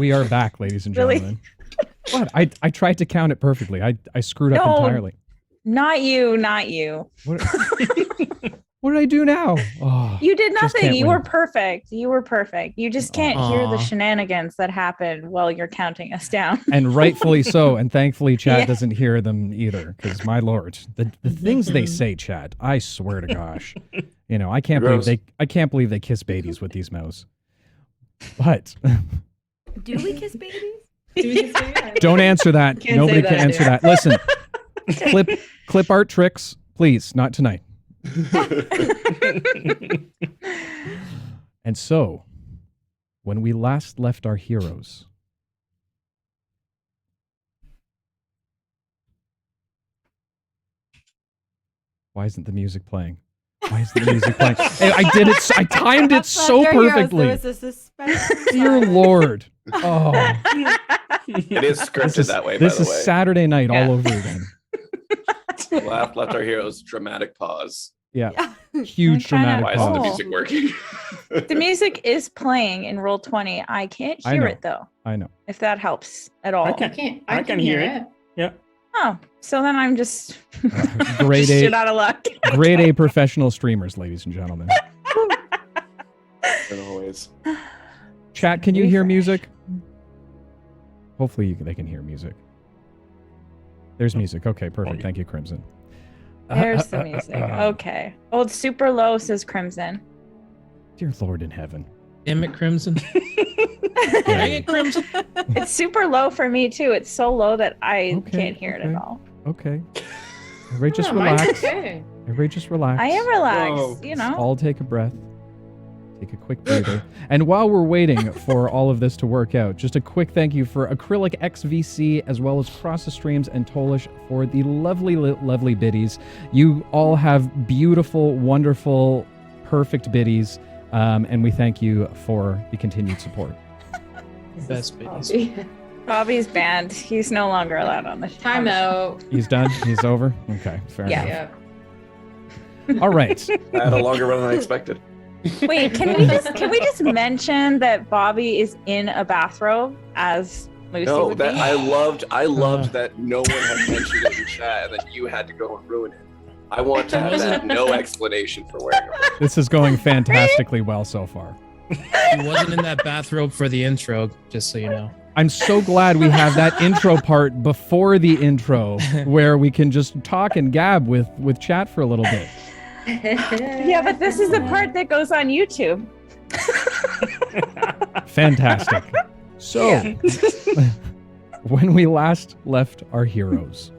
We are back, ladies and Really? gentlemen. What? I tried to count it perfectly. I screwed up entirely. Not you, not you. What, what did I do now? Oh, You did just nothing. can't You win. were perfect. You were perfect. You just can't hear the Aw. shenanigans that happen while you're counting us down. And rightfully so. And thankfully, Chad Yeah. doesn't hear them either. Because my lord, the things they say, Chad, I swear to gosh, you know, I can't believe they kiss babies with these mouths. But Do we kiss babies? don't answer that. Can't Nobody say can that, answer yeah. that. Listen, clip art tricks, please, not tonight. And so, when we last left our heroes, why isn't the music playing? Why isn't the music playing? Hey, I did it. I timed it so perfectly. There was a suspense. Dear Lord. Oh, It is scripted that way, by this the is way. Saturday night Yeah. all over again. Left our heroes. Dramatic pause. Yeah, I'm huge trying dramatic Why isn't the Oh. pause. music working? The music is playing in roll 20. I can't I hear know. it though, I know. if that helps at all. I can- I can hear it. Yeah. Oh, so then I'm just Grade just A, shit out of luck. grade A professional streamers, ladies and gentlemen. And always. Chat, can you hear Refresh. music? Hopefully they can hear music. There's music. Okay, perfect. Thank you, Crimson. There's the music. Okay. Oh, it's super low, says Crimson. Dear Lord in heaven. Damn it, Crimson. Dang it, Crimson. It's super low for me too. It's so low that I Okay, can't hear it okay. at all. Okay. Everybody just Oh, mine's relax. okay. Everybody just relax. I am relaxed, Whoa. you know. All take a breath. Take a quick breather. And while we're waiting for all of this to work out, just a quick thank you for Acrylic XVC as well as Cross the Streams and Tolish for the lovely biddies. You all have beautiful, wonderful, perfect biddies. And we thank you for the continued support. Best biddies. Bobby. Bobby's banned. He's no longer allowed on the show. Time out. He's done? He's over? Okay, fair Yeah. enough. Yeah. All right. I had a longer run than I expected. Wait, can we just mention that Bobby is in a bathrobe as Lucy No, would that be? I loved that no one had mentioned it in chat, and then you had to go and ruin it. I want to have that no explanation for wearing it. This is going fantastically well so far. He wasn't in that bathrobe for the intro, just so you know. I'm so glad we have that intro part before the intro where we can just talk and gab with chat for a little bit. Yeah, but this is the part that goes on YouTube. Fantastic. So, Yeah. when we last left our heroes,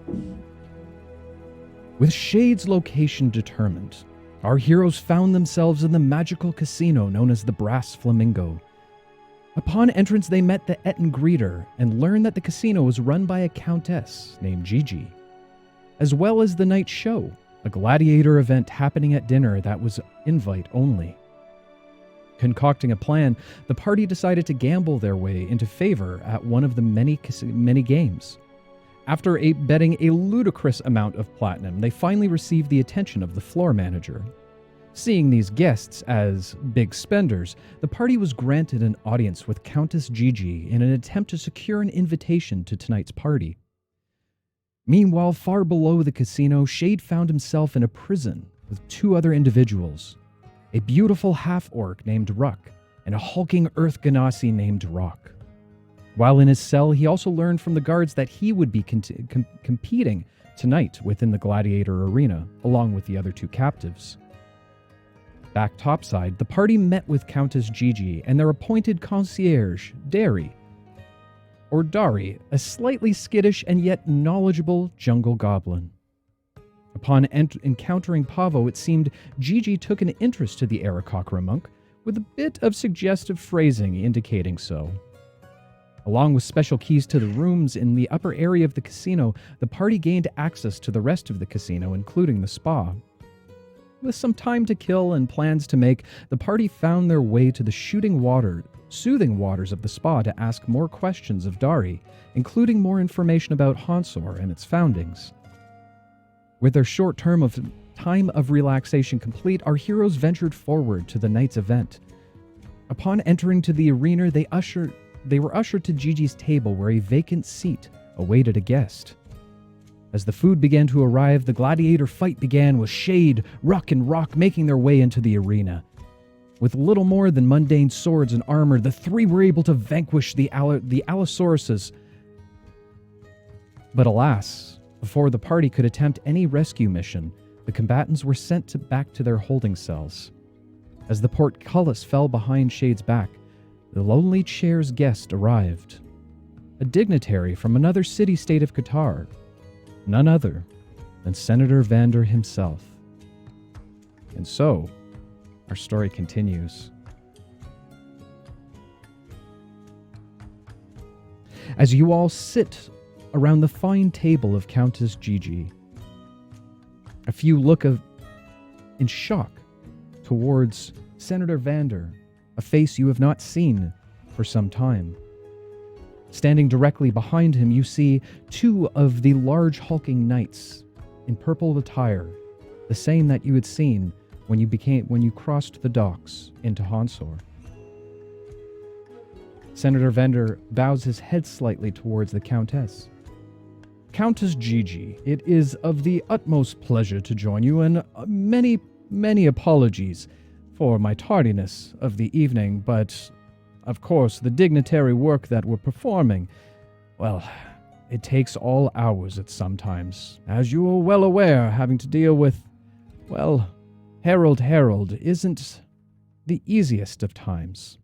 with Shade's location determined, our heroes found themselves in the magical casino known as the Brass Flamingo. Upon entrance, they met the Et and Greeter and learned that the casino was run by a countess named Gigi, as well as the night show, a gladiator event happening at dinner that was invite only. Concocting a plan, the party decided to gamble their way into favor at one of the many games. After betting a ludicrous amount of platinum, they finally received the attention of the floor manager. Seeing these guests as big spenders, the party was granted an audience with Countess Gigi in an attempt to secure an invitation to tonight's party. Meanwhile, far below the casino, Shade found himself in a prison with two other individuals, a beautiful half-orc named Ruck and a hulking Earth Ganassi named Rock. While in his cell, he also learned from the guards that he would be competing tonight within the gladiator arena, along with the other two captives. Back topside, the party met with Countess Gigi and their appointed concierge, Dari, a slightly skittish and yet knowledgeable jungle goblin. Upon encountering Pavo, it seemed Gigi took an interest to the Aarakocra monk, with a bit of suggestive phrasing indicating so. Along with special keys to the rooms in the upper area of the casino, the party gained access to the rest of the casino, including the spa. With some time to kill and plans to make, the party found their way to the soothing waters of the spa to ask more questions of Dari, including more information about Hansor and its foundings. With their short time of relaxation complete, our heroes ventured forward to the night's event. Upon entering to the arena, they they were ushered to Gigi's table where a vacant seat awaited a guest. As the food began to arrive, the gladiator fight began with Shade, Ruck, and Rock making their way into the arena. With little more than mundane swords and armor, the three were able to vanquish the Allosauruses. But alas, before the party could attempt any rescue mission, the combatants were sent back to their holding cells. As the portcullis fell behind Shade's back, the Lonely Chair's guest arrived. A dignitary from another city-state of Qatar, none other than Senator Vander himself. And so, our story continues. As you all sit around the fine table of Countess Gigi, a few look in shock towards Senator Vander, a face you have not seen for some time. Standing directly behind him, you see two of the large hulking knights in purple attire, the same that you had seen when you crossed the docks into Hansor. Senator Vander bows his head slightly towards the Countess. Countess Gigi, it is of the utmost pleasure to join you, and many apologies for my tardiness of the evening, but of course the dignitary work that we're performing, well, it takes all hours at some times. As you are well aware, having to deal with, well, Herald isn't the easiest of times.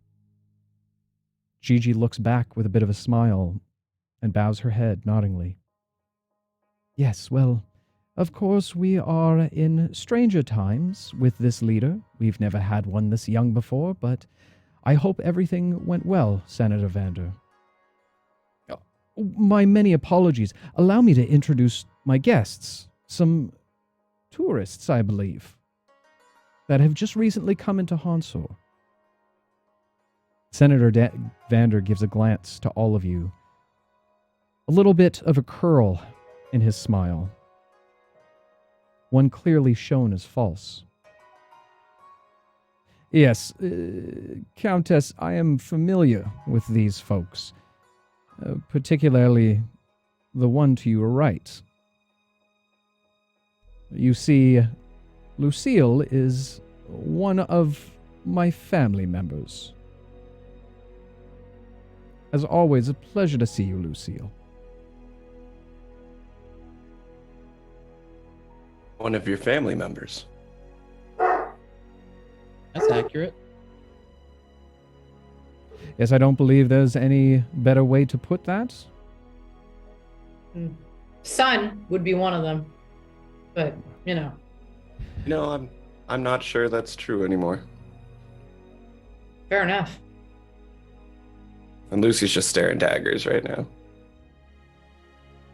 Gigi looks back with a bit of a smile and bows her head noddingly. Yes, well, of course we are in stranger times with this leader. We've never had one this young before, but I hope everything went well, Senator Vander. My many apologies. Allow me to introduce my guests, some tourists, I believe, that have just recently come into Hansor. Senator Vander gives a glance to all of you. A little bit of a curl in his smile. One clearly shown as false. Yes, Countess, I am familiar with these folks, particularly the one to your right. You see, Lucille is one of my family members. As always, a pleasure to see you, Lucille. One of your family members. That's accurate. Yes, I don't believe there's any better way to put that. Son would be one of them, but you know. No, I'm not sure that's true anymore. Fair enough. And Lucy's just staring daggers right now.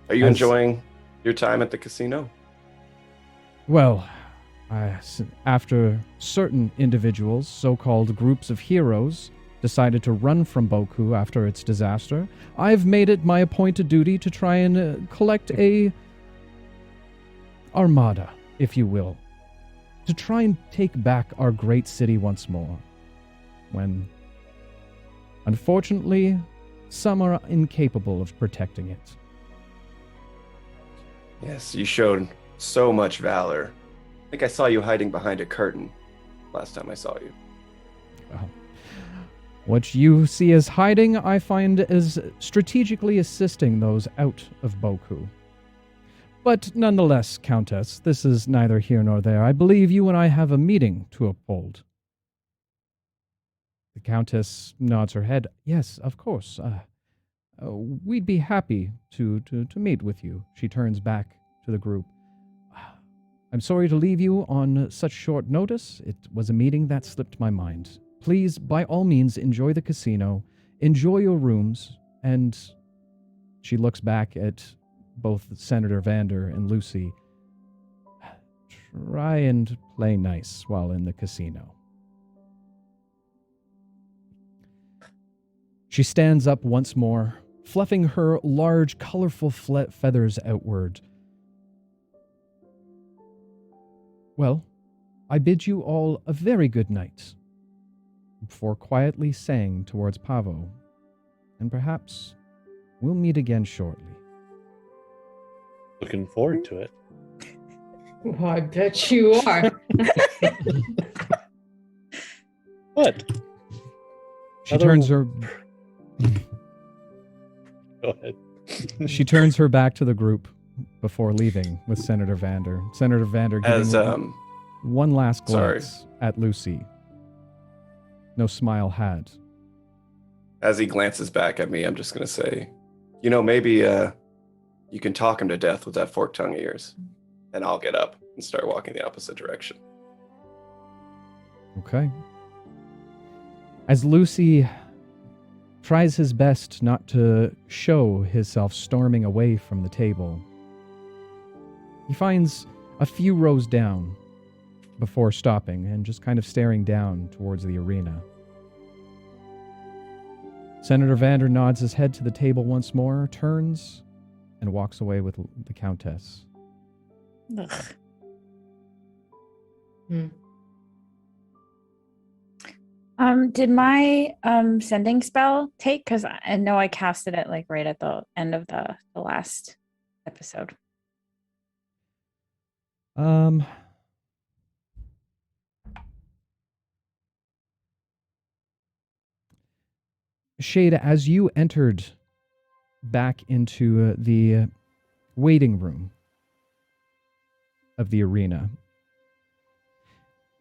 Are you enjoying your time at the casino? Well, after certain individuals, so-called groups of heroes, decided to run from Boku after its disaster, I've made it my appointed duty to try and collect a armada, if you will, to try and take back our great city once more. When, unfortunately, some are incapable of protecting it. Yes, you showed so much valor. I think I saw you hiding behind a curtain last time I saw you. Well, what you see as hiding, I find as strategically assisting those out of Boku. But nonetheless, Countess, this is neither here nor there. I believe you and I have a meeting to uphold. The Countess nods her head. Yes, of course. We'd be happy to meet with you. She turns back to the group. I'm sorry to leave you on such short notice. It was a meeting that slipped my mind. Please, by all means, enjoy the casino, enjoy your rooms, and she looks back at both Senator Vander and Lucy. Try and play nice while in the casino. She stands up once more, fluffing her large, colorful feathers outward. Well, I bid you all a very good night, before quietly saying towards Pavo, and perhaps we'll meet again shortly. Looking forward to it. Well, I bet you are. What? She Other- turns her Go ahead. she turns her back to the group before leaving with Senator Vander. Senator Vander As giving one last sorry. glance at Lucy. No smile had. As he glances back at me, I'm just gonna say, maybe you can talk him to death with that forked tongue of yours, and I'll get up and start walking the opposite direction. Okay. As Lucy tries his best not to show himself storming away from the table, he finds a few rows down before stopping and just kind of staring down towards the arena. Senator Vander nods his head to the table once more, turns, and walks away with the Countess. Ugh. Did my sending spell take? Because I know I casted it like right at the end of the last episode. Shade, as you entered back into the waiting room of the arena,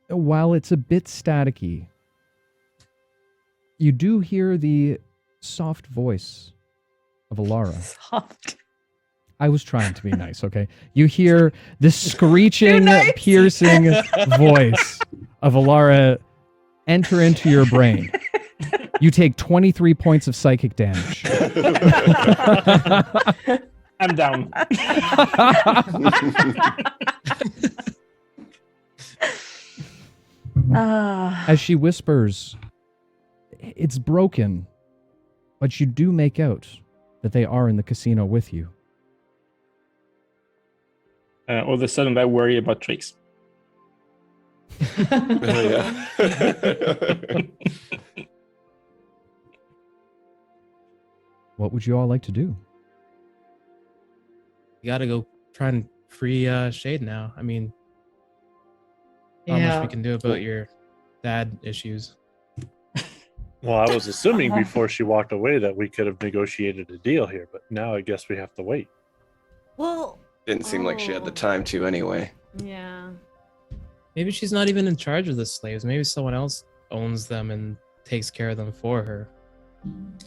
while it's a bit staticky, you do hear the soft voice of Alara. Soft. I was trying to be nice, okay? You hear the screeching, nice. piercing voice of Alara enter into your brain. You take 23 points of psychic damage. I'm down. As she whispers, "It's broken," but you do make out that they are in the casino with you. All of a sudden, I worry about tricks. Yeah. What would you all like to do? You gotta go try and free Shade now. I mean, not Yeah. much we can do about your dad issues. Well, I was assuming before she walked away that we could have negotiated a deal here, but now I guess we have to wait. Well, Didn't seem like she had the time to anyway. yeah. Maybe she's not even in charge of the slaves. Maybe someone else owns them and takes care of them for her.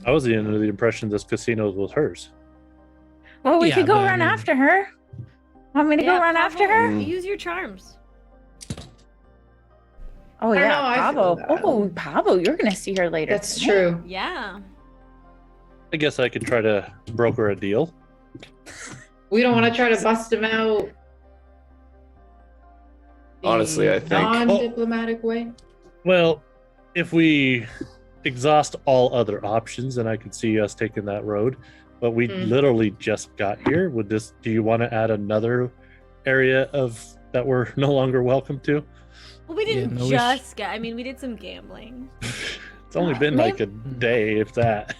I was under the impression this casino was hers. Well, we Yeah, could go but I run mean- after her. Want me to go run after her? Mm. Use your charms. Oh I don't yeah, know, I feel Pavo. that. Oh, Pavo, you're gonna see her later. That's true. Yeah. I guess I could try to broker a deal. We don't want to try to bust him out. the Honestly, I think- non-diplomatic way. Well, if we exhaust all other options, then I could see us taking that road. But we literally just got here. Do you want to add another area of that we're no longer welcome to? Well, we didn't no, we just get. I mean, we did some gambling. It's only been like a day, if that.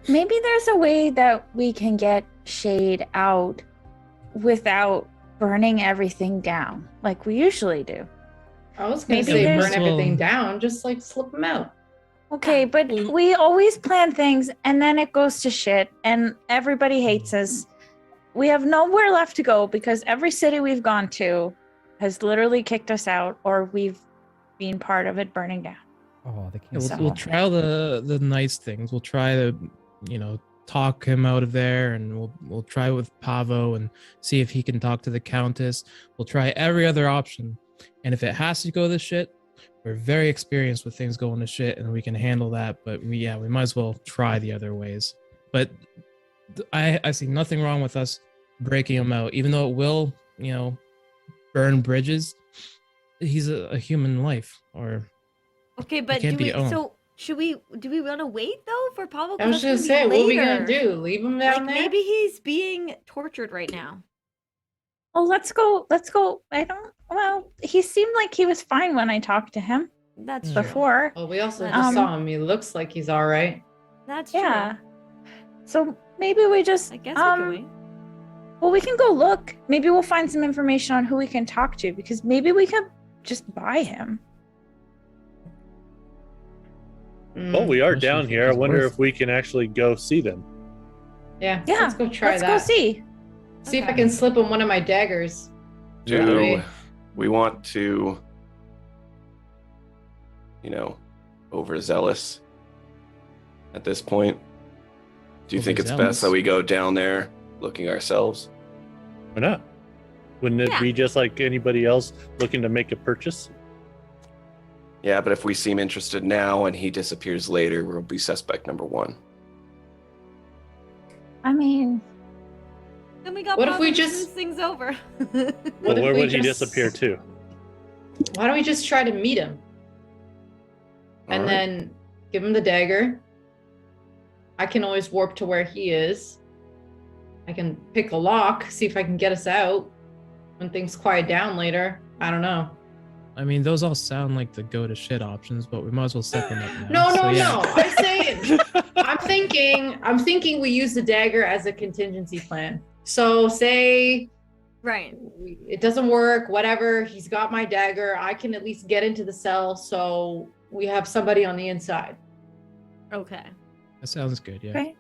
Maybe there's a way that we can get Shade out without burning everything down, like we usually do. I was gonna Maybe say there's- burn everything down, just like slip him out. Okay, but we always plan things and then it goes to shit and everybody hates us. We have nowhere left to go because every city we've gone to has literally kicked us out or we've been part of it burning down. Oh, they Yeah, can't. we'll try the nice things. We'll try to, talk him out of there, and we'll try with Pavo and see if he can talk to the Countess. We'll try every other option, and if it has to go to shit, we're very experienced with things going to shit, and we can handle that. But we might as well try the other ways. But I see nothing wrong with us breaking him out, even though it will, burn bridges. He's a human life, or Okay, but can't be owned. so do we want to wait though for Pavo? I was gonna say, what are we gonna do? Leave him down Like there? maybe he's being tortured right now. Oh, let's go. Well, he seemed like he was fine when I talked to him That's true. before. Well, we also Um, just saw him. He looks like he's all right. That's Yeah. true. So maybe we just I guess we can wait. well, we can go look. Maybe we'll find some information on who we can talk to because maybe we can just buy him. Well, we are Especially down if here. I he's wonder worth if we can actually go see them. Yeah, Yeah, let's go try let's that. go see. See if I Okay. can slip him one of my daggers. Do Right. we want to, overzealous at this point? Do you think it's Overzealous? best that we go down there looking ourselves? Why not? Wouldn't it Yeah. be just like anybody else looking to make a purchase? Yeah, but if we seem interested now and he disappears later, we'll be suspect number one. I mean, Then we got What if Pavo we to just- smooth things over. Well, What if where we would he just- disappear to? Why don't we just try to meet him and All right. then give him the dagger? I can always warp to where he is. I can pick a lock, see if I can get us out when things quiet down later. I don't know. I mean, those all sound like the go to shit options, but we might as well set them up No, now. no, So, yeah. no. I'm thinking we use the dagger as a contingency plan. So say Right. it doesn't work, whatever, he's got my dagger. I can at least get into the cell so we have somebody on the inside. Okay. That sounds good, yeah. okay.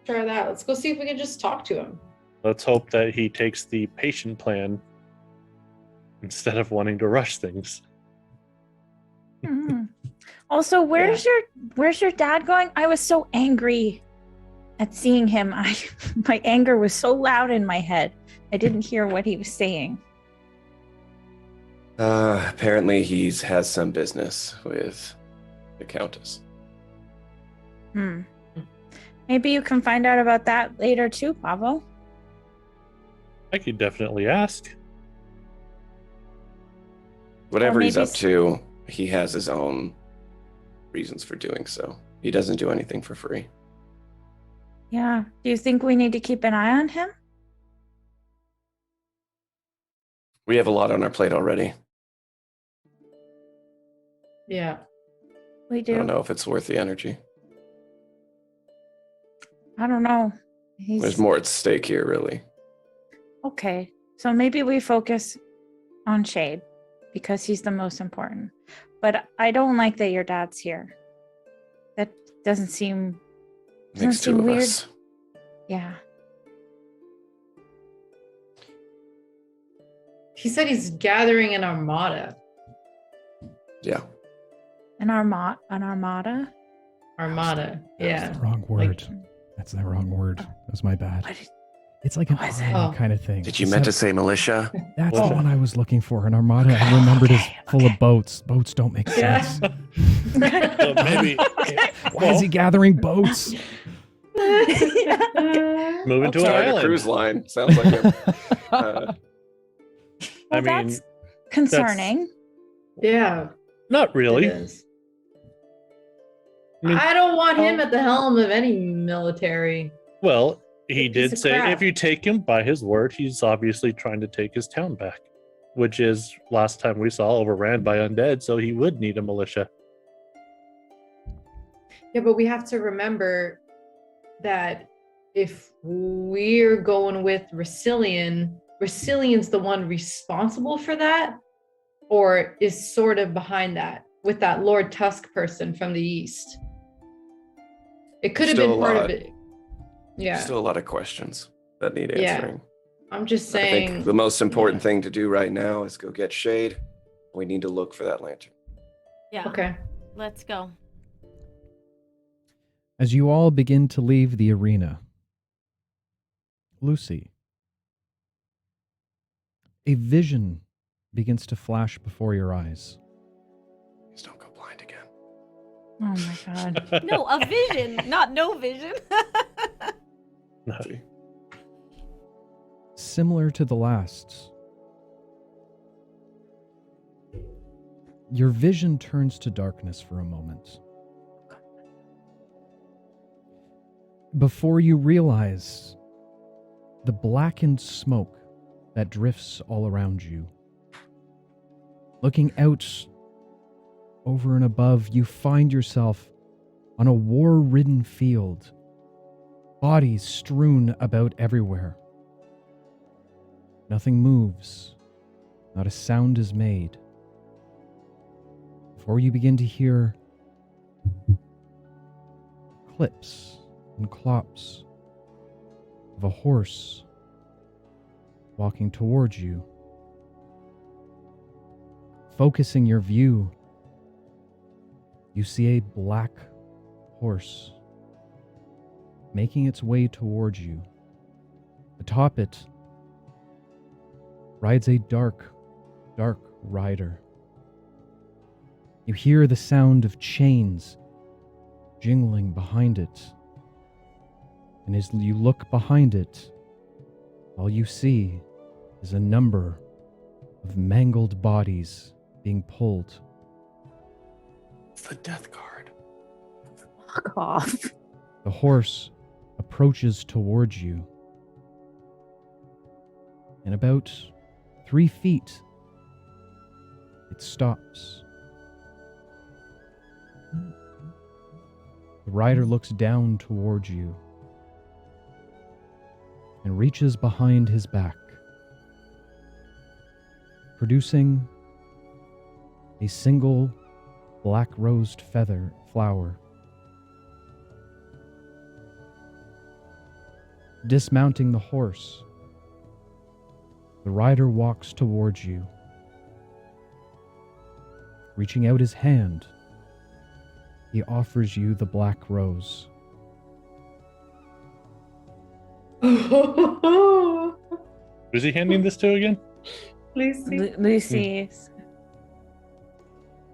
Try that. Let's go see if we can just talk to him. Let's hope that he takes the patient plan instead of wanting to rush things. Mhm. Also, where's your dad going? I was so angry at seeing him. My anger was so loud in my head. I didn't hear what he was saying. Apparently has some business with the Countess. Maybe you can find out about that later too, Pavo. I could definitely ask. Whatever he's maybe up to, he has his own reasons for doing so. He doesn't do anything for free. Yeah. Do you think we need to keep an eye on him? We have a lot on our plate already. Yeah. We I do. don't know if it's worth the energy. I don't know. There's more at stake here, really. Okay. So maybe we focus on Shade because he's the most important. But I don't like that your dad's here. That doesn't seem Makes seem two of weird. us. yeah. He said he's gathering an armada. Yeah. An armada. Armada. That's Yeah. the wrong word. That's the wrong word. That's my bad. What is- It's like an What is it? army Oh. kind of thing. Did you meant to say militia? That's Oh. the one I was looking for. An armada I remembered is full of boats. Boats don't make Yeah. sense. So maybe Why is he gathering boats? moving to an Sorry, a island. cruise line. Sounds like him. Well, I mean, that's concerning. Yeah. not It really. is. I mean- I don't want him at the helm of any military. Well, he Piece did of say crap. if you take him by his word, he's obviously trying to take his town back, which is last time we saw overran by undead, so he would need a militia. Yeah, but we have to remember that if we're going with Resilien's the one responsible for that, or is sort of behind that with that Lord Tusk person from the east. It could have Still been a part lot. of it. Yeah. Still a lot of questions that need Yeah. answering. I'm just I saying. think the most important thing to do right now is go get Shade. We need to look for that lantern. Yeah. Okay. Let's go. As you all begin to leave the arena, Lucy, a vision begins to flash before your eyes. Please don't go blind again. Oh my god. No, a vision, not no vision. Similar to the last, your vision turns to darkness for a moment. Before you realize the blackened smoke that drifts all around you. Looking out over and above, you find yourself on a war-ridden field, bodies strewn about everywhere. Nothing moves, not a sound is made. Before you begin to hear clips and clops of a horse walking towards you. Focusing your view, you see a black horse making its way towards you. Atop it rides a dark rider. You hear the sound of chains jingling behind it. And as you look behind it, all you see is a number of mangled bodies being pulled. It's the death card. Fuck off. The horse approaches towards you. And about 3 feet, it stops. The rider looks down towards you and reaches behind his back, producing a single black rosed flower. Dismounting the horse, the rider walks towards you. Reaching out his hand, he offers you the black rose. Who's he handing this to again? Lucy. Lucy's.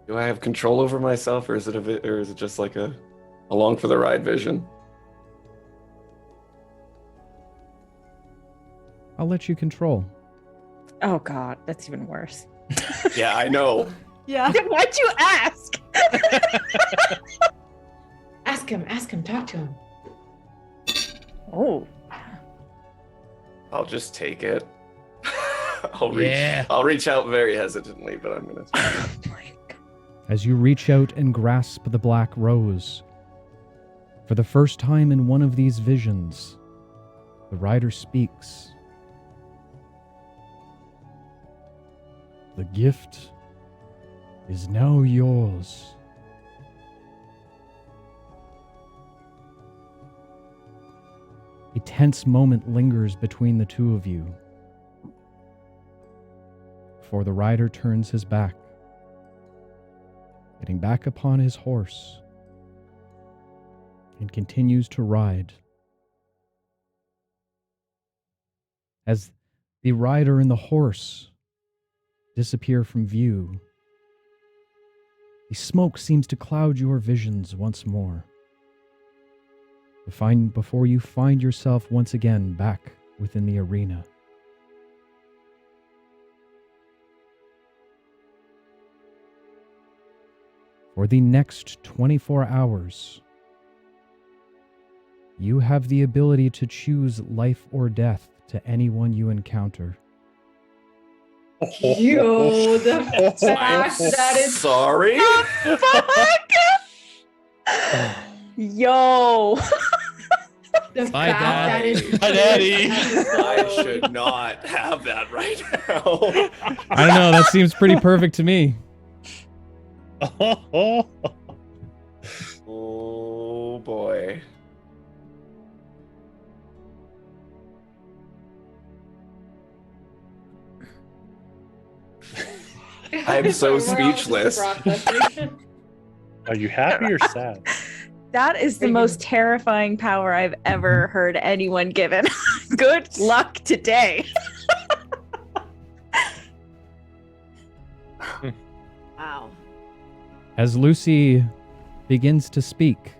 Do I have control over myself, or is it just like a along for the ride vision? I'll let you control. Oh God, that's even worse. Yeah, I know. Yeah. Why'd you ask? Ask him, talk to him. Oh. I'll just take it. I'll reach out very hesitantly, but I'm gonna take it. As you reach out and grasp the black rose, for the first time in one of these visions, the rider speaks. The gift is now yours. A tense moment lingers between the two of you before the rider turns his back, getting back upon his horse, and continues to ride. As the rider and the horse disappear from view, the smoke seems to cloud your visions once more, before you find yourself once again back within the arena. For the next 24 hours, you have the ability to choose life or death to anyone you encounter. Yo, the fact that is Sorry. Fuck! Yo. the Bye, fact that Daddy. is Bye, Daddy. I should not have that right now. I don't know, that seems pretty perfect to me. Oh boy. I'm so We're all just speechless. processing. Are you happy or sad? That is the most terrifying power I've ever heard anyone given. Good luck today. Wow. As Lucy begins to speak,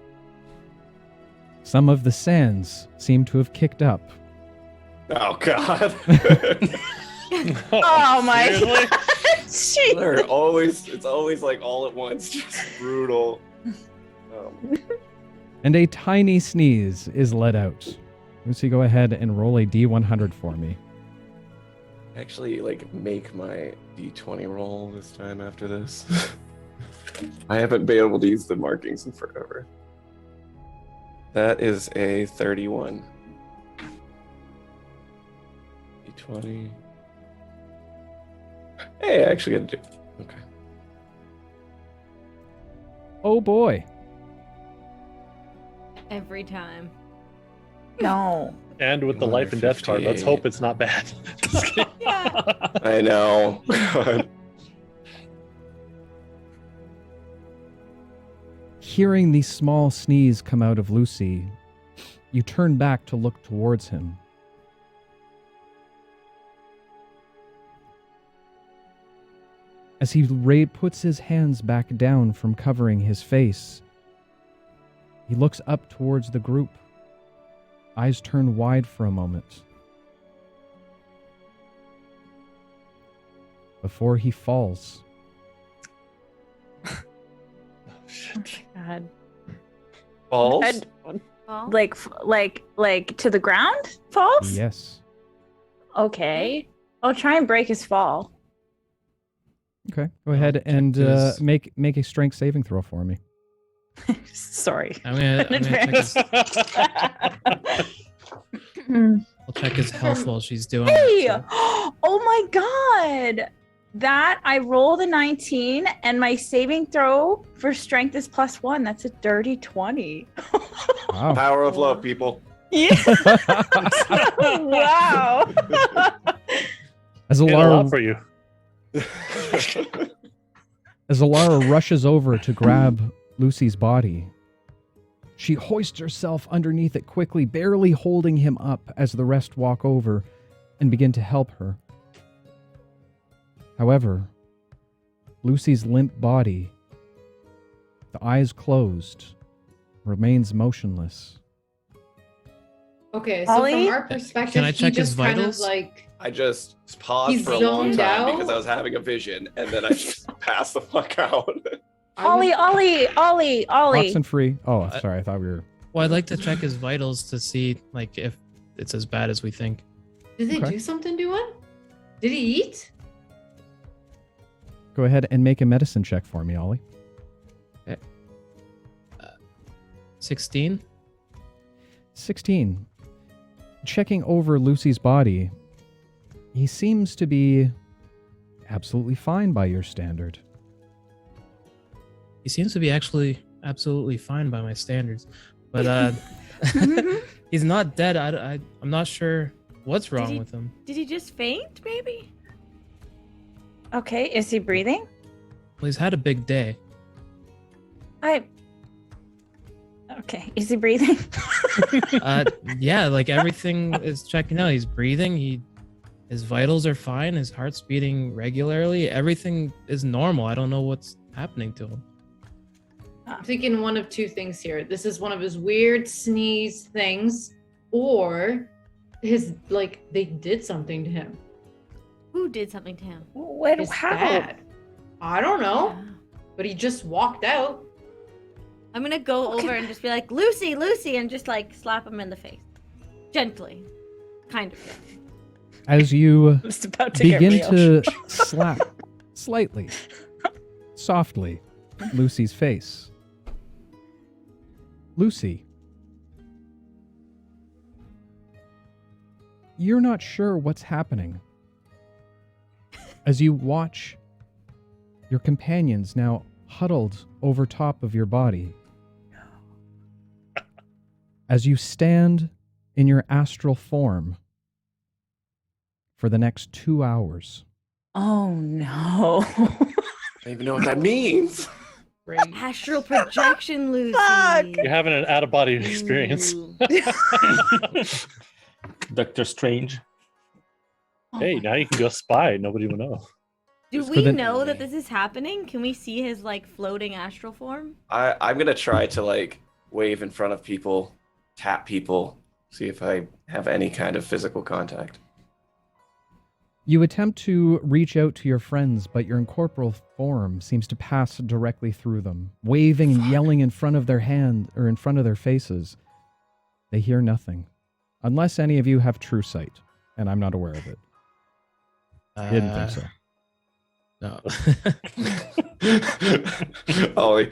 some of the sands seem to have kicked up. Oh god. Oh my Seriously? God. Jeez. It's always like all at once, just brutal. And a tiny sneeze is let out. Lucy, go ahead and roll a D100 for me. Actually, like, make my D20 roll this time after this. I haven't been able to use the markings in forever. That is a 31. D20. Hey, I actually got to do. Okay. Oh boy. Every time. No. And with the life and death card, let's hope it's not bad. Just kidding. Yeah. I know. God. Hearing the small sneeze come out of Lucy, you turn back to look towards him. As he puts his hands back down from covering his face, he looks up towards the group. Eyes turn wide for a moment. Before he falls. God. Balls? Well, Like to the ground? Falls? Yes. Okay. I'll try and break his fall. Okay. Go ahead and his- make a strength saving throw for me. Sorry. I'm gonna check his, I'll check his health while she's doing Hey! it. Oh my god! That I rolled a 19 and my saving throw for strength is +1. That's a dirty 20. Wow. Power of love, people. Yeah. Wow. As Did a lot Alara for you. As Alara rushes over to grab Lucy's body, she hoists herself underneath it quickly, barely holding him up as the rest walk over and begin to help her. However, Lucy's limp body, the eyes closed, remains motionless. Okay, so Ollie? from our perspective, Can I check he his just kind of vitals? like I just paused He's for a long zoned time out? because I was having a vision, and then I just passed the fuck out. Ollie. Oxenfree. Oh, sorry. I thought we were. Well, I'd like to check his vitals to see like if it's as bad as we think. Did they Okay. do something to him? Did he eat? Go ahead and make a medicine check for me, Ollie. 16. 16. Checking over Lucy's body, he seems to be absolutely fine by your standard. He seems to be actually absolutely fine by my standards, but he's not dead. I'm not sure what's wrong he- with him. did he just faint, maybe? Okay, is he breathing? Well, he's had a big day. Okay, is he breathing? Yeah, like everything is checking out. He's breathing. His vitals are fine. His heart's beating regularly. Everything is normal. I don't know what's happening to him. I'm thinking one of two things here. This is one of his weird sneeze things, or his they did something to him. Who did something to him? His How? dad. I don't know, Yeah. but he just walked out. I'm gonna go Okay. over and just be like, Lucy, Lucy, and just like slap him in the face. Gently. Kind of. Yeah. As you Just about to begin get real. to slap slightly, softly, Lucy's face. Lucy, you're not sure what's happening. As you watch your companions now huddled over top of your body. As you stand in your astral form for the next 2 hours. Oh no. I don't even know what that means. Great. Astral projection, Lucy. Fuck. You're having an out of body experience. Ooh. Doctor Strange. Hey, now you can go spy. Nobody will know. Do For we the- know that this is happening? Can we see his like floating astral form? I'm gonna try to wave in front of people, tap people, see if I have any kind of physical contact. You attempt to reach out to your friends, but your incorporeal form seems to pass directly through them, waving and yelling in front of their hand or in front of their faces. They hear nothing, unless any of you have true sight, and I'm not aware of it. I didn't think so. No. Ollie.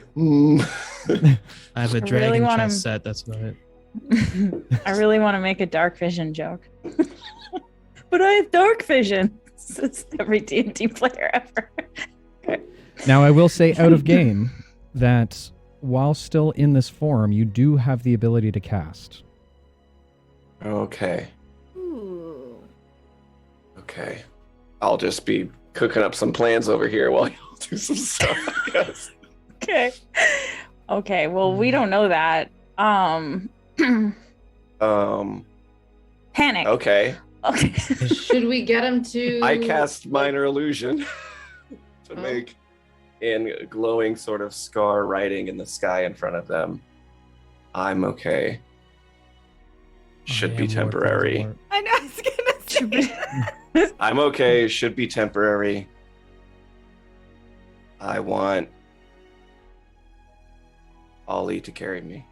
I have a I really dragon want chess him- set. That's about it. I really want to make a dark vision joke. But I have dark vision. It's every D&D player ever. Okay. Now, I will say out of game that while still in this form, you do have the ability to cast. Okay. Ooh. Okay. I'll just be cooking up some plans over here while you do some stuff, I guess. Okay. Okay, well, we don't know that. Panic. Okay. Okay. Should we get him to? I cast minor illusion to make in glowing sort of scar writing in the sky in front of them. I'm okay. Should I be am Lord temporary. Voldemort. I know. I was gonna say. I'm okay. Should be temporary. I want Ollie to carry me.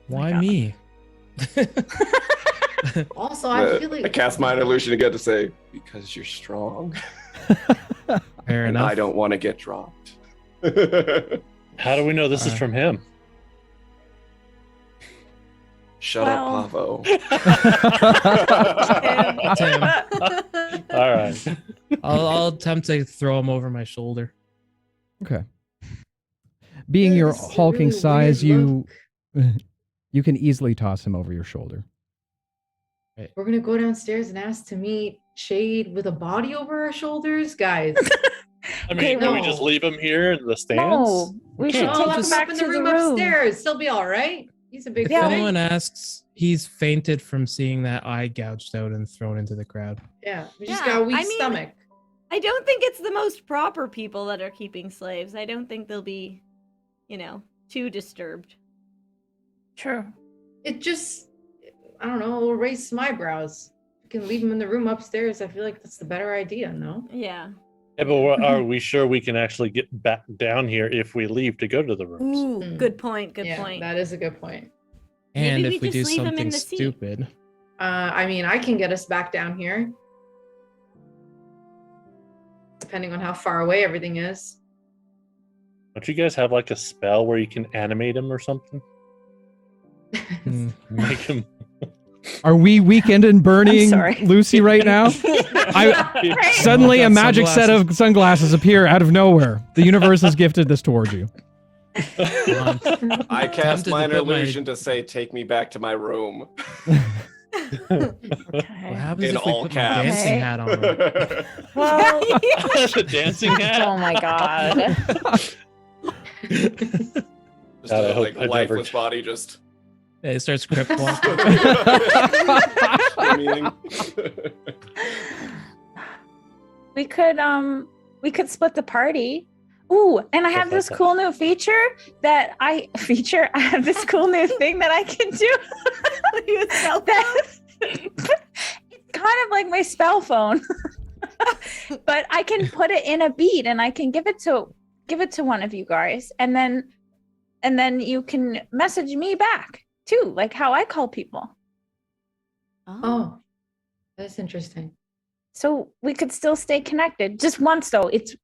Why God. me? Also, I feel like I cast minor illusion again to say, because you're strong. Fair And enough. I don't want to get dropped. How do we know this is from him? Shut up, Pavo. Tim, All right. I'll attempt to throw him over my shoulder. Okay. Being your This is a hulking really size, weird you can easily toss him over your shoulder. we're gonna go downstairs and ask to meet Shade with a body over our shoulders, guys. I mean, Okay, can we no. just leave him here in the stands? No, we should can't. Oh, take lock him him back up in to the the room room. upstairs. He'll be all right. He's a big If Yeah. boy. anyone asks, he's fainted from seeing that eye gouged out and thrown into the crowd. Yeah, we just Yeah, got a weak I mean- stomach. I don't think it's the most proper people that are keeping slaves. I don't think they'll be, too disturbed. True. It just, I don't know, it'll raise some eyebrows. We can leave him in the room upstairs. I feel like that's the better idea, no? Yeah. Yeah, but are we sure we can actually get back down here if we leave to go to the rooms? Ooh, Mm. good point. Good Yeah, point. that is a good point. And Maybe if we we do just leave him in something the seat. stupid, I mean, I can get us back down here. Depending on how far away everything is. Don't you guys have like a spell where you can animate him or something? hmm, Make him. Are we weekend and burning sorry. Lucy right now? Suddenly, a Got magic set of sunglasses appear out of nowhere. The universe has gifted this towards you. I cast Tempted to minor put my- illusion to say, take me back to my room. what Okay. happens In if we all put caps. my dancing Okay. hat on? Well, the dancing hat. oh my god. Just God, I a hope like I never- lifeless body just Yeah, it starts crip walking. meaning. We could split the party. Ooh, and I have this cool new feature I have this cool new thing that I can do. It's kind of like my spell phone. But I can put it in a bead and I can give it to one of you guys and then you can message me back too, like how I call people. Oh, that's interesting. So we could still stay connected. Just once though, it's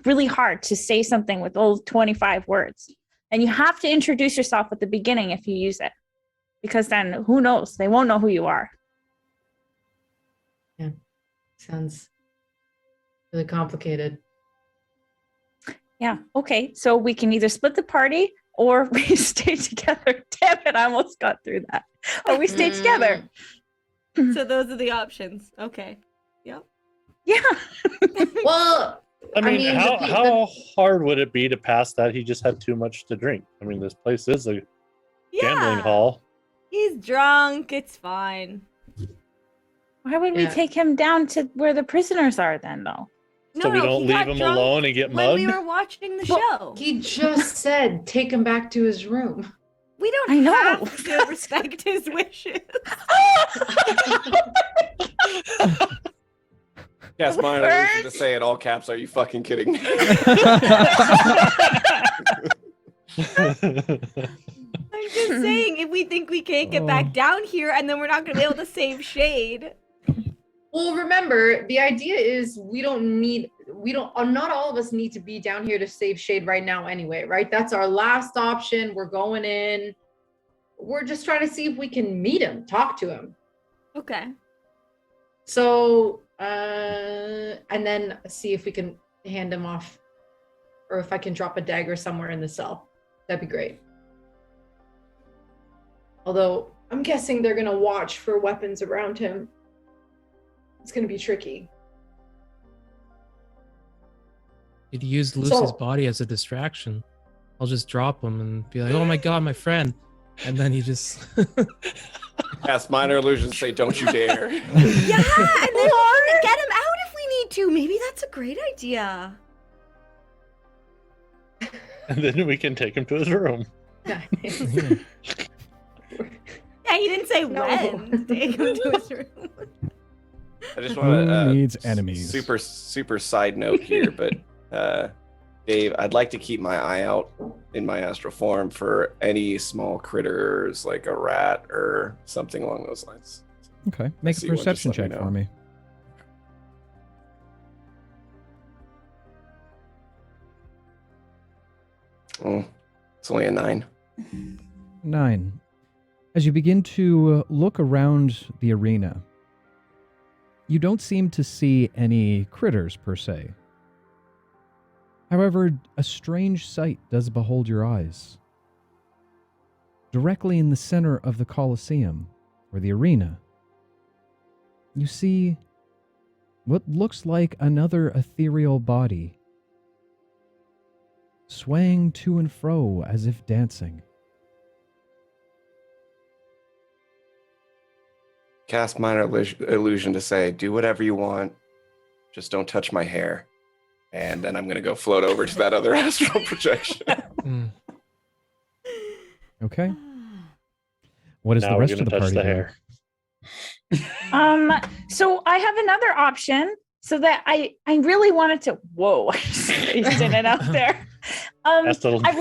really hard to say something with all 25 words. And you have to introduce yourself at the beginning if you use it. Because then who knows? They won't know who you are. Yeah. Sounds really complicated. Yeah. Okay. So we can either split the party or we stay together. Damn it, I almost got through that. Or we stay together. So those are the options. Okay. Yep. Yeah. Well, I mean, mean, how hard would it be to pass that? He just had too much to drink. I mean, this place is a gambling hall. He's drunk. It's fine. Why would we Yeah. take him down to where the prisoners are then though? So we don't he leave got him drunk alone and get when mugged? we were watching the Well, show. he just said take him back to his room. We don't I know. have to respect his wishes. Cast minor illusion to say in all caps, are you fucking kidding me? I'm just saying, if we think we can't get back down here, and then we're not going to be able to save Shade. Well, remember, the idea is we don't need we don't, not all of us need to be down here to save Shade right now anyway, right? That's our last option. We're going in. We're just trying to see if we can meet him, talk to him. Okay. So, and then see if we can hand him off, or if I can drop a dagger somewhere in the cell. That'd be great. Although, I'm guessing they're gonna watch for weapons around him. It's gonna be tricky. You'd use Lucy's body as a distraction. I'll just drop him and be like, "Oh my god, my friend," and then he just Cast minor illusion. Say, "Don't you dare." Yeah, and then we can get him out if we need to. Maybe that's a great idea. And then we can take him to his room. Yeah, he didn't say when to take him to his room. I just want to Who needs enemies? super side note here, but Dave, I'd like to keep my eye out in my astral form for any small critters like a rat or something along those lines. Okay, make a See one, just perception let me check know. for me. Oh, it's only a 9. 9. As you begin to look around the arena, you don't seem to see any critters per se. However, a strange sight does behold your eyes. Directly in the center of the Colosseum, or the arena, you see what looks like another ethereal body, swaying to and fro as if dancing. Cast minor illusion to say, "Do whatever you want, just don't touch my hair." And then I'm going to go float over to that other astral projection. Okay. What is Now the we're rest gonna of the touch party the doing? hair. So I have another option. So that I really wanted to. Whoa! I just did it out there. That's the- I've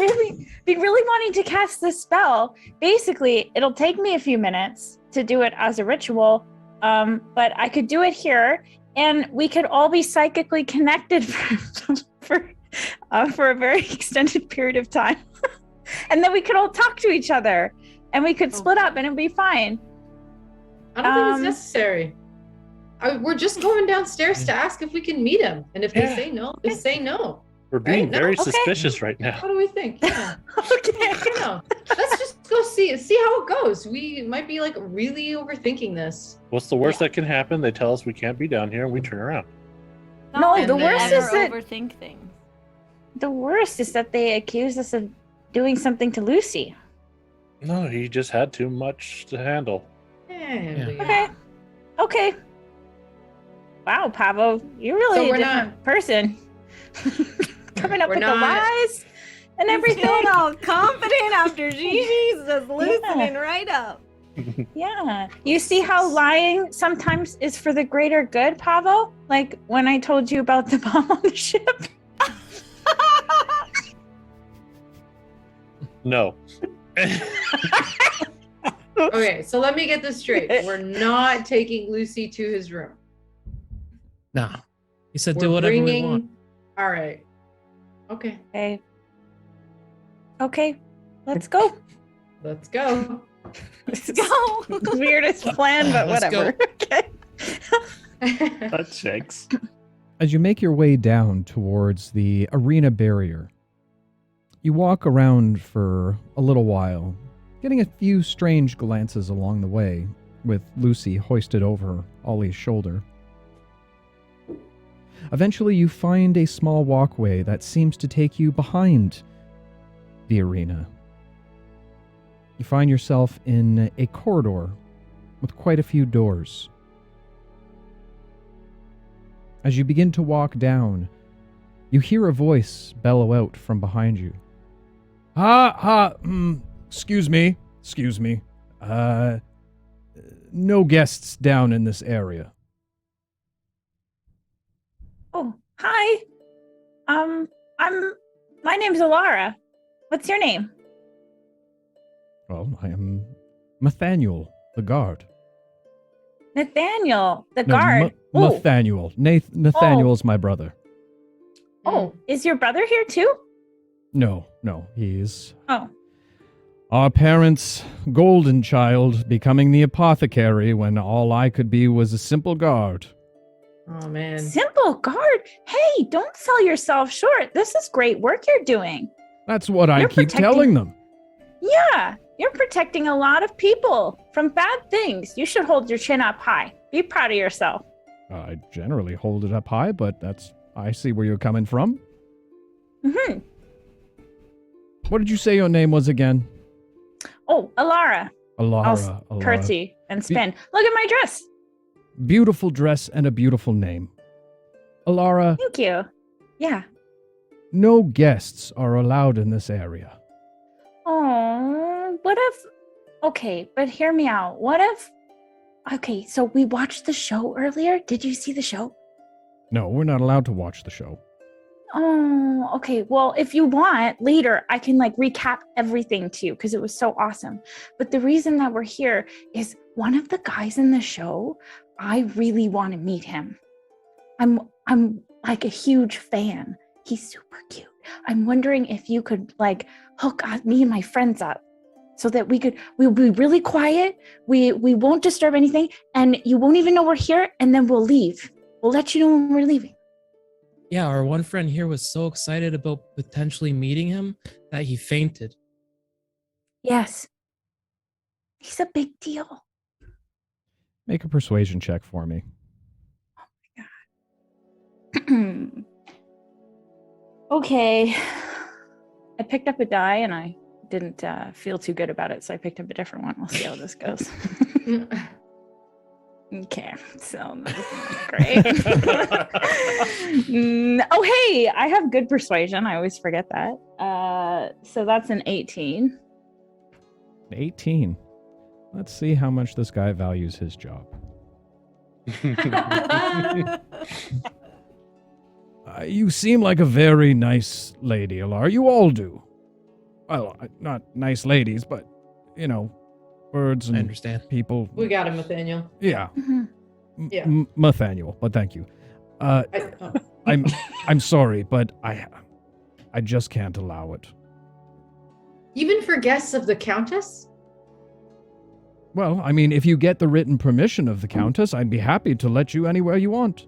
been really wanting to cast this spell. Basically, it'll take me a few minutes to do it as a ritual, but I could do it here, and we could all be psychically connected for a very extended period of time, and then we could all talk to each other, and we could split up, and it'd be fine. I don't think it's necessary. We're just going downstairs to ask if we can meet him, and if they say no, they say no. We're being Right? No, very okay. suspicious right now. What do we think? Yeah. Okay. No, let's just go see how it goes. We might be like really overthinking this. What's the worst that can happen? They tell us we can't be down here and we turn around. No, And the then- worst is that overthink things. the worst is that they accuse us of doing something to Lucy. No, he just had too much to handle. Yeah. Okay. Wow, Pavo, you're really So a we're different person. Coming up We're with not- the lies and everything. Feeling all confident after Gigi's just loosening right up. Yeah. You see how lying sometimes is for the greater good, Pavo? Like when I told you about the bomb on the ship. No. Okay, so let me get this straight. We're not taking Lucy to his room. no. He said, We're "Do whatever bringing... we want." All right. Okay, Okay. Let's go. let's go. Let's go. Weirdest plan, but Let's whatever. Okay. That checks. As you make your way down towards the arena barrier, you walk around for a little while, getting a few strange glances along the way, with Lucy hoisted over Ollie's shoulder. Eventually, you find a small walkway that seems to take you behind the arena. You find yourself in a corridor with quite a few doors. As you begin to walk down, you hear a voice bellow out from behind you. Excuse me. No guests down in this area. Oh, hi. My name's Alara. What's your name? Well, I am Nathaniel, the guard. Nathaniel, the No, guard. Oh, Nathaniel. Nathaniel's my brother. Oh, is your brother here too? No, he's Oh. our parents' golden child becoming the apothecary when all I could be was a simple guard. Oh man. Simple guard. Hey, don't sell yourself short. This is great work you're doing. That's what I You're keep protecting- telling them. Yeah, you're protecting a lot of people from bad things. You should hold your chin up high. Be proud of yourself. I generally hold it up high, but I see where you're coming from. Mm-hmm. What did you say your name was again? Oh, Alara. Alara. I'll curtsy and spin. Look at my dress. Beautiful dress and a beautiful name. Alara, Thank you. Yeah. no guests are allowed in this area. Oh, what if... Okay, but hear me out. What if... Okay, so we watched the show earlier. Did you see the show? No, we're not allowed to watch the show. Oh, okay. Well, if you want, later I can recap everything to you because it was so awesome. But the reason that we're here is one of the guys in the show, I really want to meet him. I'm like a huge fan. He's super cute. I'm wondering if you could hook me and my friends up so that we'll be really quiet. We won't disturb anything and you won't even know we're here and then we'll leave. We'll let you know when we're leaving. Yeah, our one friend here was so excited about potentially meeting him that he fainted. Yes. He's a big deal. Make a persuasion check for me. Okay. I picked up a die and I didn't feel too good about it, so I picked up a different one. We'll see how this goes. Okay, so that's not great. Oh, hey, I have good persuasion. I always forget that. So that's an 18. 18. Let's see how much this guy values his job. You seem like a very nice lady, Alara. You all do. Well, not nice ladies, but, birds and I understand. people. We got him, Nathaniel. Yeah. Mm-hmm. Yeah. Nathaniel, but thank you. I'm sorry, but I just can't allow it. Even for guests of the Countess? Well, I mean, if you get the written permission of the Countess, I'd be happy to let you anywhere you want.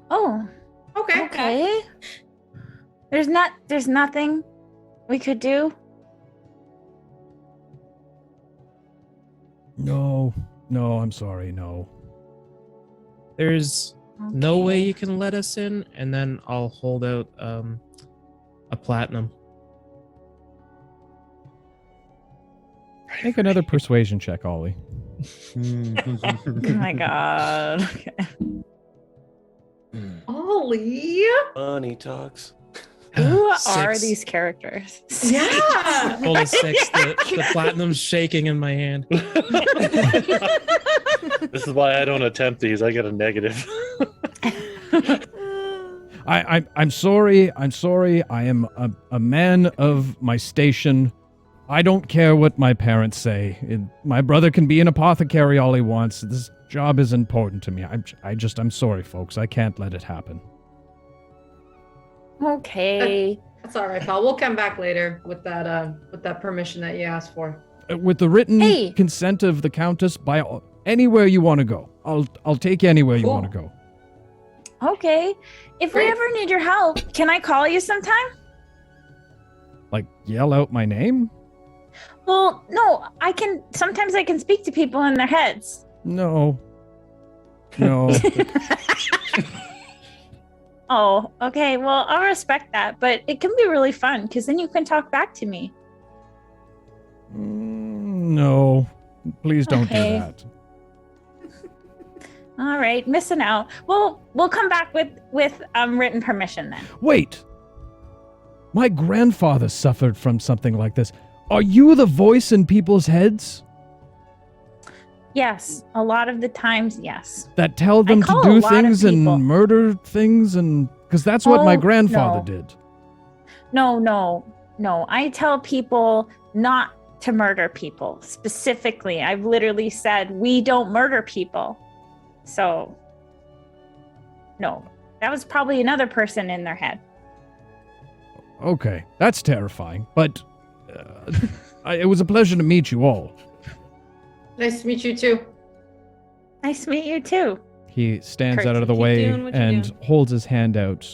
Oh, okay. There's nothing we could do. No, I'm sorry, no. There's no way you can let us in, and then I'll hold out a platinum. Make another persuasion check, Ollie. Oh my god. Okay. Ollie. Money talks. Who are 6. these characters? Yeah. Only 6. The platinum's shaking in my hand. This is why I don't attempt these. I get a negative. I'm sorry. I am a man of my station. I don't care what my parents say. My brother can be an apothecary all he wants. This job is important to me. I'm sorry, folks. I can't let it happen. Okay. That's all right, pal. We'll come back later with that permission that you asked for. With the written Hey. consent of the Countess, anywhere you want to go. I'll take you anywhere you Cool. want to go. Okay. If we Great. ever need your help, can I call you sometime? Like, yell out my name? Well, no, sometimes I can speak to people in their heads. No. Oh, okay. Well, I'll respect that, but it can be really fun because then you can talk back to me. No. Please don't Okay. do that. All right, missing out. Well, we'll come back with written permission then. Wait! My grandfather suffered from something like this. Are you the voice in people's heads Yes, a lot of the times, yes. that tell them to call a do lot of things people. and murder things? And because that's what my Oh, grandfather no. did. No. I tell people not to murder people specifically. I've literally said we don't murder people. So, no. That was probably another person in their head. Okay, that's terrifying, but it was a pleasure to meet you all. Nice to meet you too. Nice to meet you too. He stands out Curtsy, of the keep way doing what you're and doing. holds his hand out,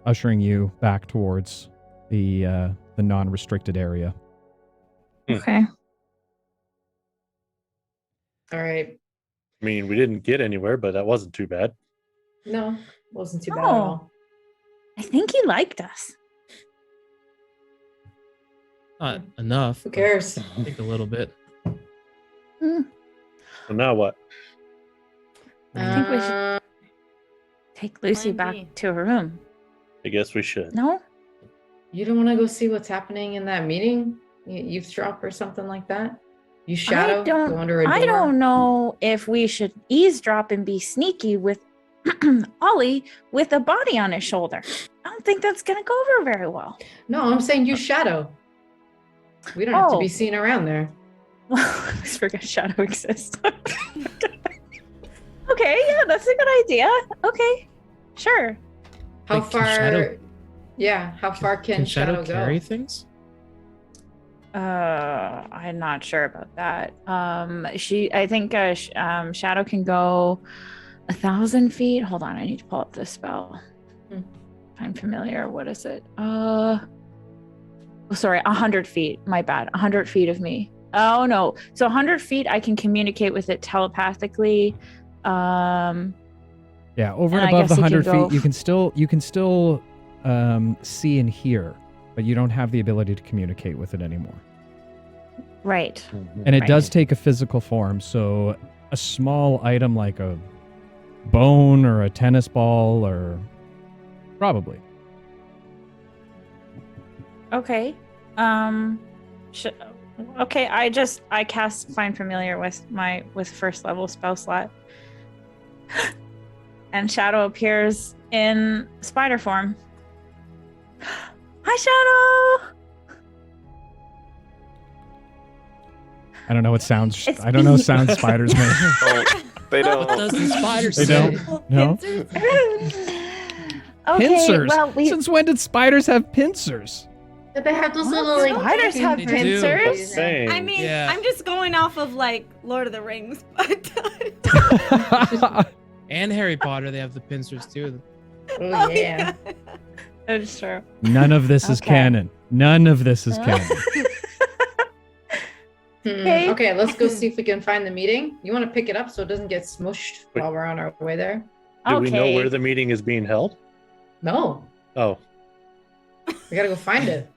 ushering you back towards the non-restricted area. Okay. All right. I mean, we didn't get anywhere, but that wasn't too bad. No, wasn't too bad at Oh. all. I think he liked us. Not enough. Who but cares? I think a little bit. So now what? I think we should take Lucy Plan back B. to her room. I guess we should. No? You don't want to go see what's happening in that meeting? You eavesdrop or something like that? You shadow? Go under a door? I don't know if we should eavesdrop and be sneaky with Ollie with a body on his shoulder. I don't think that's going to go over very well. No, I'm saying you shadow. We don't have to Oh. be seen around there. Well, I always forget shadow exists. Okay, yeah, that's a good idea. Okay, sure. How Like, can far? Shadow- Yeah, how far can Shadow Shadow carry go? things? I'm not sure about that. I think Shadow can go 1,000 feet. Hold on, I need to pull up this spell. Hmm. I'm familiar. What is it? Oh, sorry, 100 feet. My bad. 100 feet of me. Oh no. So 100 feet, I can communicate with it telepathically. Yeah, over And and I above the guess he can 100 go feet, you can still see and hear, but you don't have the ability to communicate with it anymore. Right. And it Right. does take a physical form, so a small item like a bone or a tennis ball or probably. Okay. Okay. I cast Find Familiar with first level spell slot, and Shadow appears in spider form. Hi, Shadow. I don't know what sounds. It's- I don't know sound spiders make. They What don't. does the spider They say? don't. No. Okay. Pincers. Well, Since when did spiders have pincers? But they have those What? little like Spiders have They do. pincers. Same. I mean, Yeah. I'm just going off of like Lord of the Rings, but And Harry Potter, they have the pincers too. Oh yeah. That's true. None of this is Okay. canon. None of this is canon. Okay. Okay, let's go see if we can find the meeting. You want to pick it up so it doesn't get smushed Wait. while we're on our way there? Do we know Okay. where the meeting is being held? No, Oh, we gotta go find it.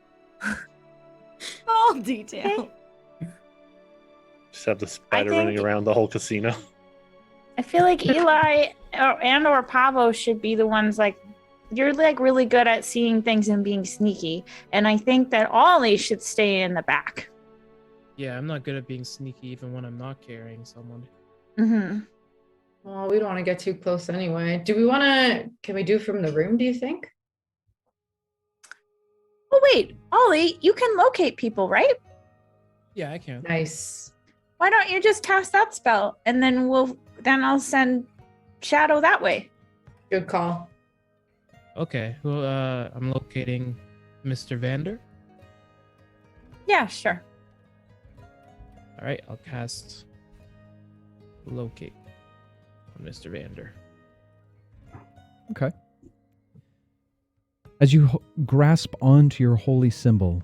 all detail. just have the spider think- running around the whole casino. I feel like Eli or Pavo should be the ones like you're like really good at seeing things and being sneaky, and I think that Ollie should stay in the back. Yeah, I'm not good at being sneaky even when I'm not carrying someone. Mm-hmm. Well, we don't want to get too close anyway. Do we want to? Can we do from the room? Do you think? Oh wait, Ollie, you can locate people, right? Yeah, I can. Nice. Why don't you just cast that spell, and then I'll send Shadow that way. Good call. Okay, well, I'm locating Mr. Vander. Yeah, sure. All right, I'll cast locate on Mr. Vander. Okay. As you grasp onto your holy symbol,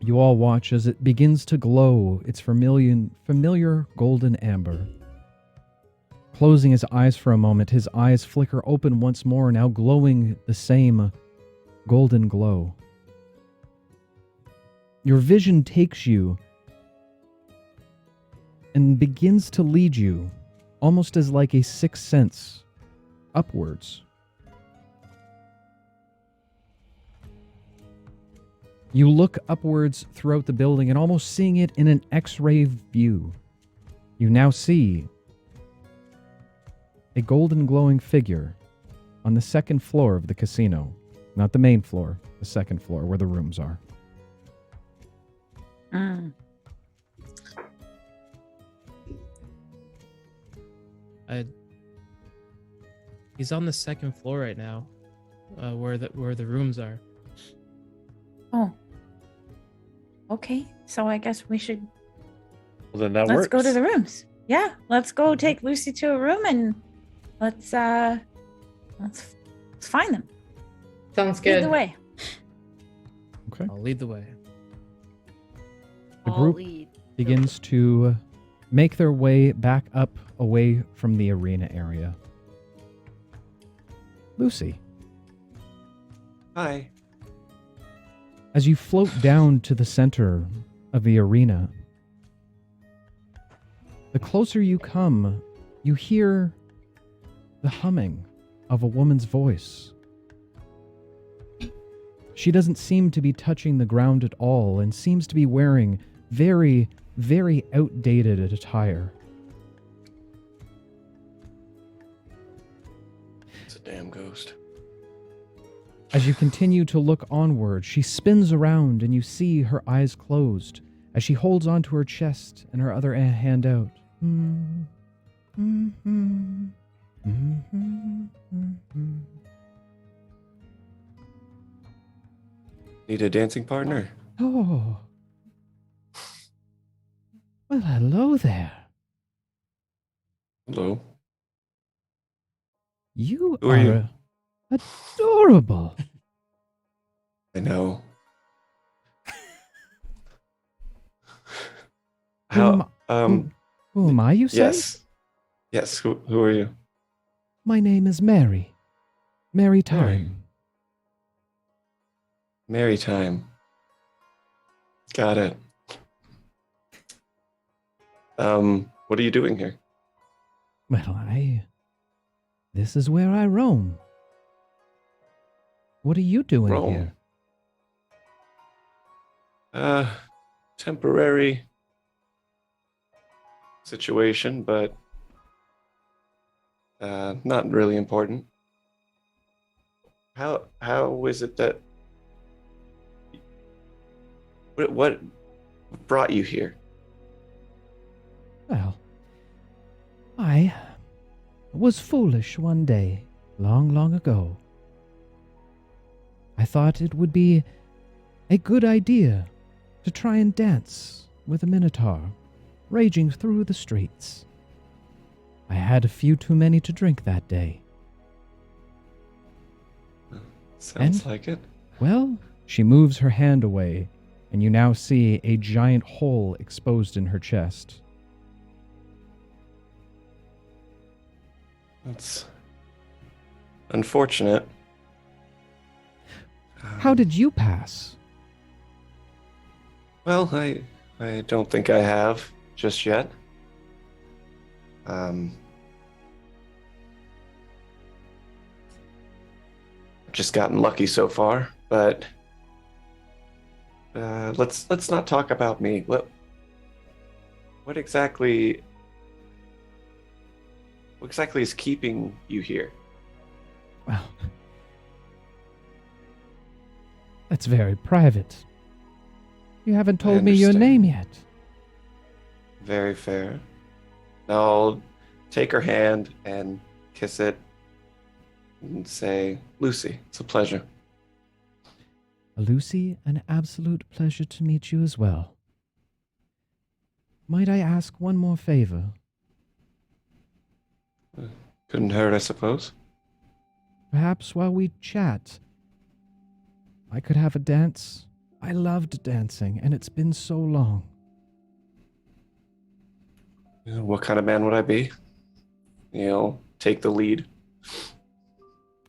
you all watch as it begins to glow its familiar golden amber. Closing his eyes for a moment, his eyes flicker open once more, now glowing the same golden glow. Your vision takes you and begins to lead you, almost as like a sixth sense, upwards. You look upwards throughout the building and almost seeing it in an X-ray view. You now see a golden glowing figure on the second floor of the casino. Not the main floor, the second floor where the rooms are. Mm. He's on the second floor right now, where the rooms are. Oh. Okay, so I guess we should Well, then that let's works. go to the rooms. Yeah, let's go take Lucy to a room and let's find them. Sounds Lead good. the way. Okay. I'll lead the way. The I'll group lead. begins to make their way back up away from the arena area. Lucy, Hi. as you float down to the center of the arena, the closer you come, you hear the humming of a woman's voice. She doesn't seem to be touching the ground at all and seems to be wearing very, very outdated attire. It's a damn ghost. As you continue to look onward, she spins around and you see her eyes closed as she holds onto her chest and her other hand out. Need a dancing partner? Oh. Well, hello there. Hello. You Who are you? Adorable. I know. Who am How? Who am I, you say? Yes. Yes. Who are you? My name is Mary. Mary Time. Mary time. Got it. What are you doing here? Well, this is where I roam. What are you doing Roam. here? Temporary situation, but not really important. How is it that what brought you here? Well, I was foolish one day, long, long ago. I thought it would be a good idea to try and dance with a minotaur raging through the streets. I had a few too many to drink that day. Sounds And- like it. Well, she moves her hand away, and you now see a giant hole exposed in her chest. That's unfortunate. How did you pass? Well, I don't think I have just yet. Just gotten lucky so far, but let's not talk about me. What exactly is keeping you here? Well, that's very private. You haven't told me your understand. name yet. Very fair. I'll take her hand and kiss it and say, Lucy, it's a pleasure. Lucy, an absolute pleasure to meet you as well. Might I ask one more favor? Couldn't hurt, I suppose. Perhaps while we chat, I could have a dance. I loved dancing, and it's been so long. What kind of man would I be? Take the lead.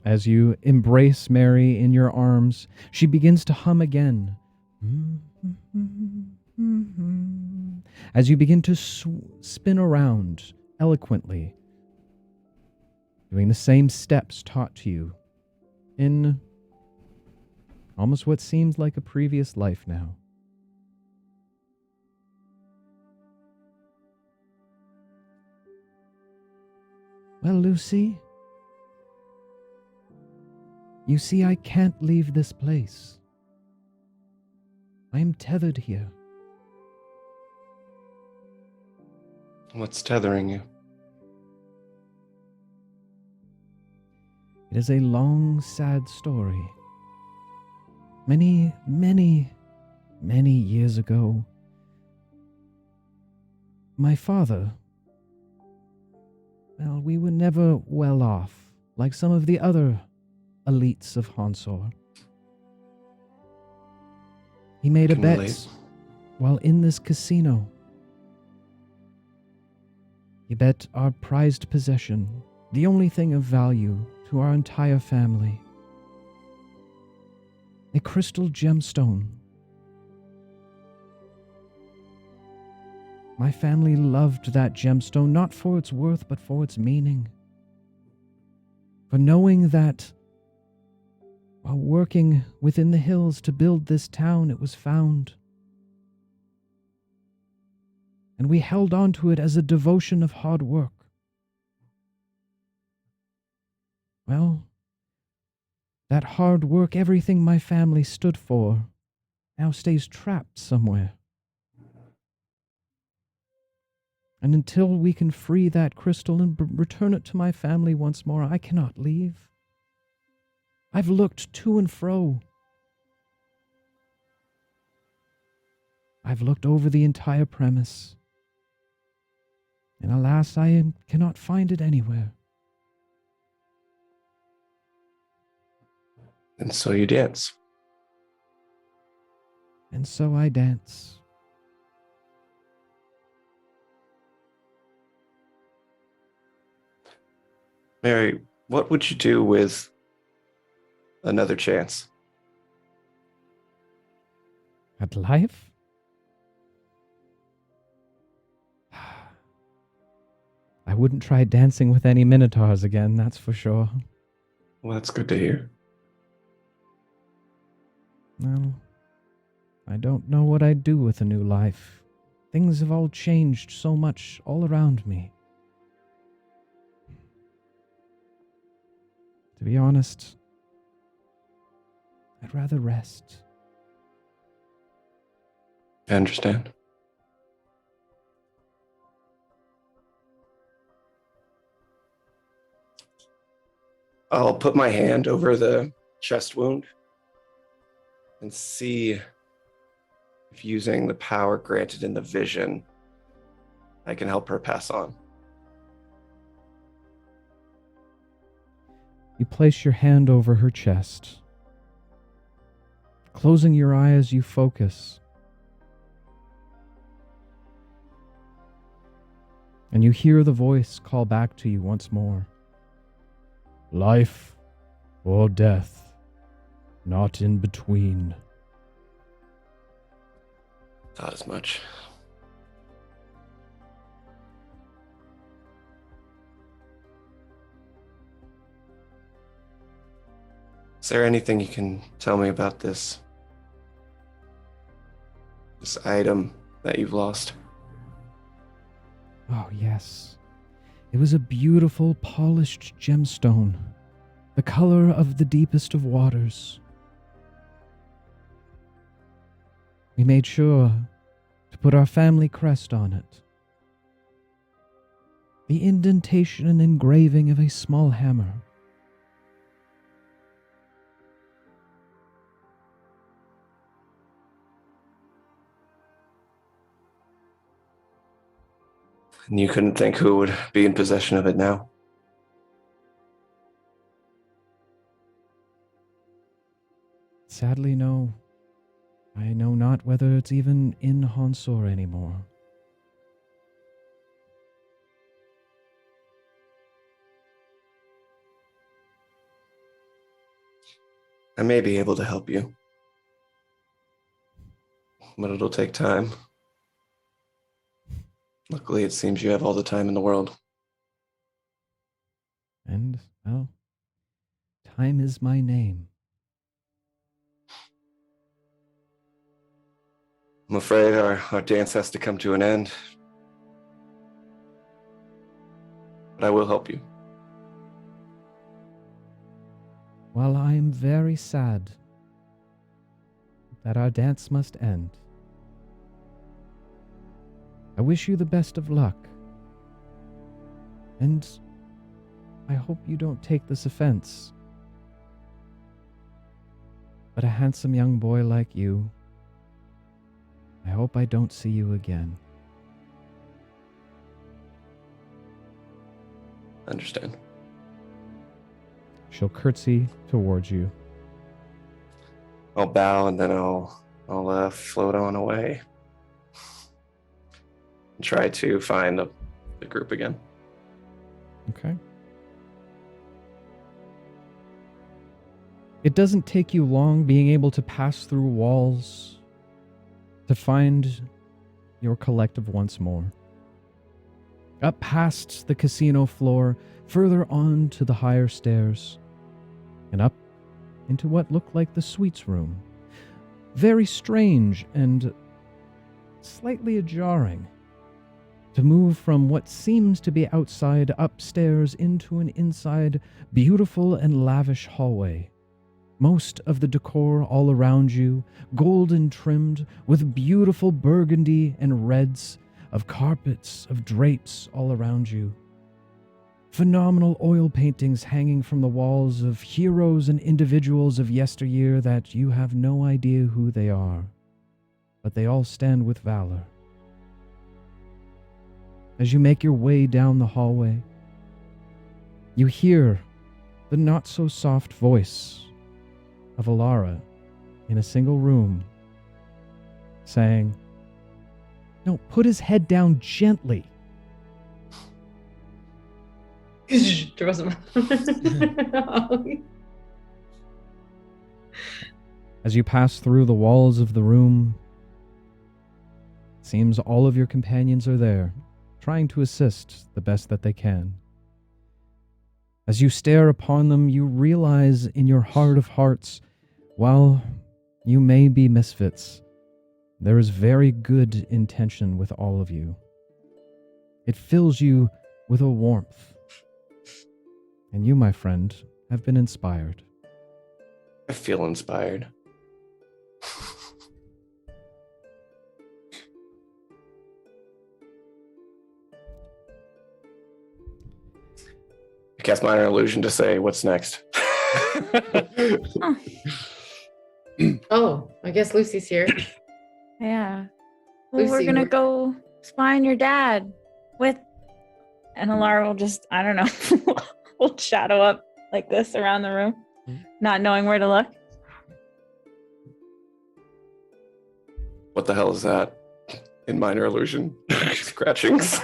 As you embrace Mary in your arms, she begins to hum again. As you begin to spin around eloquently, doing the same steps taught to you in almost what seems like a previous life now. Well, Lucy, you see, I can't leave this place. I am tethered here. What's tethering you? It is a long, sad story. Many, many, many years ago, my father, well, we were never well off, like some of the other elites of Hansor. He made a Can bet relate. while in this casino. He bet our prized possession, the only thing of value to our entire family, a crystal gemstone. My family loved that gemstone not for its worth but for its meaning. For knowing that while working within the hills to build this town, it was found. And we held on to it as a devotion of hard work. Well, that hard work, everything my family stood for, now stays trapped somewhere. And until we can free that crystal and return it to my family once more, I cannot leave. I've looked to and fro. I've looked over the entire premise. And alas, I cannot find it anywhere. And so you dance. And so I dance. Mary, what would you do with another chance? At life? I wouldn't try dancing with any minotaurs again, that's for sure. Well, that's good to hear. Well, I don't know what I'd do with a new life. Things have all changed so much all around me. To be honest, I'd rather rest. I understand. I'll put my hand over the chest wound and see if using the power granted in the vision, I can help her pass on. You place your hand over her chest. Closing your eyes, you focus. And you hear the voice call back to you once more. Life or death, not in between. Thought as much. Is there anything you can tell me about this item that you've lost? Oh, yes. It was a beautiful, polished gemstone, the color of the deepest of waters. We made sure to put our family crest on it. The indentation and engraving of a small hammer. And you couldn't think who would be in possession of it now? Sadly, no. I know not whether it's even in Hansor anymore. I may be able to help you, but it'll take time. Luckily, it seems you have all the time in the world. And, well, time is my name. I'm afraid our dance has to come to an end. But I will help you. Well, I am very sad that our dance must end. I wish you the best of luck. And I hope you don't take this offense. But a handsome young boy like you, I hope I don't see you again. Understand. She'll curtsy towards you. I'll bow and then I'll float on away. And try to find the group again. Okay. It doesn't take you long being able to pass through walls to find your collective once more. Up past the casino floor, further on to the higher stairs, and up into what looked like the suites room. Very strange and slightly jarring to move from what seems to be outside upstairs into an inside, beautiful and lavish hallway. Most of the decor all around you, golden trimmed with beautiful burgundy and reds of carpets, of drapes all around you. Phenomenal oil paintings hanging from the walls of heroes and individuals of yesteryear that you have no idea who they are, but they all stand with valor. As you make your way down the hallway, you hear the not-so-soft voice of Alara in a single room saying, "No, put his head down gently." Throws him. As you pass through the walls of the room, it seems all of your companions are there, trying to assist the best that they can. As you stare upon them, you realize in your heart of hearts, while you may be misfits, there is very good intention with all of you. It fills you with a warmth. And you, my friend, have been inspired. I feel inspired. I cast minor illusion to say, what's next? Oh, I guess Lucy's here. Yeah. Well, we're Lucy, gonna we're- go find your dad with, and Alara will just, I don't know, will shadow up like this around the room, not knowing where to look. What the hell is that? In minor illusion? Scratchings.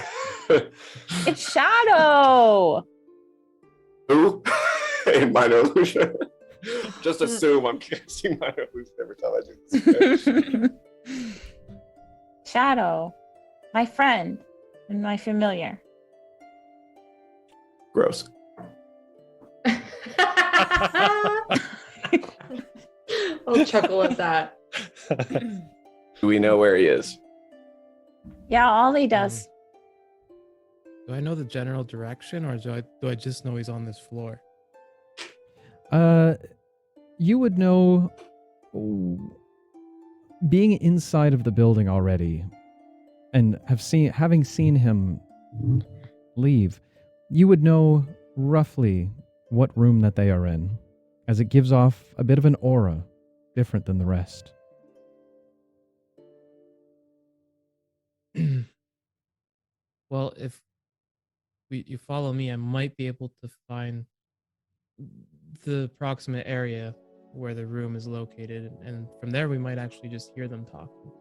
It's Shadow. Who? In minor illusion. Just assume I'm casting minor illusion every time I do this. Shadow, my friend and my familiar. Gross. I'll chuckle at that. Do we know where he is? Yeah, Ollie does. Do I know the general direction, or do I just know he's on this floor? You would know, being inside of the building already, and having seen him leave, you would know roughly what room that they are in, as it gives off a bit of an aura different than the rest. Well, if you follow me, I might be able to find the approximate area where the room is located, and from there we might actually just hear them talking.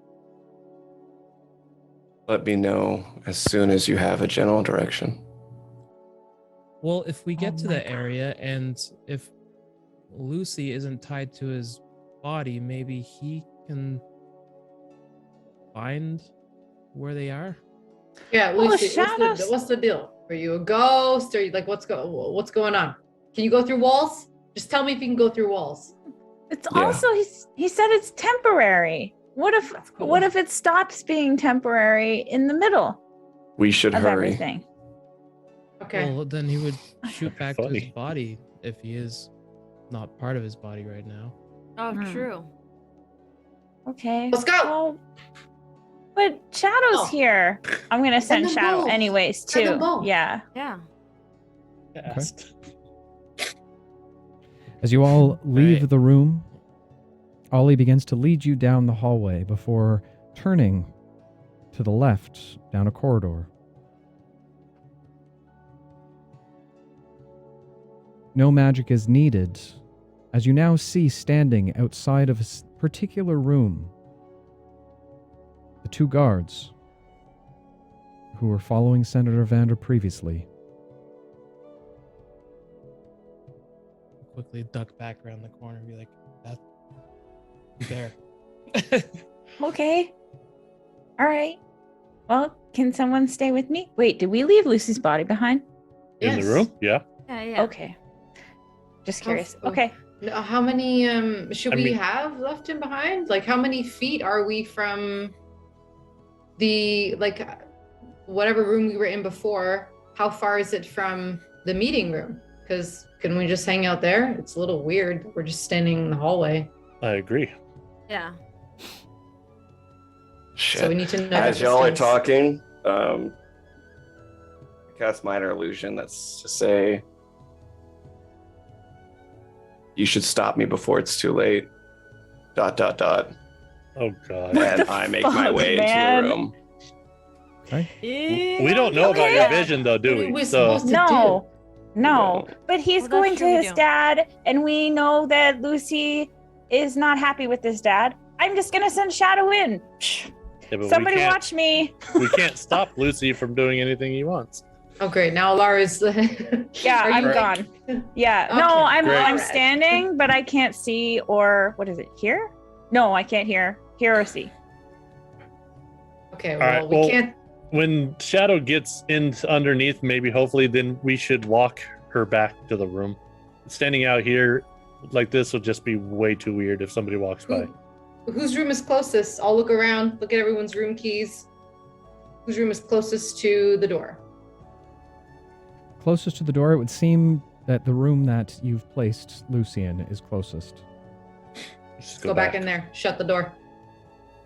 Let me know as soon as you have a general direction. Well, if we get to my the God. area, and if Lucy isn't tied to his body, maybe he can find where they are. Yeah, Well, Lucy, shadows- what's the deal? Are you a ghost? Or you like what's going on? Can you go through walls? Just tell me if you can go through walls. It's Yeah. also he said it's temporary. What if That's cool. what if it stops being temporary in the middle We should of hurry. everything? Okay. Well, then he would shoot back to his Funny. body if he is not part of his body right now. Oh, Hmm. true. Okay. Let's go. Well, but Shadow's Oh. here. I'm gonna send them Shadow both. anyways Send them too. both. Yeah. Yeah. Cast. As you all leave Right. the room, Ollie begins to lead you down the hallway before turning to the left down a corridor. No magic is needed, as you now see standing outside of a particular room the two guards who were following Senator Vander previously. Quickly duck back around the corner and be like, "That there." Okay. All right. Well, can someone stay with me? Wait, did we leave Lucy's body behind? In the room? Yeah. Yeah. Okay. Just How curious. f- Okay. How many should I we mean- have left in behind? Like, how many feet are we from the whatever room we were in before? How far is it from the meeting room? Because can we just hang out there? It's a little weird. We're just standing in the hallway. I agree. Yeah. Shit. So we need to know. As the y'all are distance. talking, I cast minor illusion. That's to say, you should stop me before it's too late. ... Oh god. And I make my fuck, way man? into the room. Okay? We don't know about Okay. your vision though, do What are we? we So supposed to No. No. No. But he's Well, that's going to true we his don't. dad, and we know that Lucy is not happy with his dad. I'm just going to send Shadow in. yeah, but Somebody we can't, watch me. we can't stop Lucy from doing anything he wants. Oh, great. Now Lara's. Yeah, Are you I'm right? gone. Yeah. Okay, No, I'm great. I'm standing, but I can't see or what is it? Hear? No, I can't hear or see. Okay. All Well, right, we well- can't. When Shadow gets in underneath, maybe hopefully then we should walk her back to the room. Standing out here like this will just be way too weird if somebody walks by. Whose room is closest? I'll look around. Look at everyone's room keys. Whose room is closest to the door? Closest to the door, it would seem that the room that you've placed Lucy in is closest. Just Go back in there. Shut the door.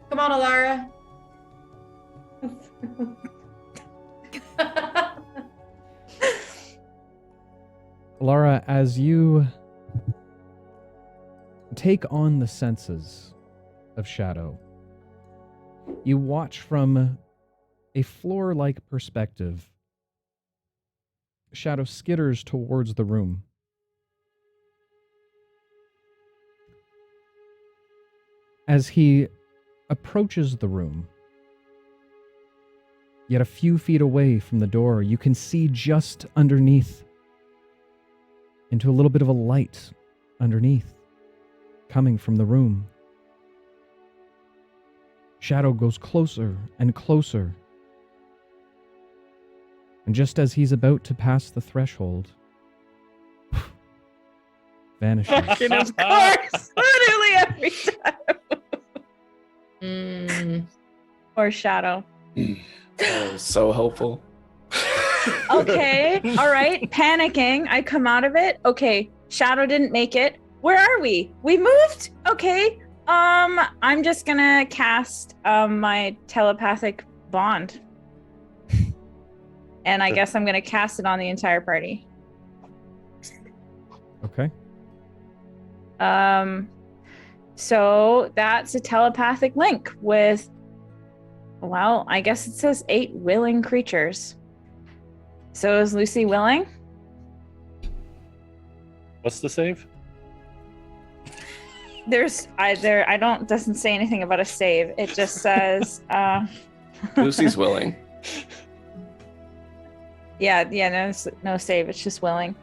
Come on, Alara. Laura, as you take on the senses of Shadow, you watch from a floor-like perspective. Shadow skitters towards the room. As he approaches the room, yet a few feet away from the door, you can see just underneath into a little bit of a light underneath coming from the room. Shadow goes closer and closer. And just as he's about to pass the threshold, vanishes. Fucking of course. Literally every time. Or Shadow. That was so hopeful. Okay. All right. Panicking. I come out of it. Okay. Shadow didn't make it. Where are we? We moved? Okay. I'm just gonna cast my telepathic bond. And I guess I'm gonna cast it on the entire party. Okay. So that's a telepathic link with, well, I guess it says 8 willing creatures. So is Lucy willing? What's the save? Doesn't say anything about a save. It just says Lucy's willing. Yeah, no save. It's just willing.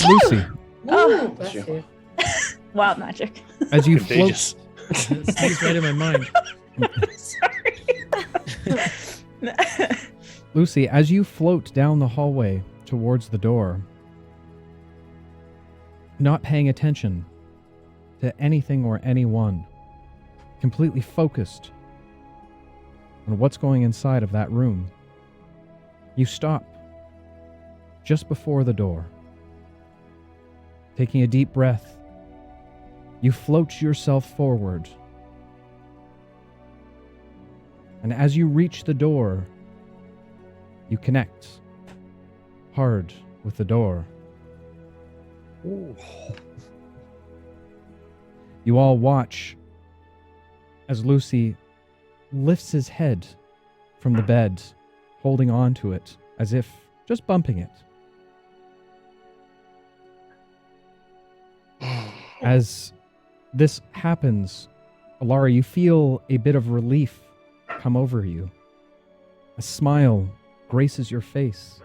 Lucy, Oh. Bless you. Wild magic. as you float, Contagious. It's right in my mind. Sorry. Lucy, as you float down the hallway towards the door, not paying attention to anything or anyone, completely focused on what's going inside of that room, you stop just before the door. Taking a deep breath, you float yourself forward. And as you reach the door, you connect hard with the door. You all watch as Lucy lifts his head from the bed, holding on to it as if just bumping it. As this happens, Alara, you feel a bit of relief come over you. A smile graces your face.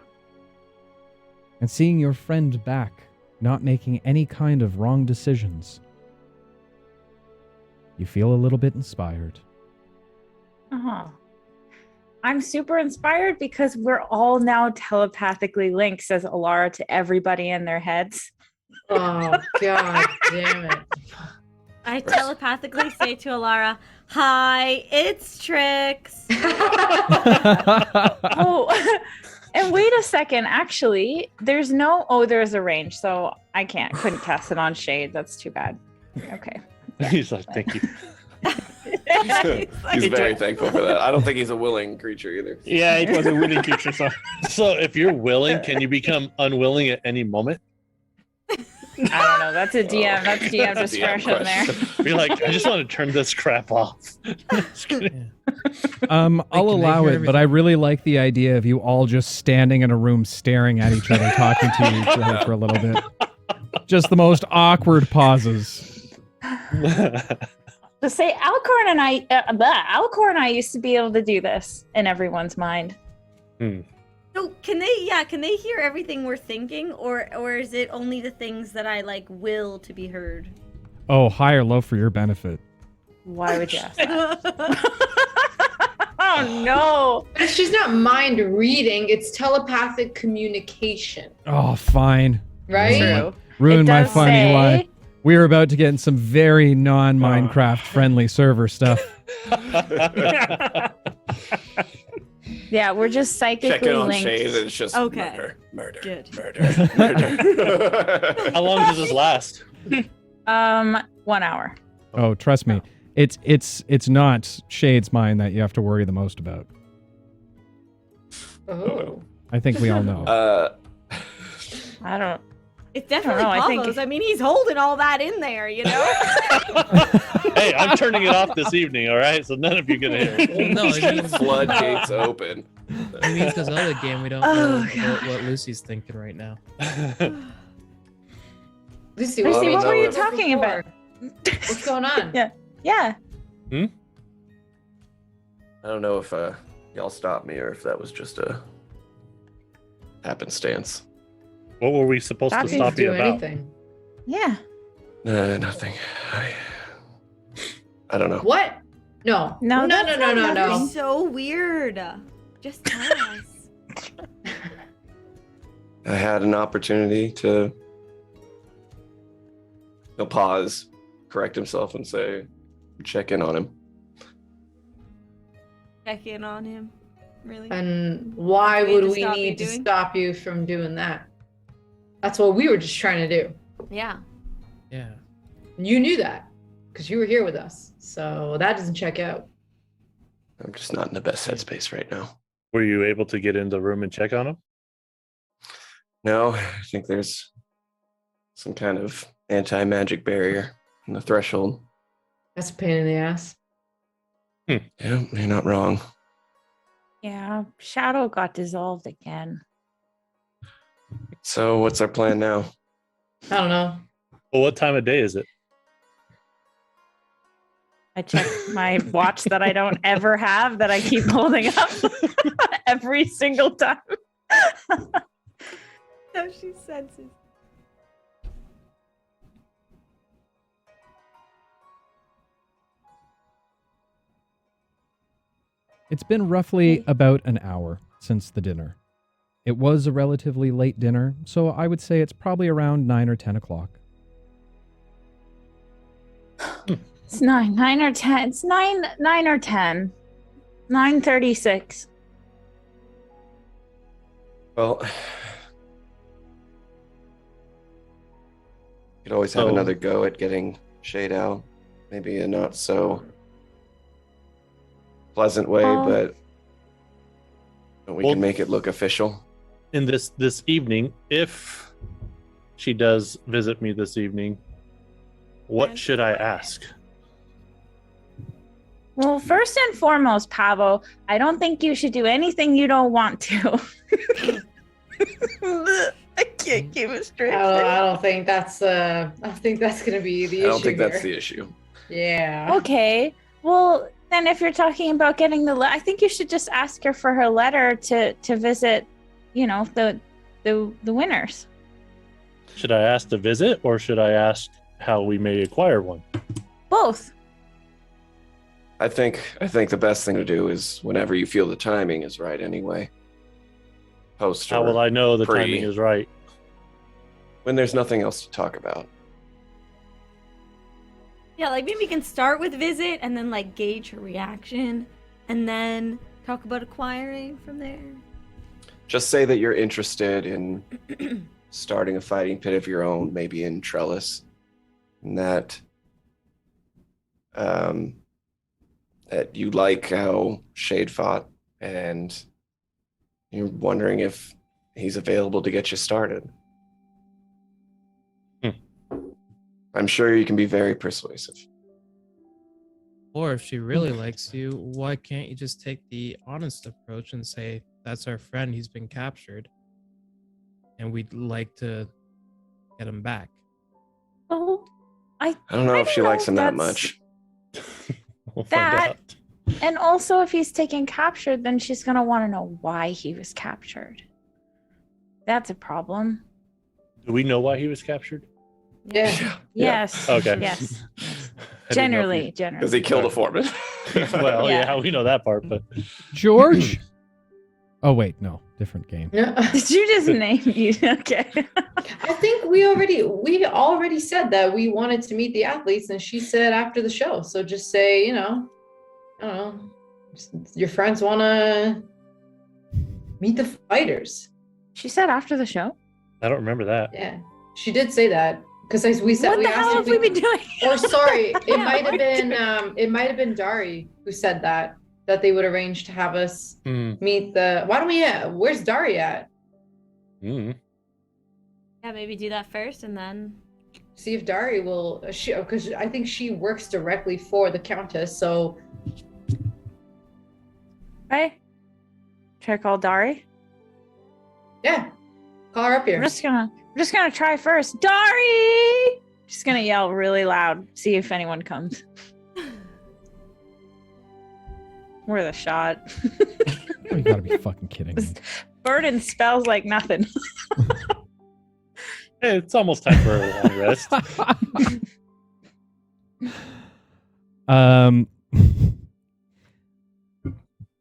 And seeing your friend back, not making any kind of wrong decisions, you feel a little bit inspired. Oh, I'm super inspired because we're all now telepathically linked, says Alara to everybody in their heads. Oh, God damn it. I telepathically say to Alara, "Hi, it's Trix." Oh, and wait a second. Actually, there's a range, so I couldn't cast it on Shade. That's too bad. Okay. He's like, thank you. He's very thankful for that. I don't think he's a willing creature either. Yeah, it was a willing creature. So if you're willing, can you become unwilling at any moment? I don't know. That's a DM. That's DM That's a DM discretion there. Be like, I just want to turn this crap off. Just kidding. I'll allow hear it, but I really like the idea of you all just standing in a room staring at each other, talking to each other for a little bit. Just the most awkward pauses. To say Alcor and I used to be able to do this in everyone's mind. So can they hear everything we're thinking, or is it only the things that I like will to be heard? Oh, high or low for your benefit. Why would you ask that? Oh no. But she's not mind reading, it's telepathic communication. Oh, fine. Right? True. Ruin It my does funny say- lie. We're about to get in some very non-Minecraft friendly server stuff. Yeah, we're just psychically Checking on linked. Shade, and it's just Okay. murder. Good. Murder. How long does this last? 1 hour. Oh, trust me. It's not Shade's mind that you have to worry the most about. Oh. I think we all know. I don't. It's definitely know, I Pavo's. think- I mean, he's holding all that in there, you know? Hey, I'm turning it off this evening, all right? So none of you can hear it. Well, no, it means, Floodgates open. it means because other game we don't know what Lucy's thinking right now. Lucy, Lucy, what were you before? talking about? What's going on? Yeah. I don't know if y'all stopped me or if that was just a happenstance. What were we supposed to stop you do about? anything. Yeah. Nothing. I don't know. What? No. No, No, that's no, no, not no, nothing. no. So weird. Just tell us. I had an opportunity to he'll pause, correct himself, and say, check in on him. Check in on him. Really? And why Way would to we stop you need to doing? stop you from doing that? That's what we were just trying to do. Yeah. Yeah. And you knew that because you were here with us. So that doesn't check out. I'm just not in the best headspace right now. Were you able to get in the room and check on him? No, I think there's some kind of anti-magic barrier in the threshold. That's a pain in the ass. Yeah, you're not wrong. Yeah. Shadow got dissolved again. So what's our plan now? I don't know. Well, what time of day is it? I checked my watch that I don't ever have that I keep holding up every single time. So she senses. It's been roughly about an hour since the dinner. It was a relatively late dinner, so I would say it's probably around 9 or 10 o'clock. It's 9 or 10. It's 9 or 10. 9:36. Well, you could always have So- another go at getting Shade out. Maybe a not so pleasant way, Oh. but we Well- can make it look official. In this evening, if she does visit me this evening, what should I ask? Well, first and foremost, Pavo, I don't think you should do anything you don't want to. I can't keep it straight. I don't think that's I think that's gonna be the issue. I don't think that's here. the issue. Yeah. Okay. Well, then if you're talking about getting I think you should just ask her for her letter to visit, the winners. Should I ask to visit, or should I ask how we may acquire one? Both. I think the best thing to do is whenever you feel the timing is right anyway. Post How will I know the pre- timing is right? when there's nothing else to talk about. Yeah, like maybe we can start with visit and then like gauge her reaction and then talk about acquiring from there. Just say that you're interested in starting a fighting pit of your own, maybe in Trellis, and that that you like how Shade fought, and you're wondering if he's available to get you started. I'm sure you can be very persuasive. Or if she really likes you, why can't you just take the honest approach and say, that's our friend, he's been captured, and we'd like to get him back? Well, I don't know if she likes him that much. We'll find That- out. And also, if he's taken captured, then she's going to want to know why he was captured. That's a problem. Do we know why he was captured? Yeah. Yes. Okay. Yes. I didn't know if Generally. Because he killed a foreman. Well, Yeah. yeah, we know that part, but George. Oh wait, no, different game. Did you just name you? Okay. I think we already said that we wanted to meet the athletes, and she said after the show. So just say, I don't know, your friends want to meet the fighters. She said after the show? I don't remember that. Yeah, she did say that because we said What we the asked hell if have we been doing? Or sorry, it Yeah, might have what? been Dari who said that they would arrange to have us meet the. Why don't we? Where's Dari at? Mm. Yeah, maybe do that first and then. See if Dari will. Because I think she works directly for the Countess. So Right? Should I call Dari? yeah, call her up here. I'm just gonna try first. Dari! Just gonna yell really loud, see if anyone comes. Worth a shot. Oh, you gotta be fucking kidding me. Burden spells like nothing. Hey, it's almost time for a long rest.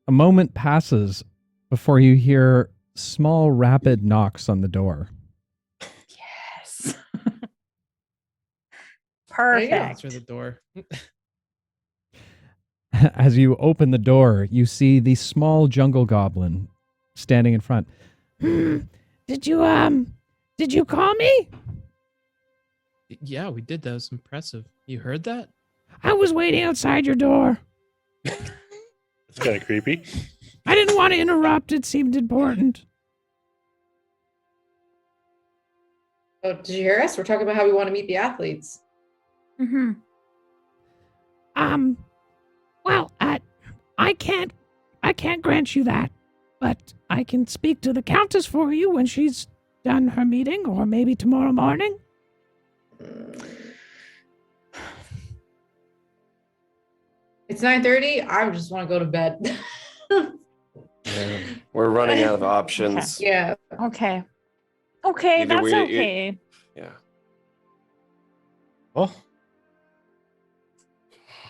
A moment passes before you hear small, rapid knocks on the door. Yes. Perfect. Answer the door. As you open the door, you see the small jungle goblin standing in front. Did you call me? Yeah, we did. That was impressive. You heard that? I was waiting outside your door. It's kind of creepy. I didn't want to interrupt. It seemed important. Oh, did you hear us? We're talking about how we want to meet the athletes. Mm-hmm. Well, I can't grant you that, but I can speak to the Countess for you when she's done her meeting, or maybe tomorrow morning. It's 9:30. I just want to go to bed. We're running out of options. Yeah. Okay. Okay, Either that's we- okay. Yeah. Well,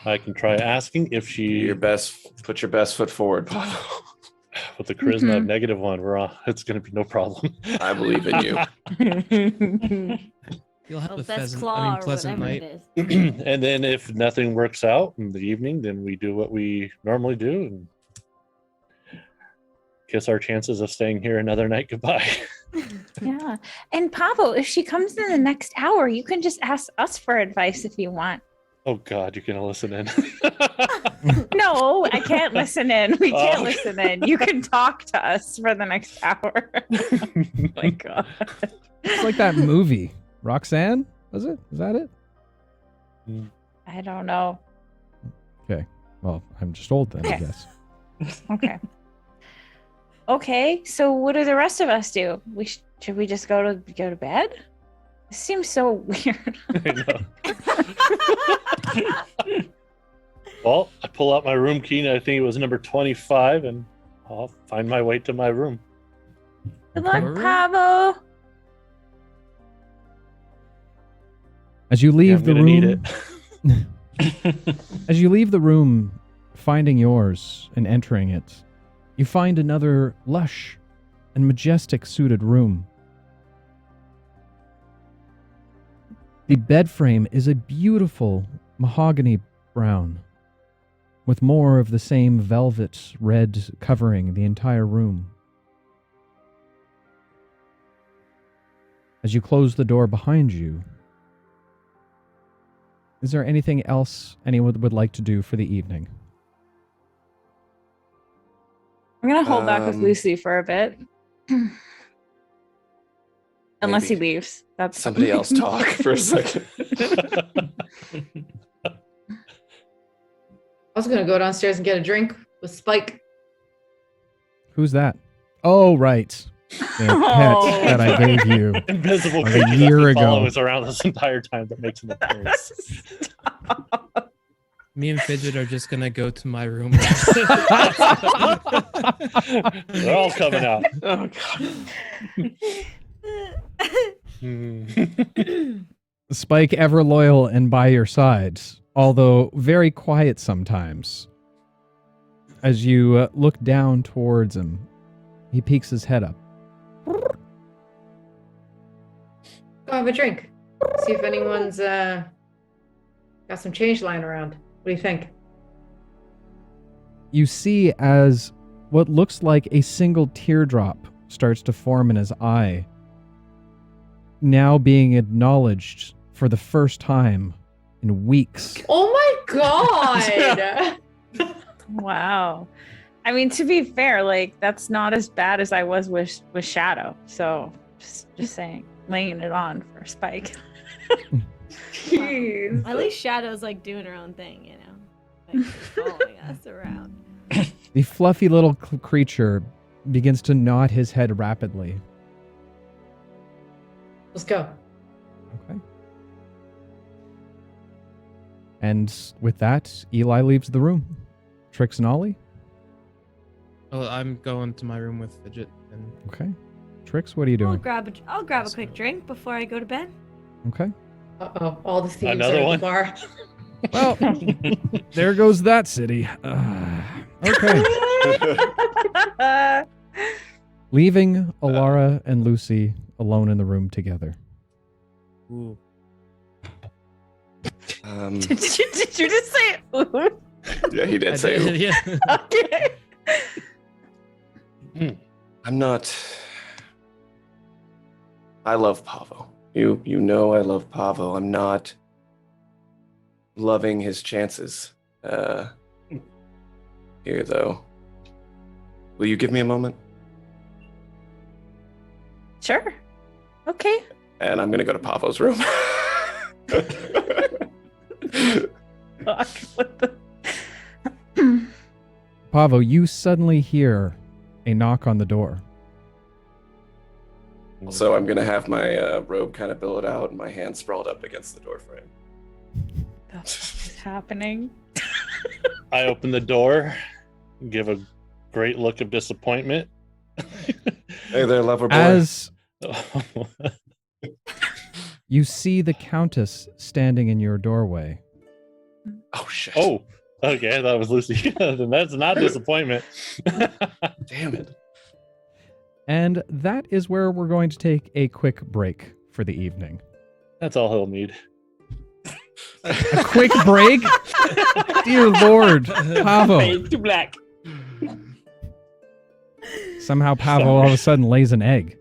I can try asking if she, Put your best foot forward, Pavo. with the charisma of -1, we're on. It's going to be no problem. I believe in you. You'll have Oh, a best pheasant, claw or pleasant whatever night. it is. And then if nothing works out in the evening, then we do what we normally do and kiss our chances of staying here another night goodbye. Yeah. And Pavo, if she comes in the next hour, you can just ask us for advice if you want. Oh God, you're gonna listen in. No, I can't listen in. We can't Oh. listen in. You can talk to us for the next hour. Oh my God. It's like that movie Roxanne, was it? Is that it? I don't know. Okay. Well, I'm just old then, I Okay. guess. Okay. Okay, so what do the rest of us do? Should we just go to bed? It seems so weird. Well, I pull out my room key, and I think it was number 25, and I'll find my way to my room. Good luck, Okay. Pavo. As you Yeah, leave I'm the gonna need room, it. as you leave the room, finding yours and entering it, you find another lush and majestic suited room. The bed frame is a beautiful mahogany brown, with more of the same velvet red covering the entire room. As you close the door behind you, is there anything else anyone would like to do for the evening? I'm gonna hold back with Um, Lucy for a bit. Unless he Maybe. leaves. That's Somebody else talk for a second. I was gonna go downstairs and get a drink with Spike. Who's that? Oh, right. The Oh. pet that I gave you. Invisible Like a creature that's year been ago. following us around this entire time that makes an appearance. Me and Fidget are just gonna go to my room. They're all coming out. Oh god. Spike ever loyal and by your side, although very quiet sometimes. As you look down towards him, he peeks his head up. Go have a drink. See if anyone's got some change lying around. What do you think? You see as what looks like a single teardrop starts to form in his eye, now being acknowledged for the first time in weeks. Oh my god! Wow. I mean, to be fair, like that's not as bad as I was with Shadow. So just saying, laying it on for Spike. Jeez. At least Shadow's like doing her own thing, you know, like following us around. The fluffy little creature begins to nod his head rapidly. Let's go. Okay. And with that, Eli leaves the room. Trix and Ollie? Oh, I'm going to my room with Fidget. And Okay. Trix, what are you I'll doing? grab a quick drink before I go to bed. Okay. Uh-oh, all the thieves Another are at one? the bar. Well, there goes that city. Okay. Leaving Alara and Lucy alone in the room together. ooh, Did you just say ooh? Yeah, he did I say. did, yeah. Okay. I'm not. I love Pavo. You know I love Pavo. I'm not loving his chances. Here though. Will you give me a moment? Sure. Okay. And I'm gonna go to Pavo's room. Fuck, what the? Pavo, you suddenly hear a knock on the door. So I'm gonna have my robe kind of billowed out and my hand sprawled up against the door frame. What's happening? I open the door, give a great look of disappointment. Hey there, lover boy. As you see the Countess standing in your doorway. Oh shit. Oh, okay. I thought it was Lucy. Then that's not disappointment. Damn it. And that is where we're going to take a quick break for the evening. That's all he'll need. A quick break? Dear Lord, Pavo. Fade to black. Somehow Pavo all of a sudden lays an egg.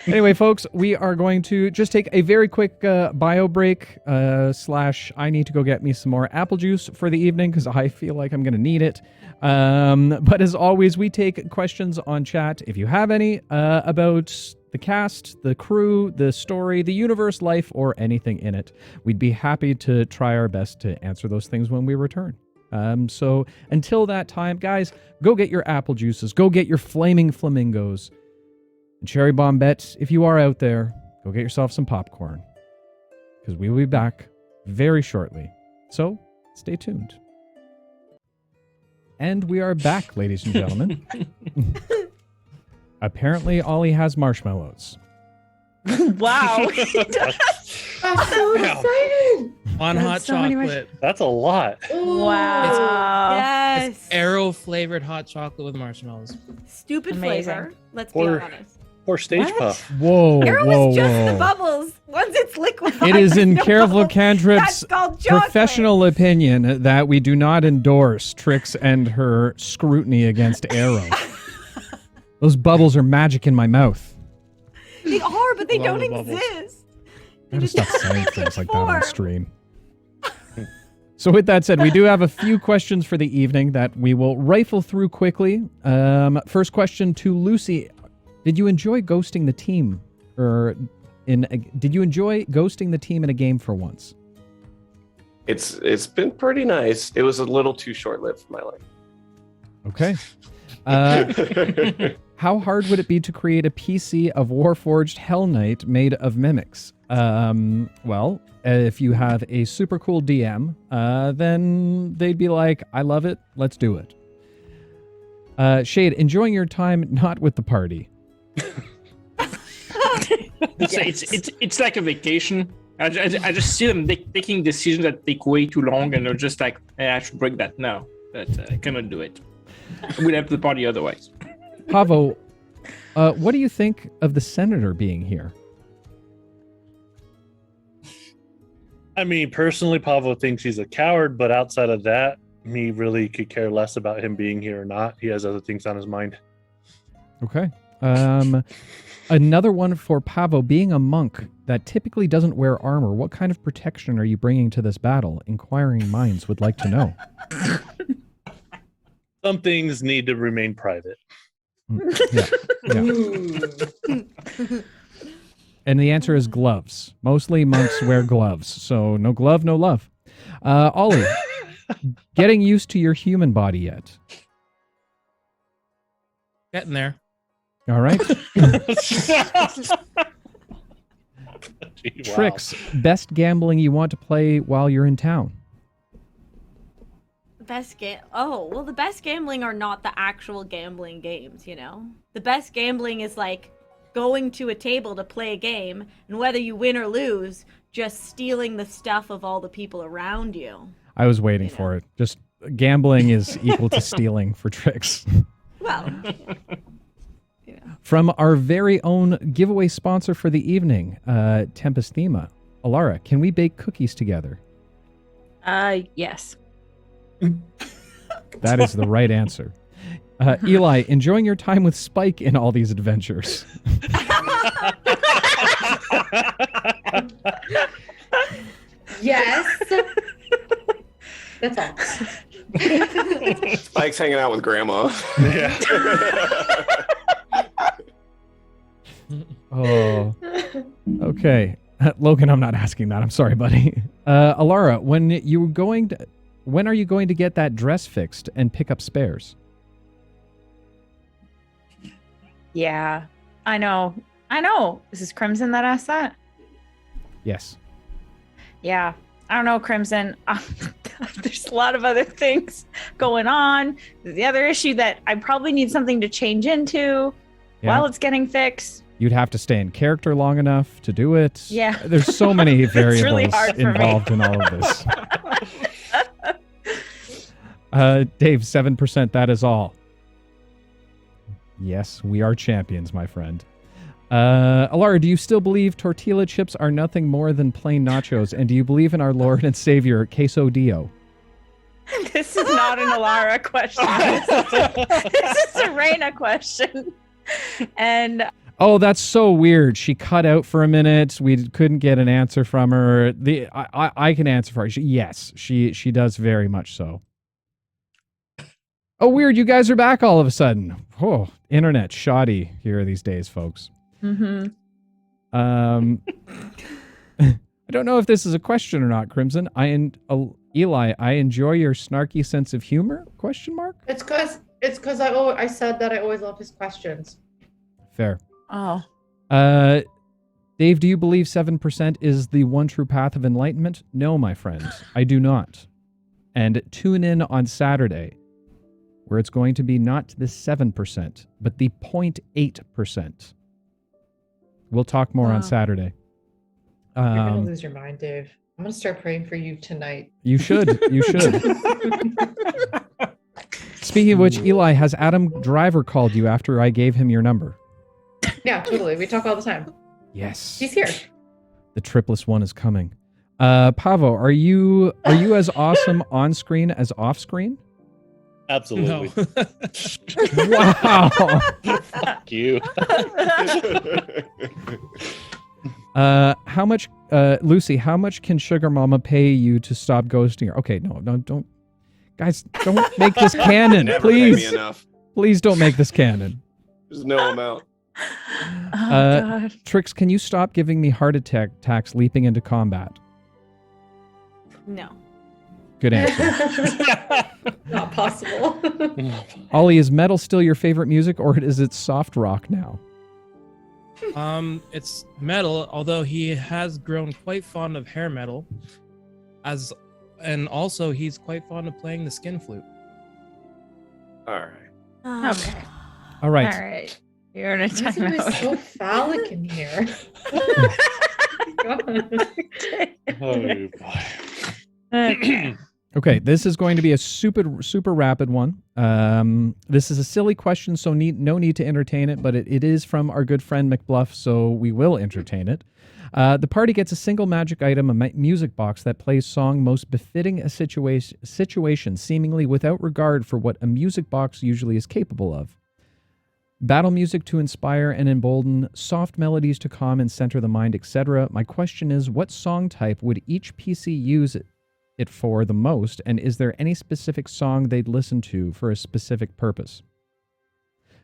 Anyway, folks, we are going to just take a very quick bio break / I need to go get me some more apple juice for the evening because I feel like I'm going to need it. But as always, we take questions on chat if you have any about the cast, the crew, the story, the universe, life, or anything in it. We'd be happy to try our best to answer those things when we return. So until that time, guys, go get your apple juices, go get your flaming flamingos. And Cherry Bombette, if you are out there, go get yourself some popcorn. Because we will be back very shortly. So, stay tuned. And we are back, ladies and gentlemen. Apparently, Ollie has marshmallows. Wow. I'm so excited. On hot so many chocolate. That's a lot. Wow. Yes. It's arrow flavored hot chocolate with marshmallows. Stupid Amazing. flavor. Let's be Or- honest. Or stage What? puff. Whoa, Arrow whoa, is just the whoa. bubbles. Once it's liquefied, It is there's in no Careful bubbles. Cantrip's That's called chocolate. professional opinion that we do not endorse Trix and her scrutiny against Arrow. Those bubbles are magic in my mouth. They are, but they Love don't the bubbles. exist. They Gotta just stop have saying a things like that form. on stream. So with that said, we do have a few questions for the evening that we will rifle through quickly. First question to Lucy. Did you enjoy ghosting the team? Did you enjoy ghosting the team in a game for once? It's been pretty nice. It was a little too short-lived for my Okay. liking. How hard would it be to create a PC of Warforged Hell Knight made of mimics? Well, if you have a super cool DM, then they'd be like, I love it, let's do it. Shade, enjoying your time not with the party. It's like a vacation. I just see them taking decisions that take way too long, and they're just like, I should break that now. But I cannot do it. We'll have the party otherwise. Pavo, what do you think of the senator being here? I mean, personally, Pavo thinks he's a coward, but outside of that, me really could care less about him being here or not. He has other things on his mind. Okay. Another one for Pavo, being a monk that typically doesn't wear armor, what kind of protection are you bringing to this battle? Inquiring minds would like to know. Some things need to remain private. Yeah. And the answer is gloves. Mostly monks wear gloves, so no glove, no love. Ollie, getting used to your human body yet? Getting there. All right. Gee, wow. Tricks, best gambling you want to play while you're in town? Best game. Oh, well, the best gambling are not the actual gambling games, you know? The best gambling is like going to a table to play a game, and whether you win or lose, just stealing the stuff of all the people around you. I was waiting for it. Just gambling is equal to stealing for Tricks. Well, From our very own giveaway sponsor for the evening, Tempest Thema. Alara, can we bake cookies together? Yes. That is the right answer. Eli, enjoying your time with Spike in all these adventures. Yes. That's all. Spike's hanging out with Grandma. Yeah. Oh, okay. Logan, I'm not asking that. I'm sorry, buddy. Alara, when are you going to get that dress fixed and pick up spares? Yeah. I know. Is this Crimson that asked that? Yes. Yeah. I don't know, Crimson. There's a lot of other things going on. The other issue that I probably need something to change into while it's getting fixed. You'd have to stay in character long enough to do it. Yeah. There's so many variables really hard for me. involved in all of this. Dave, 7%, that is all. Yes, we are champions, my friend. Alara, do you still believe tortilla chips are nothing more than plain nachos? And do you believe in our Lord and Savior, Queso Dio? This is not an Alara question. This is a Reina question. And Oh, that's so weird. She cut out for a minute. We couldn't get an answer from her. I can answer for her. Yes, she does very much so. Oh, weird. You guys are back all of a sudden. Oh, internet shoddy here these days, folks. Mm-hmm. I don't know if this is a question or not, Crimson. Eli, I enjoy your snarky sense of humor? Question mark. It's because I said that I always love his questions. Fair. Oh. Dave, do you believe 7% is the one true path of enlightenment? No, my friend, I do not. And tune in on Saturday, where it's going to be not the 7%, but the 0.8%. We'll talk more on Saturday. You're gonna lose your mind, Dave. I'm gonna start praying for you tonight. You should. You should. Speaking of which, Eli, has Adam Driver called you after I gave him your number? Yeah, totally. We talk all the time. Yes. He's here. The tripless one is coming. Pavo, are you as awesome on screen as off screen? Absolutely. No. Wow. Fuck you. How much, Lucy, how much can Sugar Mama pay you to stop ghosting her? Okay, no, don't. Guys, don't make this canon, Never pay me please. enough. Please don't make this canon. There's no amount. Oh, God. Trix, can you stop giving me heart attacks leaping into combat? No. Good answer. Not possible. Ollie, is metal still your favorite music, or is it soft rock now? It's metal, although he has grown quite fond of hair metal, and also he's quite fond of playing the skin flute. All right. Okay. All right. All right. You're in a Why is it timeout. so phallic in here? God. Oh boy. Okay. Okay, this is going to be a super rapid one. This is a silly question, so no need to entertain it, but it is from our good friend McBluff, so we will entertain it. The party gets a single magic item, a music box that plays song most befitting a situation, seemingly without regard for what a music box usually is capable of. Battle music to inspire and embolden, soft melodies to calm and center the mind, etc. My question is, what song type would each PC use it for the most, and is there any specific song they'd listen to for a specific purpose?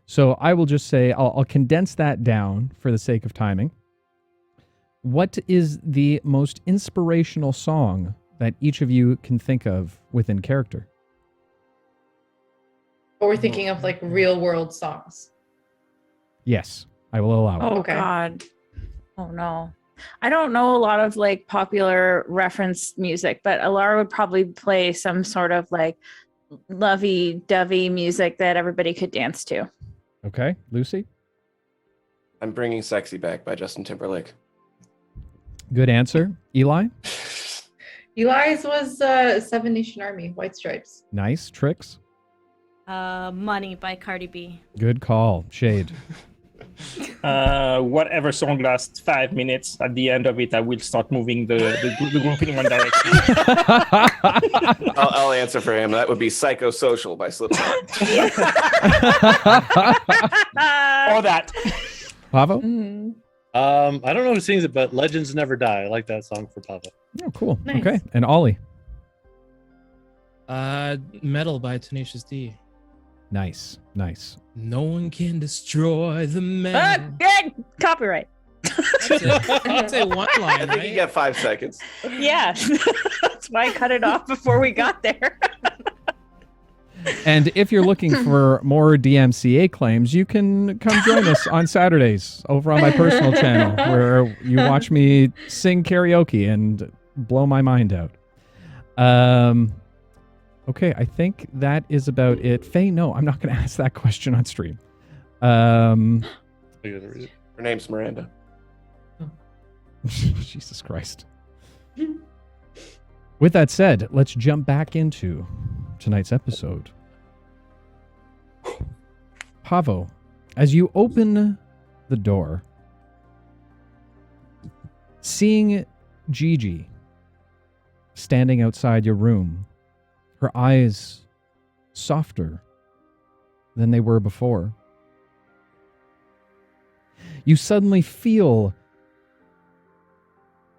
So I will just say, I'll condense that down for the sake of timing. What is the most inspirational song that each of you can think of within character? But we're thinking of like real world songs. Yes, I will allow it. Oh, Okay. God. Oh, no. I don't know a lot of like popular reference music, but Alara would probably play some sort of like lovey-dovey music that everybody could dance to. Okay, Lucy? I'm bringing "Sexy" back by Justin Timberlake. Good answer. Eli? Eli's was Seven Nation Army, White Stripes. Nice. Trix? Money by Cardi B. Good call. Shade. Whatever song lasts 5 minutes. At the end of it, I will start moving the group in one direction. I'll answer for him. That would be "Psychosocial" by Slipknot. Or that. Pavo? Mhm. I don't know who sings it, but Legends Never Die. I like that song for Papa. Oh, cool. Nice. Okay. And Ollie? Metal by Tenacious D. Nice. Nice. No one can destroy the metal. Copyright. That's a one I line, think you right? get 5 seconds. Yeah. That's why I cut it off before we got there. And if you're looking for more DMCA claims, you can come join us on Saturdays over on my personal channel, where you watch me sing karaoke and blow my mind out. Okay, I think that is about it. Faye, no, I'm not going to ask that question on stream. Her name's Miranda. Jesus Christ. With that said, let's jump back into tonight's episode. Pavo, as you open the door, seeing Gigi standing outside your room, her eyes softer than they were before, you suddenly feel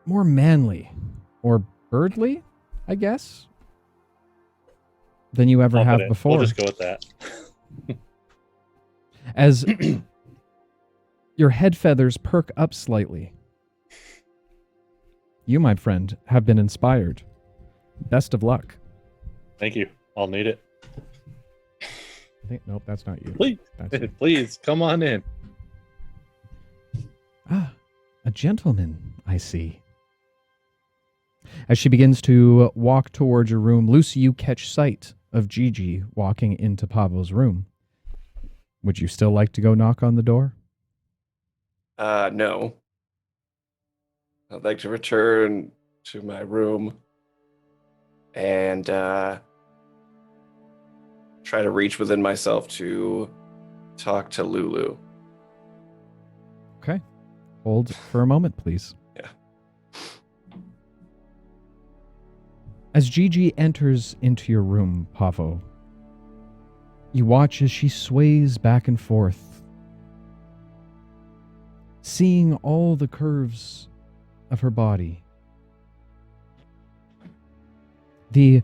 more manly or birdly, I guess, than you ever have before. We'll just go with that. As your head feathers perk up slightly. You, my friend, have been inspired. Best of luck. Thank you. I'll need it. Nope, that's not you. Please, please, come on in. Ah, a gentleman, I see. As she begins to walk towards your room, Lucy, you catch sight of Gigi walking into Pavo's room. Would you still like to go knock on the door? No. I'd like to return to my room and try to reach within myself to talk to Lulu. Okay. Hold for a moment, please. Yeah. As Gigi enters into your room, Pavo, you watch as she sways back and forth, seeing all the curves of her body. The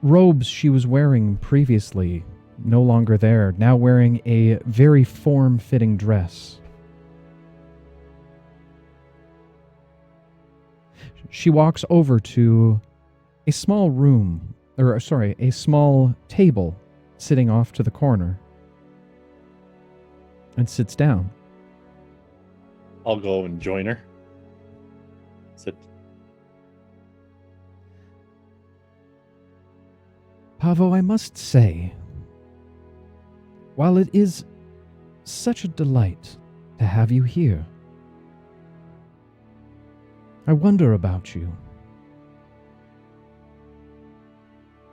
robes she was wearing previously, no longer there, now wearing a very form-fitting dress. She walks over to a small room, a small table sitting off to the corner and sits down. I'll go and join her. Sit. Pavo, I must say, while it is such a delight to have you here, I wonder about you.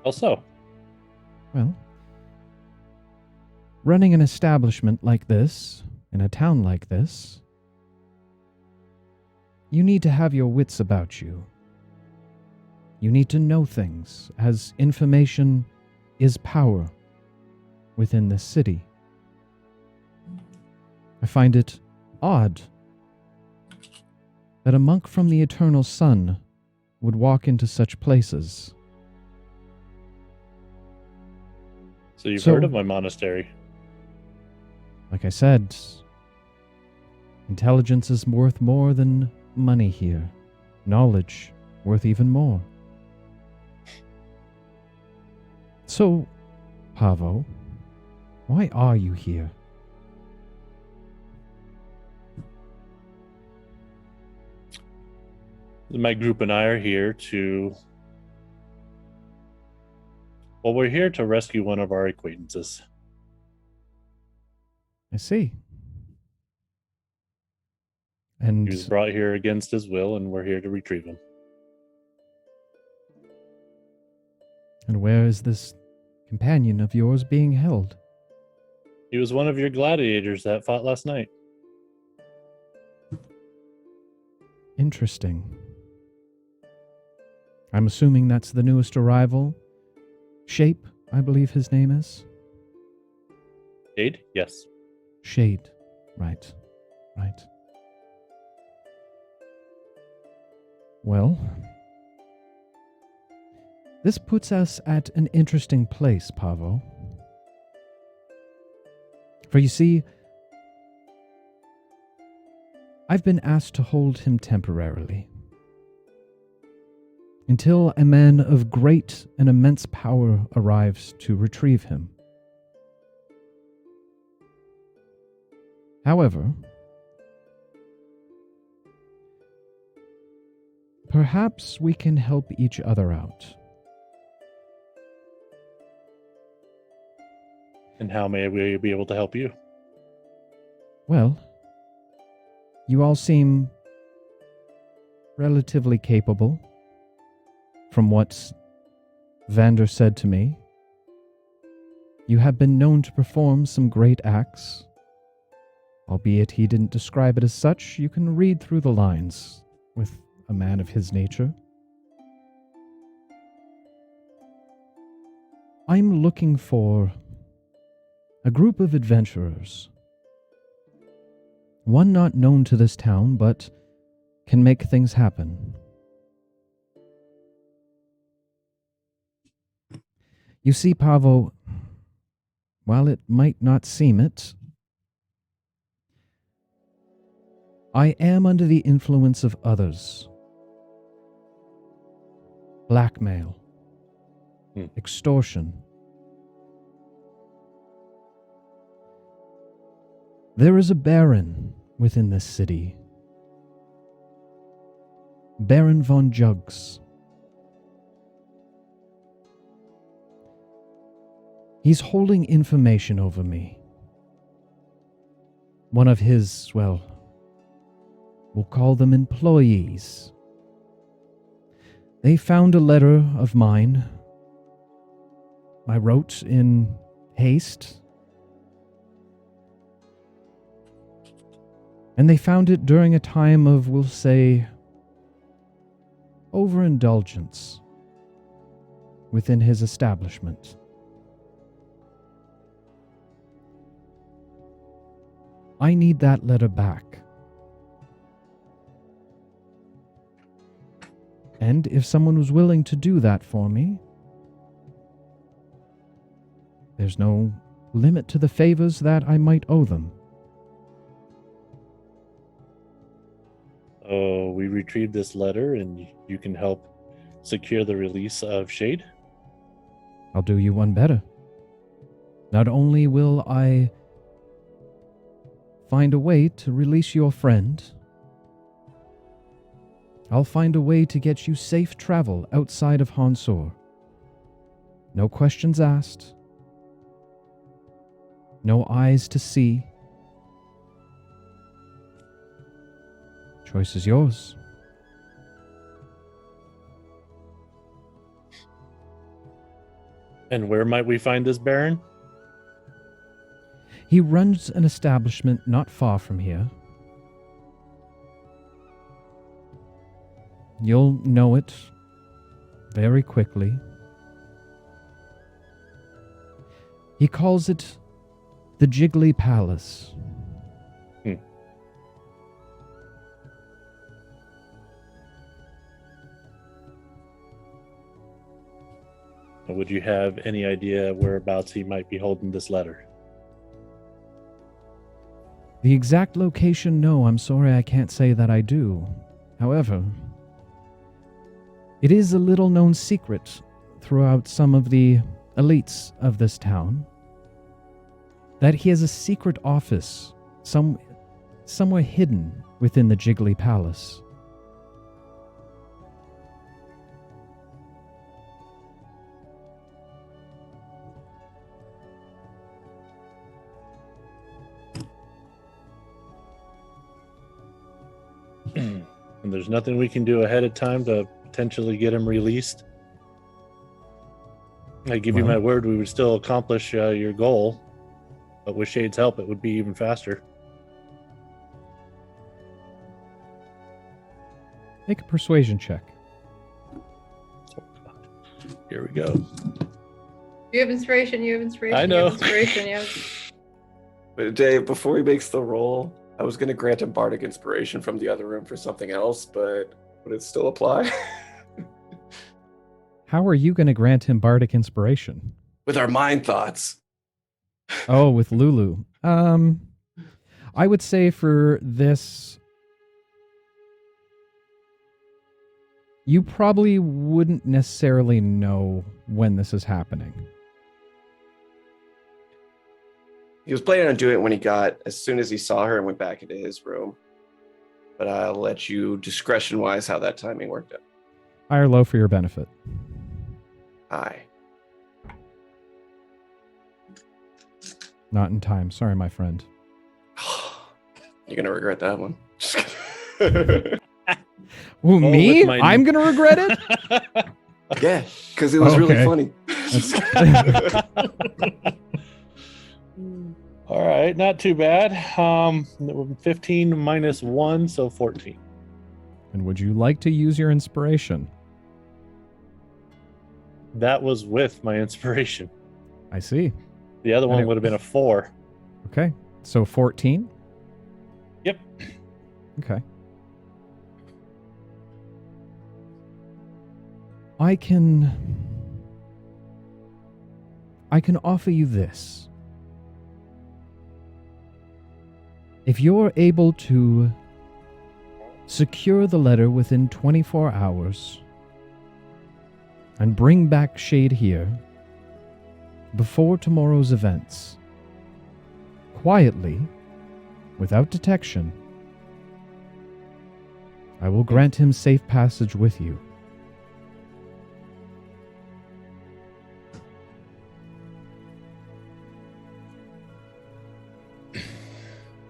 Also, Well, running an establishment like this, in a town like this, you need to have your wits about you. You need to know things, as information is power within this city. I find it odd that a monk from the Eternal Sun would walk into such places. so you've heard of my monastery. Like I said, intelligence is worth more than money here. Knowledge worth even more. So, Pavo, why are you here? My group and I are here to... Well, we're here to rescue one of our acquaintances. I see. And He was brought here against his will, and we're here to retrieve him. where is this companion of yours being held? He was one of your gladiators that fought last night. Interesting. I'm assuming that's the newest arrival. Shape, I believe his name is. Jade? Yes. Shade. Right. Right. Well, this puts us at an interesting place, Pavo. For you see, I've been asked to hold him temporarily, until a man of great and immense power arrives to retrieve him. However, perhaps we can help each other out. And how may we be able to help you? Well, you all seem relatively capable, from what Vander said to me. You have been known to perform some great acts. Albeit he didn't describe it as such, you can read through the lines with a man of his nature. I'm looking for a group of adventurers One not known to this town, but can make things happen. You see, Pavo, while it might not seem it, I am under the influence of others. Blackmail. Extortion. There is a baron within this city. Baron von Juggs. He's holding information over me. One of his, well, we'll call them employees. They found a letter of mine. I wrote in haste. And they found it during a time of, we'll say, overindulgence within his establishment. I need that letter back. And if someone was willing to do that for me, there's no limit to the favors that I might owe them. Oh, we retrieved this letter and you can help secure the release of Shade? I'll do you one better. Not only will I find a way to release your friend, I'll find a way to get you safe travel outside of Hansor. No questions asked. No eyes to see. Choice is yours. And where might we find this Baron? He runs an establishment not far from here. You'll know it very quickly. He calls it the Jiggly Palace. Would you have any idea whereabouts he might be holding this letter? The exact location, no, I'm sorry I can't say that I do. However, it is a little known secret throughout some of the elites of this town that he has a secret office somewhere hidden within the Jiggly Palace. And there's nothing we can do ahead of time to potentially get him released? I give you my word, we would still accomplish your goal, but with Shade's help, it would be even faster. Make a persuasion check. Here we go. You have inspiration. You have inspiration. I know. You have inspiration. You have... But Dave, before he makes the roll, I was going to grant him bardic inspiration from the other room for something else, but would it still apply? How are you going to grant him bardic inspiration? With our mind thoughts. Oh, with Lulu. I would say for this, you probably wouldn't necessarily know when this is happening. He was planning on doing it when he got, as soon as he saw her and went back into his room. But I'll let you, discretion-wise, how that timing worked out. High or low for your benefit. High. Not in time. Sorry, my friend. You're going to regret that one. Ooh, me? I'm going to regret it? Yeah, because it was really funny. All right, not too bad. 15 minus 1, so 14. And would you like to use your inspiration? That was with my inspiration. I see. The other one would have been a 4. Okay, so 14? Yep. Okay. I can offer you this. If you're able to secure the letter within 24 hours and bring back Shade here before tomorrow's events, quietly, without detection, I will grant him safe passage with you.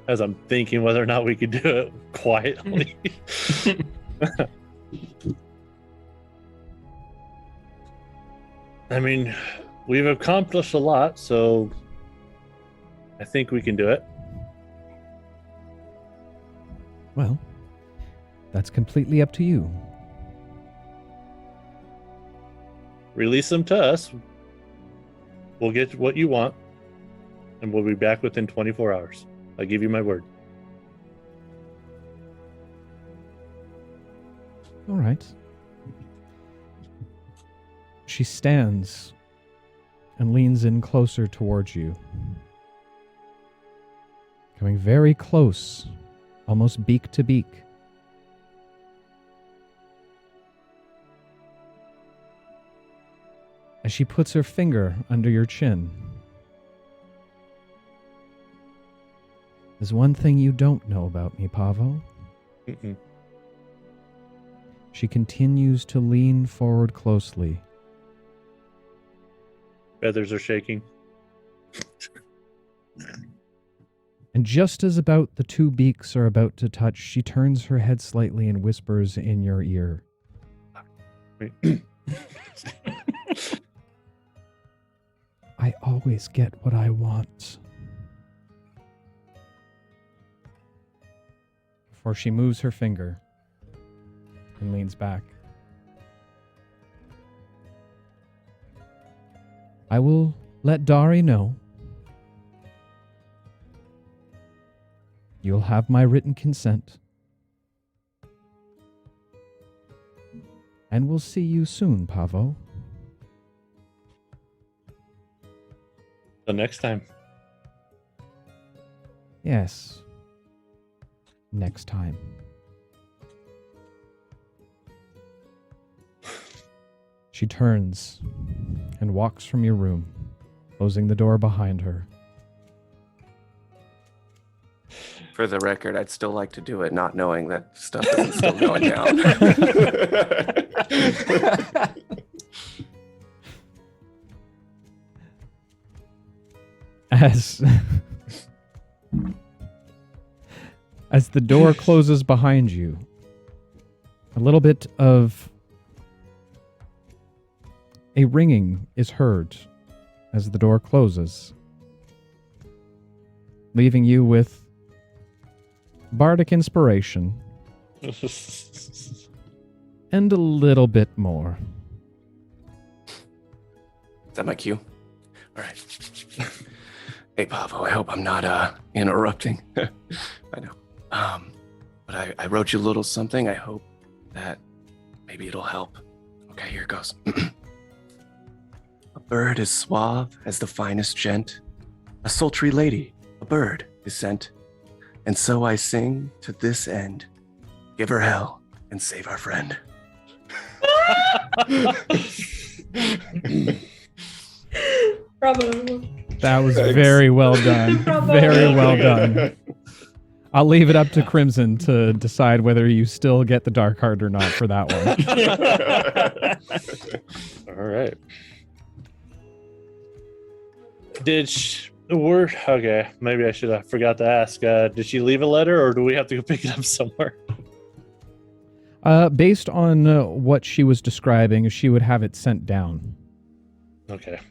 As I'm thinking whether or not we could do it quietly. I mean, we've accomplished a lot, so I think we can do it. Well, that's completely up to you. Release them to us. We'll get what you want, and we'll be back within 24 hours. I give you my word. All right. She stands and leans in closer towards you, coming very close, almost beak to beak. As she puts her finger under your chin. There's one thing you don't know about me, Pavo. Mm-mm. She continues to lean forward closely. Feathers are shaking. And just as about the two beaks are about to touch, she turns her head slightly and whispers in your ear. Wait. I always get what I want. Before she moves her finger and leans back. I will let Dari know. You'll have my written consent. And we'll see you soon, Pavo. Till next time. Yes. Next time. She turns and walks from your room, closing the door behind her. For the record, I'd still like to do it, not knowing that stuff isn't still going down. As the door closes behind you, a little bit of a ringing is heard as the door closes, leaving you with bardic inspiration and a little bit more. Is that my cue? All right. Hey, Pavo, I hope I'm not interrupting. I know. But I wrote you a little something. I hope that maybe it'll help. Okay, here it goes. A bird is suave as the finest gent. A sultry lady, a bird, is sent. And so I sing to this end. Give her hell and save our friend. Bravo. That was Thanks. very well done. Bravo. Very well done. I'll leave it up to Crimson to decide whether you still get the dark heart or not for that one. All right. Okay, maybe I should have forgot to ask. Did she leave a letter, or do we have to go pick it up somewhere? Based on what she was describing, she would have it sent down. Okay.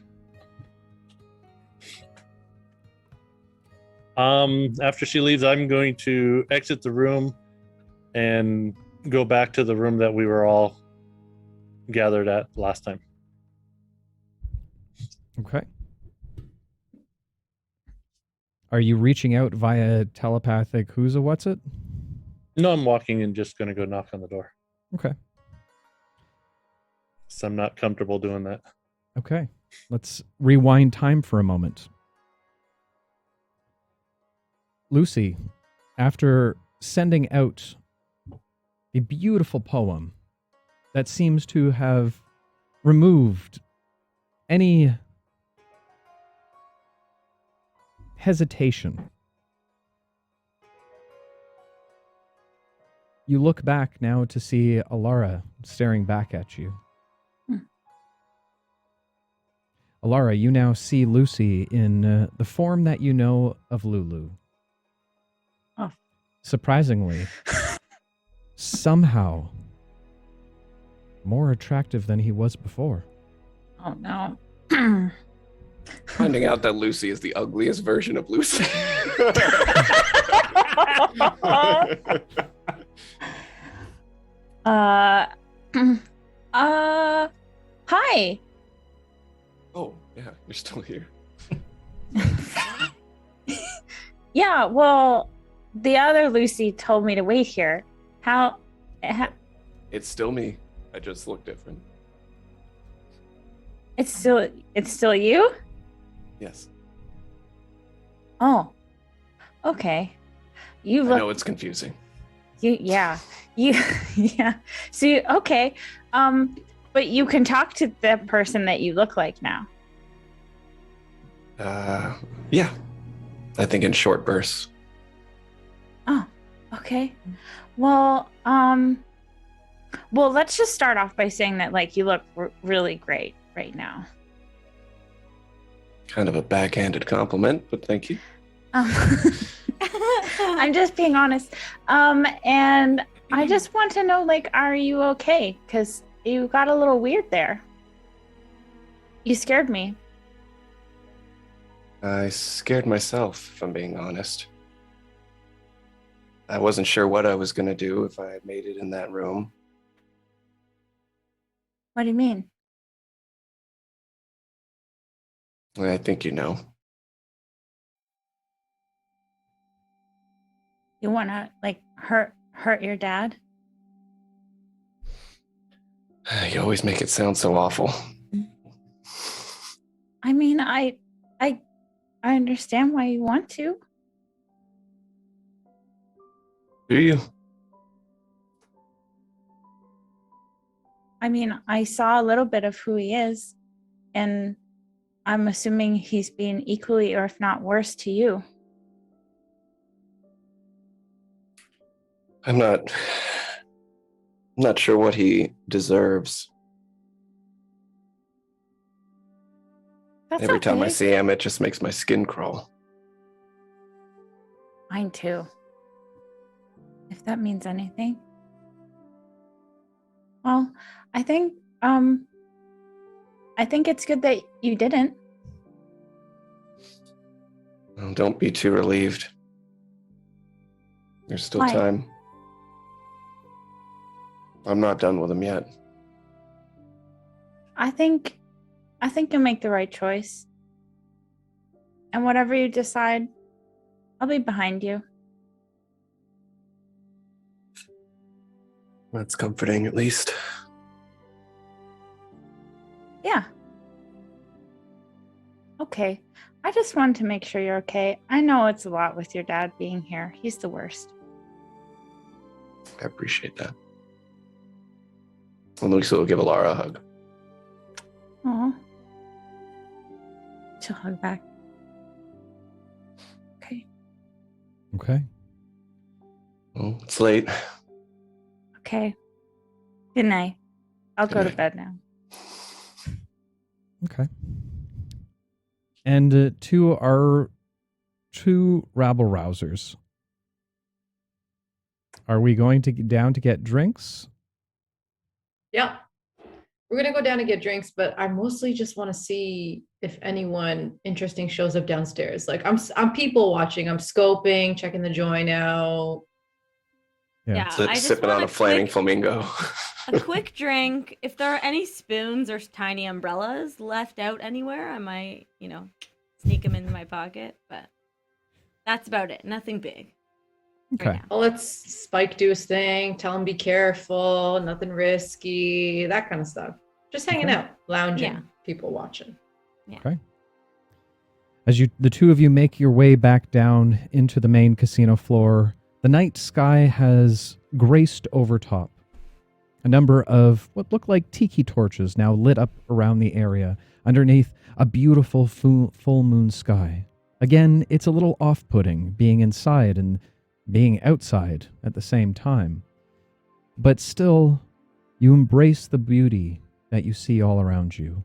After she leaves, I'm going to exit the room and go back to the room that we were all gathered at last time. Okay. Are you reaching out via telepathic who's a what's it? No, I'm walking and just going to go knock on the door. Okay. So I'm not comfortable doing that. Okay. Let's rewind time for a moment. Lucy, after sending out a beautiful poem that seems to have removed any hesitation, you look back now to see Alara staring back at you. Alara, you now see Lucy in the form that you know of Lulu. Oh. Surprisingly, somehow more attractive than he was before. Oh no. Finding out that Lucy is the ugliest version of Lucy. Hi. Oh, yeah, you're still here. Yeah, well, the other Lucy told me to wait here. How It's still me. I just look different. it's still you? Yes. Oh. Okay. You I look know it's confusing. yeah. So okay. But you can talk to the person that you look like now. Yeah. I think in short bursts. Oh, okay. Well, let's just start off by saying that like you look really great right now. Kind of a backhanded compliment, but thank you. I'm just being honest. And I just want to know, like, are you okay? Because you got a little weird there. You scared me. I scared myself, if I'm being honest. I wasn't sure what I was going to do if I made it in that room. What do you mean? I think you know. You want to, like, hurt your dad? You always make it sound so awful. I mean, I understand why you want to. Do you? I mean, I saw a little bit of who he is, and I'm assuming he's being equally, or if not worse, to you. I'm not sure what he deserves. That's Every time I okay. see him, it just makes my skin crawl. Mine too. If that means anything. Well, I think it's good that you didn't. Well, don't be too relieved. There's still Why? time. I'm not done with him yet. I think you'll make the right choice. And whatever you decide, I'll be behind you. That's comforting, at least. Yeah. Okay. I just wanted to make sure you're okay. I know it's a lot with your dad being here. He's the worst. I appreciate that. And Lisa will give Alara a hug. Aw. She'll hug back. Okay. Okay. Well, it's late. Okay. Good night. I'll Good go to night. bed now. Okay. And to our two rabble rousers, are we going to get down to get drinks? Yeah. We're going to go down and get drinks, but I mostly just want to see if anyone interesting shows up downstairs. Like I'm people watching, I'm scoping, checking the joint out. Yeah, I just Sipping want on a flaming quick, flamingo. a quick drink. If there are any spoons or tiny umbrellas left out anywhere, I might, sneak them into my pocket. But That's about it. Nothing big. Okay. Right now. Well, let's Spike do his thing. Tell him be careful. Nothing risky. That kind of stuff. Just hanging Okay. out, lounging, Yeah. people watching. As the two of you make your way back down into the main casino floor, the night sky has graced over top. A number of what look like tiki torches now lit up around the area, underneath a beautiful full moon sky. Again, it's a little off-putting being inside and being outside at the same time. But still, you embrace the beauty that you see all around you.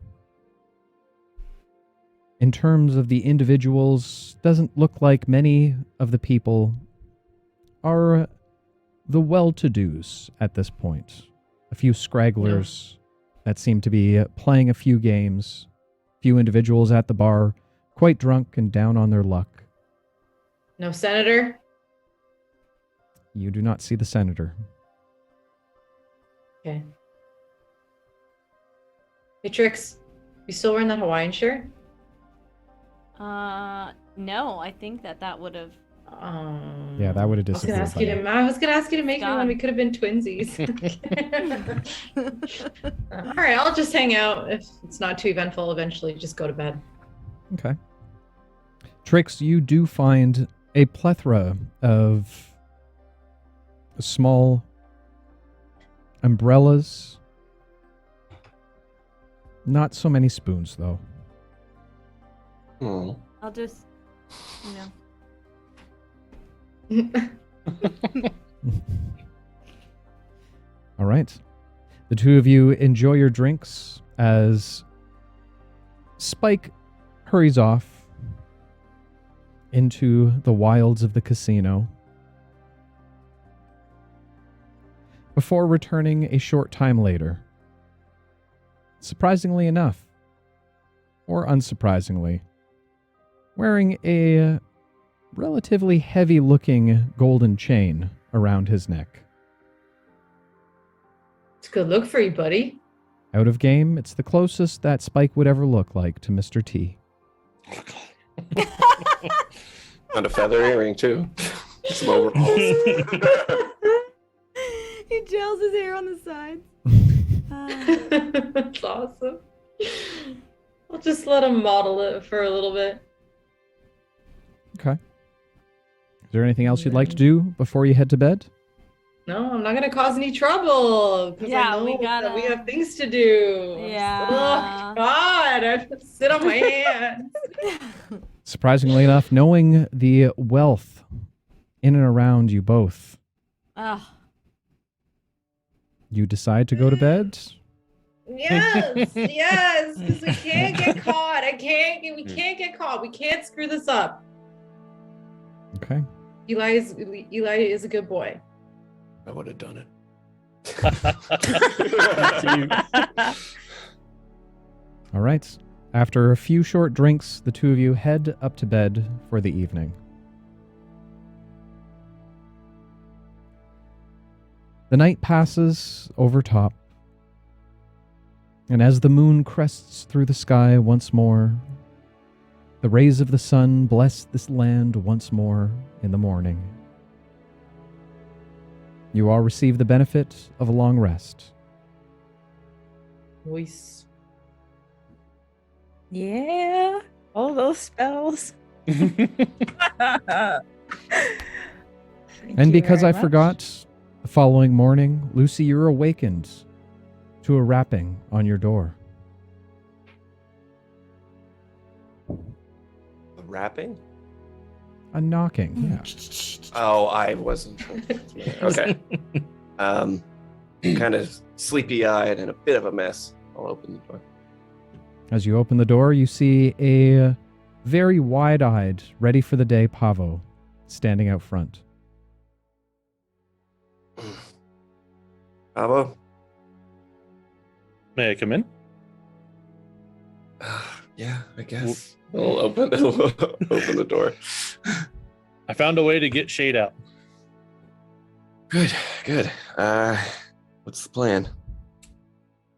In terms of the individuals, doesn't look like many of the people are the well-to-dos at this point. A few scragglers that seem to be playing a few games, few individuals at the bar, quite drunk and down on their luck. No senator? You do not see the senator. Okay. Hey, Trix, you still wearing that Hawaiian shirt? No, I think that would have. Yeah, that would have I was gonna disappeared. ask by you now. to. I was gonna ask you to make me Gone. one. We could have been twinsies. All right, I'll just hang out. If it's not too eventful, eventually just go to bed. Okay. Trix, you do find a plethora of small umbrellas. Not so many spoons, though. Hmm. I'll just, you know. All right. The two of you enjoy your drinks as Spike hurries off into the wilds of the casino before returning a short time later. Surprisingly enough, or unsurprisingly, wearing a relatively heavy-looking golden chain around his neck. It's a good look for you, buddy. Out of game, it's the closest that Spike would ever look like to Mr. T. And a feather earring too. Some overalls. He gels his hair on the sides. That's awesome. I'll just let him model it for a little bit. Okay. Is there anything else you'd like to do before you head to bed? No, I'm not gonna cause any trouble. 'Cause Yeah, I know we that we gotta- have things to do. Yeah. Oh God, I have to sit on my hands. Surprisingly enough, knowing the wealth in and around you both, Ugh. you decide to go to bed? Yes, yes, because we can't get caught. We can't get caught. We can't screw this up. Okay. Eli is a good boy. I would have done it. All right. After a few short drinks, the two of you head up to bed for the evening. The night passes over top, and as the moon crests through the sky once more, the rays of the sun bless this land once more in the morning. You all receive the benefit of a long rest. Voice. Yeah, all those spells. And because I forgot, the following morning, Lucy, you're awakened to a rapping on your door. The rapping? A knocking, yeah. Oh, I wasn't sure. Okay. Kind of sleepy-eyed and a bit of a mess. I'll open the door. As you open the door, you see a very wide-eyed, ready for the day Pavo standing out front. Pavo? May I come in? Yeah, I guess. I'll open the door. I found a way to get shade out. Good, good. What's the plan?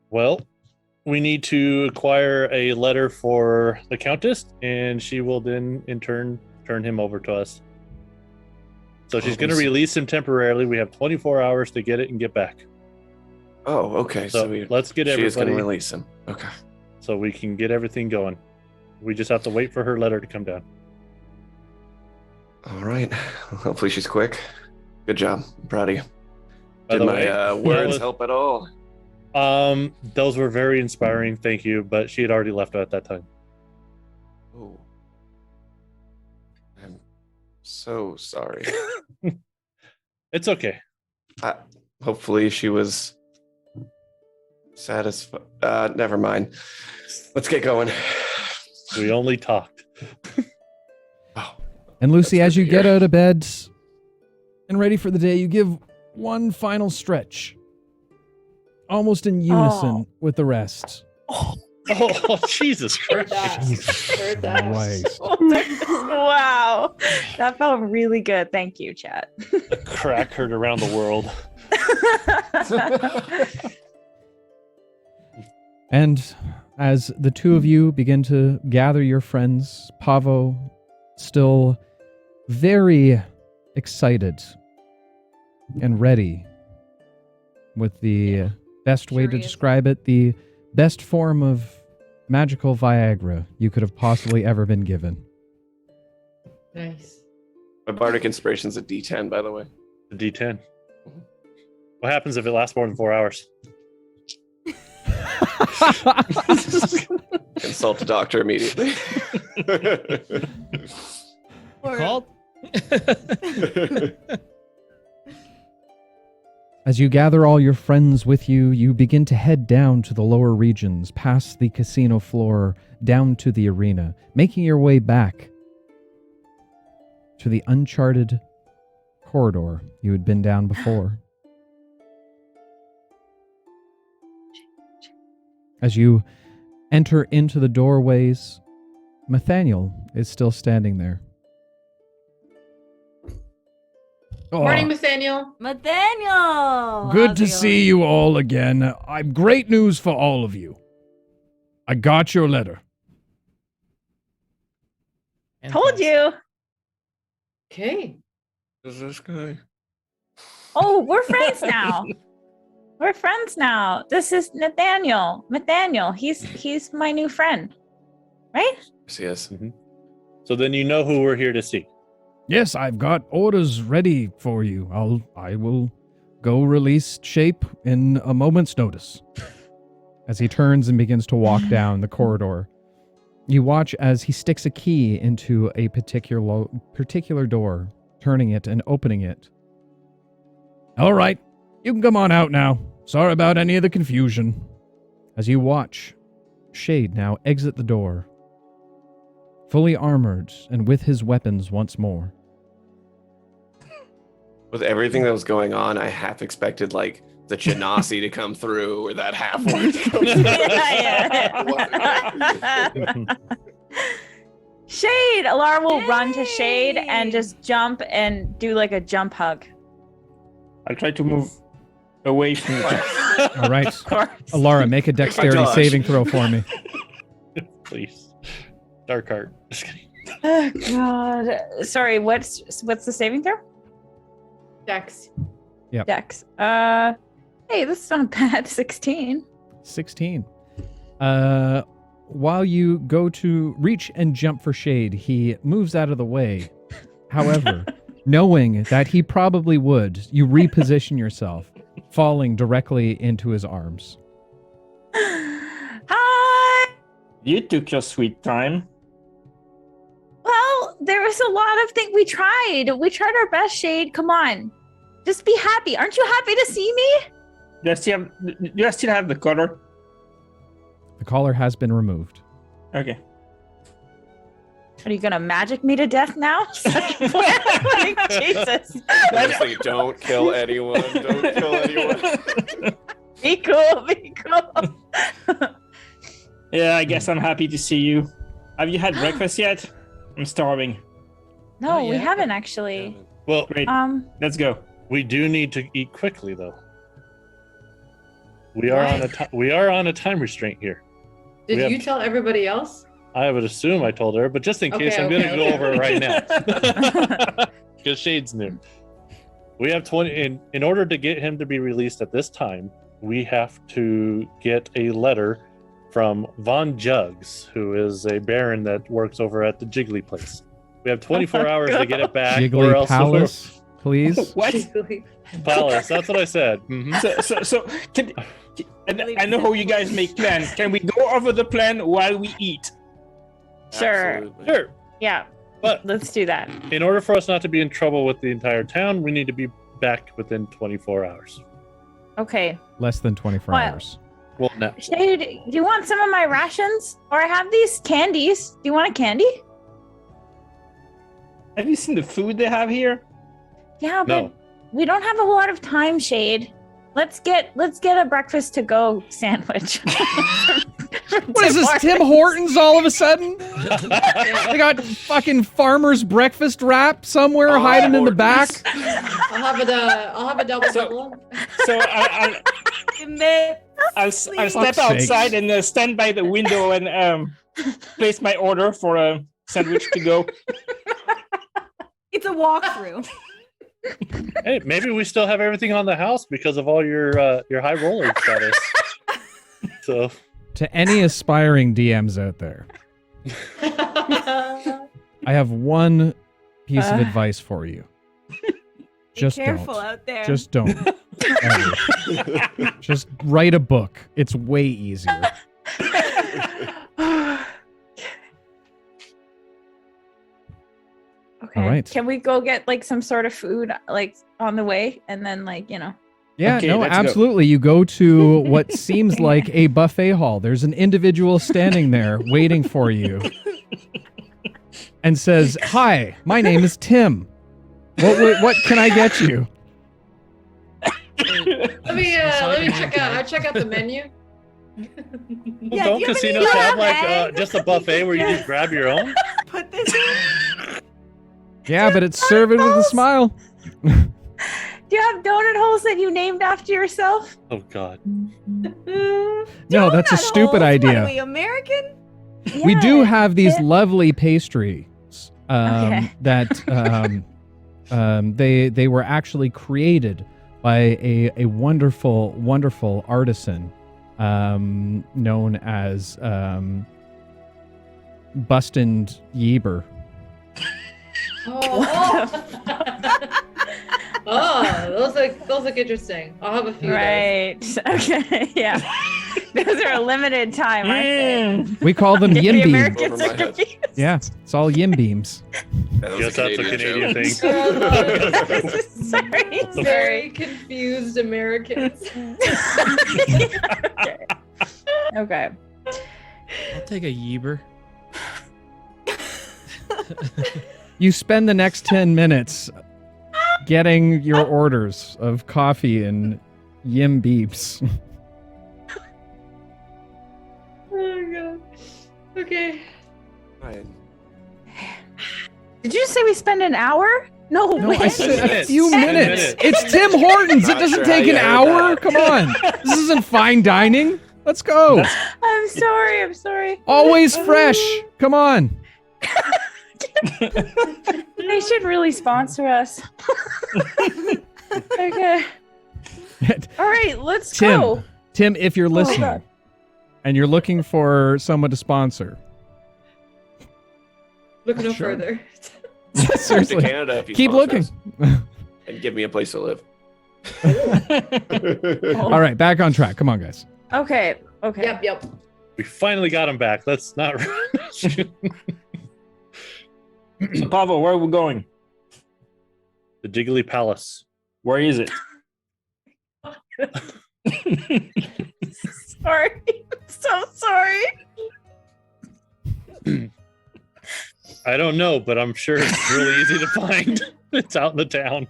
Well, we need to acquire a letter for the Countess, and she will then, in turn, turn him over to us So she's going to release him temporarily. We have 24 hours to get it and get back. Oh, okay. So let's get She is going to everybody release him. Okay. so we can get everything going. We just have to wait for her letter to come down. All right. Hopefully she's quick. Good job. I'm proud of you. By Did the my way, words help at all? those were very inspiring. Thank you. But she had already left at that time. Oh. I'm so sorry. It's okay. Hopefully she was satisfied. Never mind. Let's get going. We only talked. Oh, And Lucy, That's as good you to get hear. out of bed and ready for the day, you give one final stretch, almost in unison with the rest. Oh, Jesus Heard Christ. that. Heard that. Christ. Wow. That felt really good. Thank you, chat. A crack heard around the world. And as the two of you begin to gather your friends, Pavo, still very excited and ready with the best way to Curious. describe it, the best form of magical Viagra you could have possibly ever been given. Nice. My bardic inspiration's a D10, by the way. The D10. What happens if it lasts more than 4 hours? Consult a doctor immediately. Called? As you gather all your friends with you, you begin to head down to the lower regions, past the casino floor, down to the arena, making your way back to the uncharted corridor you had been down before. As you enter into the doorways, Nathaniel is still standing there. Morning, Nathaniel. Nathaniel! Good How's to it see going? you all again. I've great news for all of you. I got your letter. Told you. Okay. Who's this guy? Oh, we're friends now. We're friends now. This is Nathaniel. Nathaniel, he's my new friend. Right? Yes. So then you know who we're here to see. Yes, I've got orders ready for you. I will go release Shape in a moment's notice. As he turns and begins to walk down the corridor, you watch as he sticks a key into a particular door, turning it and opening it. All right, you can come on out now. Sorry about any of the confusion. As you watch Shade now exit the door, fully armored and with his weapons once more. With everything that was going on, I half expected like the Genasi to come through or that half orc to come through. Shade. Alara will run to Shade Yay! and just jump and do like a jump hug. I'll try to move away from the All right. Of course. Alara, make a dexterity dodge. saving throw for me. Please. Dark art. Just kidding. Oh God. Sorry. What's the saving throw? Dex. Dex. Hey, this is not bad. 16. 16. While you go to reach and jump for Shade, he moves out of the way. However, knowing that he probably would, you reposition yourself, falling directly into his arms. Hi. You took your sweet time. Well, there was a lot of things we tried. We tried our best, Shade. Come on. Just be happy. Aren't you happy to see me? Do I still have the color? The collar has been removed. Okay. Are you gonna magic me to death now? Like, Jesus. Honestly, don't kill anyone. Don't kill anyone. Be cool. Be cool. Yeah, I guess I'm happy to see you. Have you had breakfast yet? I'm starving. No, Not we yet. haven't actually. Well, Great. Let's go. we do need to eat quickly, though. We are on a time restraint here. Did We have- you tell everybody else? I would assume I told her, but just in case, Okay, I'm going to okay, go okay. over it right now. Because Shade's new. We have 20. In order to get him to be released at this time, we have to get a letter from Von Juggs, who is a baron that works over at the Jiggly place. We have 24 hours to get it back. or Jiggly else Palace, please. What? Palace. That's what I said. Mhm. So I know how you guys make plans. Can we go over the plan while we eat? Sure. Absolutely. Sure. Yeah, But let's do that. in order for us not to be in trouble with the entire town, we need to be back within 24 hours. Okay. Less than 24 What? hours. Well, no. Shade, do you want some of my rations? Or I have these candies. Do you want a candy? Have you seen the food they have here? Yeah, but No. we don't have a lot of time, Shade. Let's get a breakfast to go sandwich. What is this, Tim Hortons all of a sudden? They got fucking farmer's breakfast wrap somewhere Oh, hiding in the back. I'll have a double double. So I'll step Fuck's outside sakes. and stand by the window and place my order for a sandwich to go. It's a walkthrough. Hey, maybe we still have everything on the house because of all your high roller status. So To any aspiring DMs out there, I have one piece of advice for you. Just Be careful don't. out there. Just don't. Ever. Just write a book. It's way easier. Okay. All right. Can we go get like some sort of food like on the way and then like, you know. Yeah, Okay, no, let's go. absolutely. You go to what seems like a buffet hall. There's an individual standing there waiting for you and says, "Hi, my name is Tim. What can I get you?" Let me check out the menu. Yeah, don't do you have any casinos have like eggs? just a buffet where you just grab your own? Put this in. Yeah, but it's served with a smile. Do you have donut holes that you named after yourself? Oh God. No, that's a Donut stupid holes? What idea. are we, American? We do have these Yeah. lovely pastries Okay. that they were actually created by a wonderful artisan known as Bustin Yeber. Oh, those look interesting. I'll have a few. Right. Okay. Yeah. Those are a limited time, aren't they? We call them The yim beams. Americans Over are my head. confused. Yeah, it's all yim beams. That was Guess that's a Canadian joke. thing. Sorry. Very confused Americans. Okay. I'll take a Yeber. You spend the next 10 minutes getting your orders of coffee and yim beeps. Oh god. Okay. Right. Did you say we spend an hour? No, No, I wait. said a few 10 minutes. minutes. It's Tim Hortons. It Not doesn't sure take how an you heard hour. that. Come on. This isn't fine dining. Let's go. I'm sorry. Always fresh. Come on. They should really sponsor us. Okay. All right, let's go. Tim, if you're listening God. and you're looking for someone to sponsor, Look no Sure. further. Come to seriously, Canada if you keep looking. sponsor us and give me a place to live. All right, back on track. Come on, guys. Okay. Yep. We finally got him back. Let's not rush. So, Pavo, where are we going? The Jiggly Palace. Where is it? Sorry. I'm so sorry. I don't know, but I'm sure it's really easy to find. It's out in the town.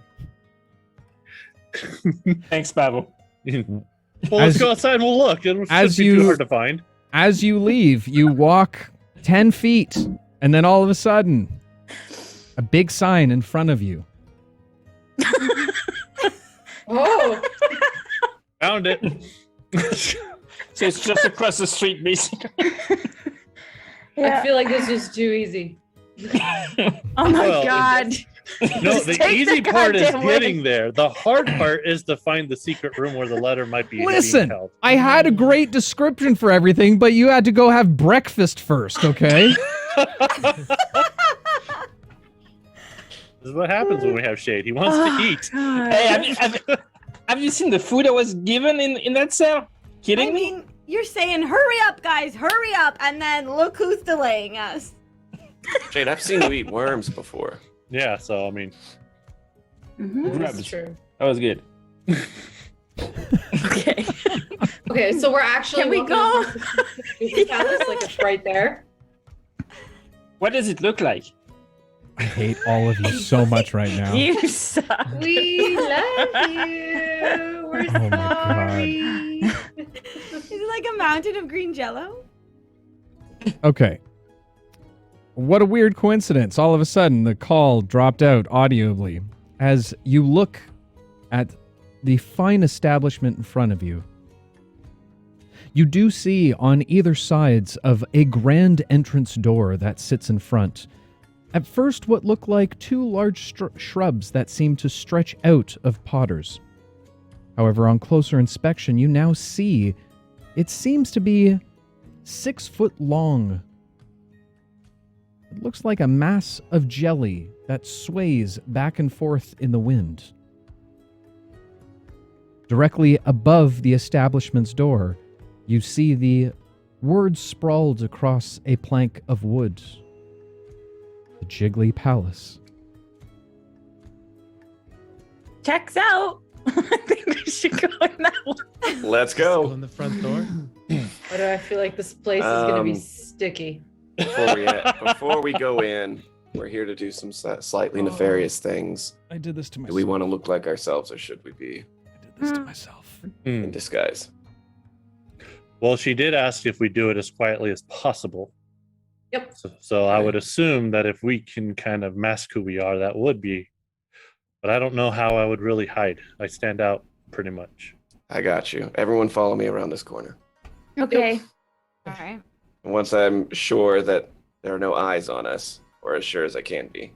Thanks, Pavo. Well, let's go outside and we'll look. It as shouldn't be you- too hard to find. As you leave, you walk 10 feet, and then all of a sudden, a big sign in front of you. Oh. Found it. So it's just across the street, basically. I Yeah. feel like this was too easy. Oh my Well, god. No, Just the take easy the part is goddamn getting ring. there. The hard part is to find the secret room where the letter might be being Listen, held. I had a great description for everything, but you had to go have breakfast first, okay? This is what happens when we have Shade. He wants to eat. Hey, have you seen the food I was given in that cell? Kidding I me? mean, you're saying, hurry up, guys, hurry up, and then look who's delaying us. Jade, I've seen you eat worms before. Yeah, so I mean, Mhm. That's true. That was good. Okay. Okay, so we're actually Can we walking go? up to the Jiggly Palace, like it's right there. What does it look like? I hate all of you so much right now. You suck. We love you. We're Oh my God. sorry. Is it like a mountain of green jello? Okay. What a weird coincidence. All of a sudden, the call dropped out audibly. As you look at the fine establishment in front of you, you do see on either sides of a grand entrance door that sits in front, at first what look like two large shrubs that seem to stretch out of potters. However, on closer inspection, you now see it seems to be 6 foot long. It looks like a mass of jelly that sways back and forth in the wind. Directly above the establishment's door, you see the words sprawled across a plank of wood. The Jiggly Palace. Checks out. I think we should go in that one. Let's Go go. in the front door. Why do I feel like this place is gonna be Um, sticky? Before we go in, we're here to do some slightly nefarious things. I did this to Do we want to look like ourselves, or should we be I did this to myself. in disguise? well, she did ask if we do it as quietly as possible. Yep. So I would assume that if we can kind of mask who we are, that would be. But I don't know how I would really hide. I stand out pretty much. I got you. Everyone follow me around this corner. Okay. All right. And once I'm sure that there are no eyes on us, or as sure as I can be,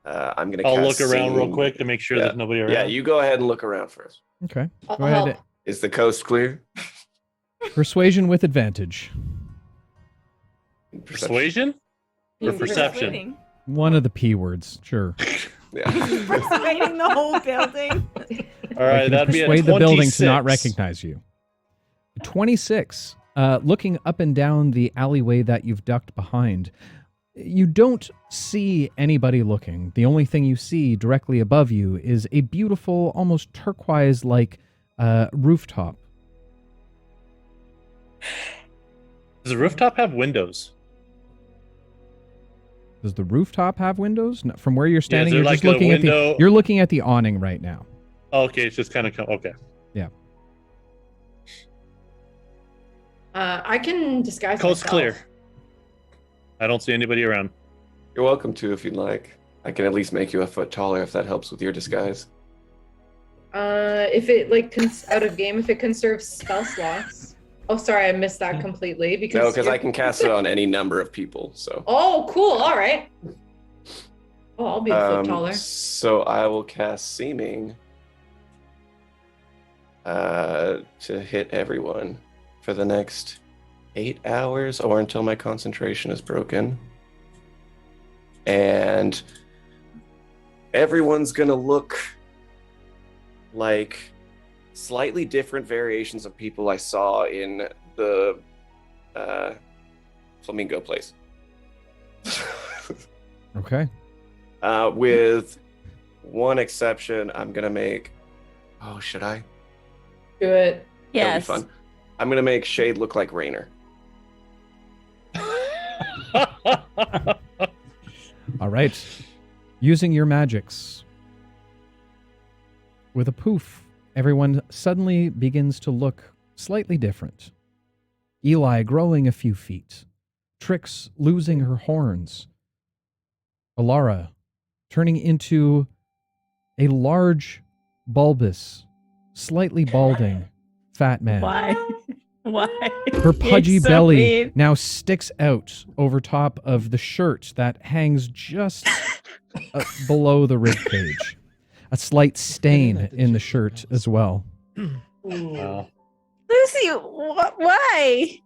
I'm going to I'll look around real seeing- quick to make sure Yeah. there's nobody around. Yeah, you go ahead and look around first. Okay. I'll Go ahead. help. Is the coast clear? Persuasion with advantage. Persuasion or perception? Persuading. One of the P words, sure. Yeah. Persuading the whole building. All right, I can that'd be a persuade the building to not 26. recognize you. 26. Looking up and down the alleyway that you've ducked behind, you don't see anybody looking. The only thing you see directly above you is a beautiful, almost turquoise-like rooftop. Does the rooftop have windows? Does the rooftop have windows? No, from where you're standing, there you're like just a looking at the. window? You're looking at the awning right now. Oh, okay, it's just kind of okay. I can disguise Coast myself. clear. I don't see anybody around. You're welcome to if you'd like. I can at least make you a foot taller if that helps with your disguise. If it like out of game, if it conserves spell slots. Oh, sorry, I missed that completely because. No, because I can cast it on any number of people. So. Oh, cool. All right. Oh, I'll be a foot taller. So I will cast Seeming to hit everyone for the next 8 hours or until my concentration is broken. And everyone's going to look like slightly different variations of people I saw in the Flamingo place. Okay. With one exception, I'm gonna make. Oh, should I? Do it. Yes. That'll be fun. I'm gonna make Shade look like Rainer. All right. Using your magics. With a poof, everyone suddenly begins to look slightly different. Eli growing a few feet. Trix losing her horns. Alara turning into a large, bulbous, slightly balding, fat man. Why? Why? Her pudgy You're so belly mean. now sticks out over top of the shirt that hangs just below the ribcage. A slight stain in the shirt as well. Wow. Lucy, why?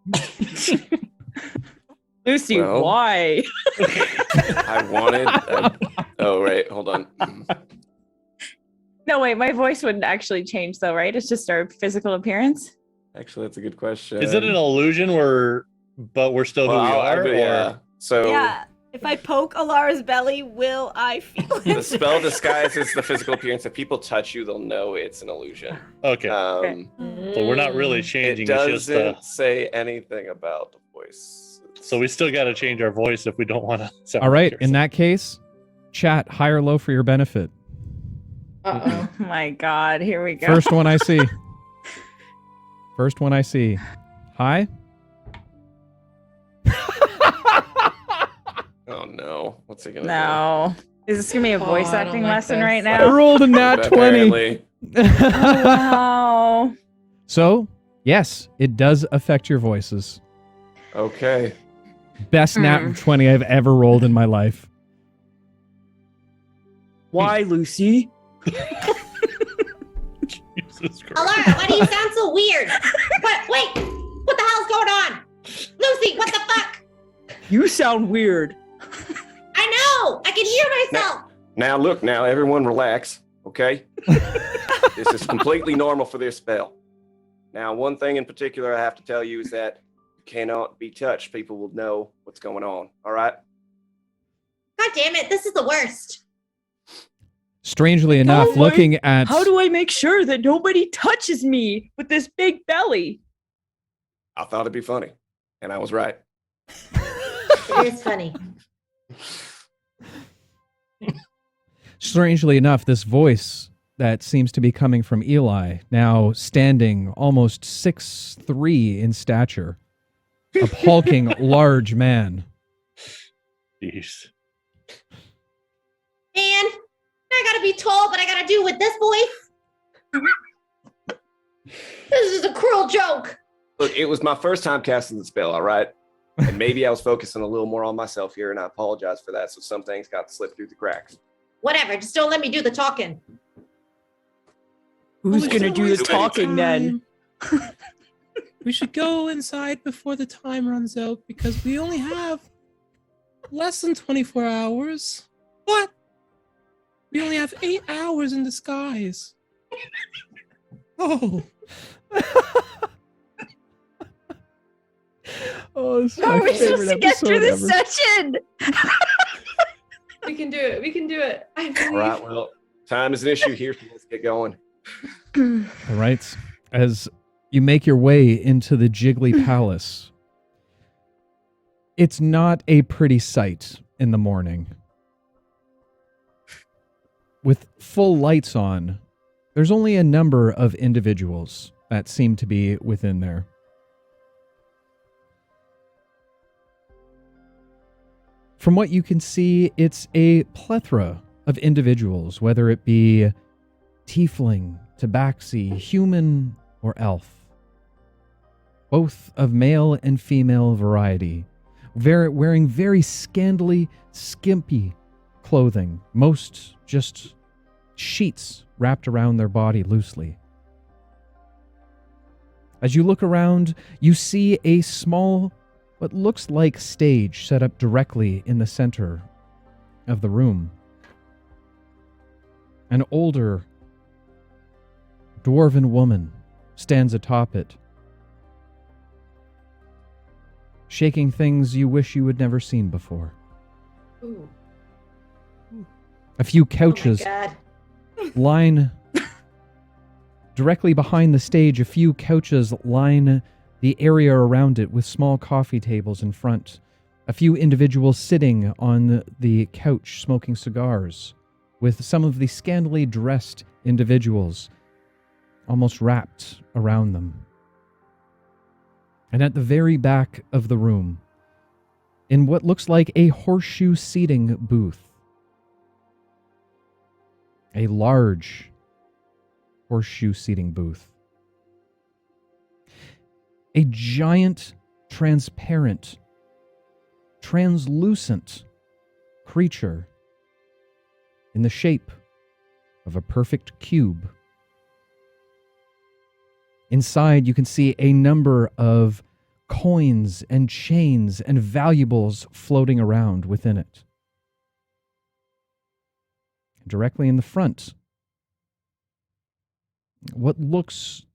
Lucy, Well- why? I wanted. Oh, right. Hold on. No, wait, my voice wouldn't actually change though, right? It's just our physical appearance. Actually, that's a good question. Is it an illusion but we're still who we are? Yeah. So Yeah. If I poke Alara's belly, will I feel the it? spell disguises the physical appearance. If people touch you, they'll know it's an illusion. Okay. So we're not really It changing. It's doesn't just say anything about the voice. so we still got to change our voice if we don't want to. All right, in that case, chat high or low for your benefit. Uh-oh. Oh my God, here we go. First one I see. First one I see. High? Oh no! What's it gonna No. Is this gonna be a voice I don't acting like lesson this. right I now? rolled a do? nat 20. Apparently. Oh, wow. So, yes, it does affect your voices. Okay. Best nat 20 I've ever rolled in my life. Why, Lucy? Jesus Christ. Alara, why do you sound so weird? Wait, what the hell's going on? Lucy, what the fuck? You sound weird. I know, I can hear myself. Now look. Now everyone, relax. Okay. This is completely normal for this spell. Now, one thing in particular I have to tell you is that you cannot be touched. People will know what's going on. All right. God damn it, this is the worst. Strangely enough, Oh, looking at How do I make sure that nobody touches me with this big belly? I thought it'd be funny, and I was right. It is funny. strangely enough, this voice that seems to be coming from Eli, now standing almost 6'3" in stature, a hulking large man. Jeez. Man, I gotta be tall, but I gotta do with this voice. This is a cruel joke. Look, it was my first time casting the spell. All right. And maybe I was focusing a little more on myself here, and I apologize for that. So some things got slipped through the cracks. Whatever, just don't let me do the talking. Who's gonna do the do talking then? We should go inside before the time runs out because we only have less than 24 hours. What? We only have 8 hours in disguise. Oh. Oh, this is How my are we supposed favorite to get through episode this ever. session? We can do it. We can do it. I believe. All right. Well, time is an issue here, so let's get going. All right. As you make your way into the Jiggly Palace, it's not a pretty sight in the morning. With full lights on, there's only a number of individuals that seem to be within there. From what you can see, it's a plethora of individuals, whether it be tiefling, tabaxi, human, or elf. Both of male and female variety, wearing very scantily, skimpy clothing, most just sheets wrapped around their body loosely. As you look around, you see a small, what looks like stage set up directly in the center of the room. An older dwarven woman stands atop it, shaking things you wish you had never seen before. Ooh. A few Oh my couches God. line directly behind the stage. A few couches line the area around it with small coffee tables in front. A few individuals sitting on the couch smoking cigars, with some of the scantily dressed individuals almost wrapped around them. And at the very back of the room, in what looks like a horseshoe seating booth, a large horseshoe seating booth, a giant, transparent, translucent creature in the shape of a perfect cube. Inside, you can see a number of coins and chains and valuables floating around within it. Directly in the front, what looks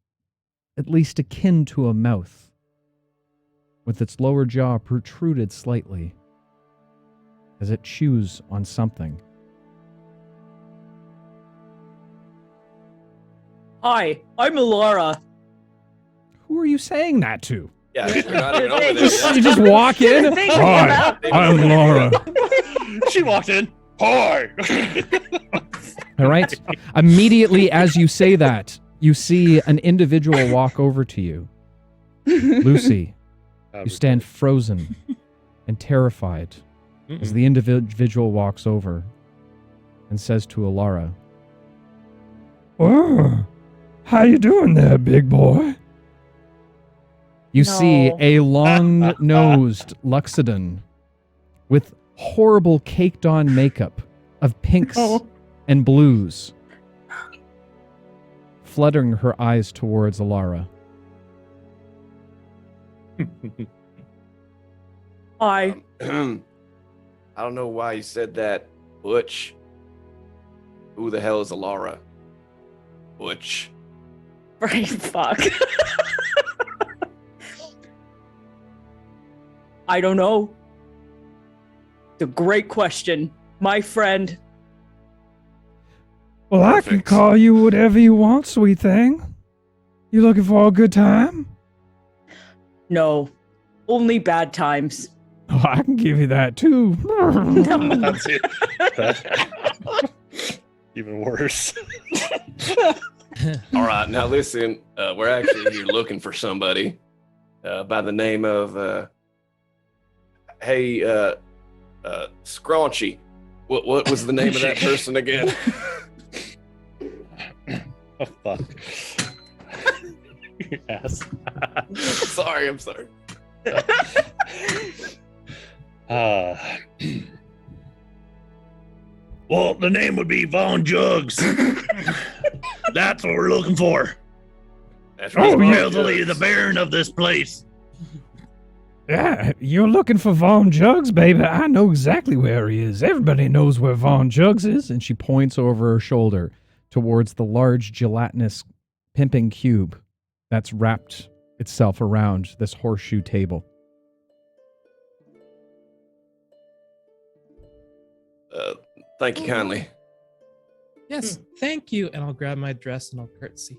at least akin to a mouth, with its lower jaw protruded slightly as it chews on something. Hi, I'm Alara. Who are you saying that to? Yeah, we're not even over there yet. You just walk in? Thank Hi, you. I'm Laura. She walked in. Hi. All right. Immediately as you say that, you see an individual walk over to you. Lucy, you stand frozen and terrified as the individual walks over and says to Alara, "Oh, how you doing there, big boy?" You see No. a long-nosed Luxodon with horrible caked-on makeup of pinks and blues, fluttering her eyes towards Alara. Hi. I don't know why you said that, Butch. Who the hell is Alara? Butch. Brain fuck. I don't know. It's a great question, my friend. Well, I can Perfect. call you whatever you want, sweet thing. You looking for a good time? No, only bad times. Oh, I can give you that too. That's it. Even worse. All right, now listen. We're actually here looking for somebody by the name of Scraunchy. What was the name of that person again? Oh, fuck. You ass. Sorry, I'm sorry. Well, the name would be Von Juggs. That's what we're looking for. That's Oh, right. yeah. Supposedly the Baron of this place. Yeah, you're looking for Von Juggs, baby. I know exactly where he is. Everybody knows where Von Juggs is. And she points over her shoulder towards the large gelatinous pimping cube that's wrapped itself around this horseshoe table. Thank you kindly. Yes, thank you. And I'll grab my dress and I'll curtsy.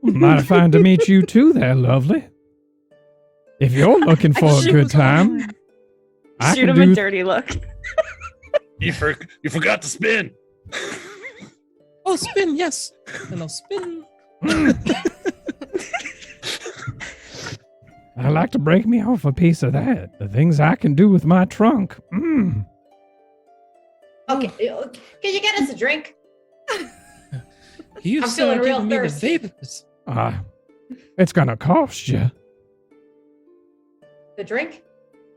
Mighty fine to meet you too there, lovely. If you're looking for a good time, I Shoot can him a do... dirty look. You forgot to spin. Oh, spin, yes. And I'll spin. I like to break me off a piece of that. The things I can do with my trunk. Okay, can you get us a drink? You I'm started feeling real giving me the thirsty. vapors. It's gonna cost you. The drink?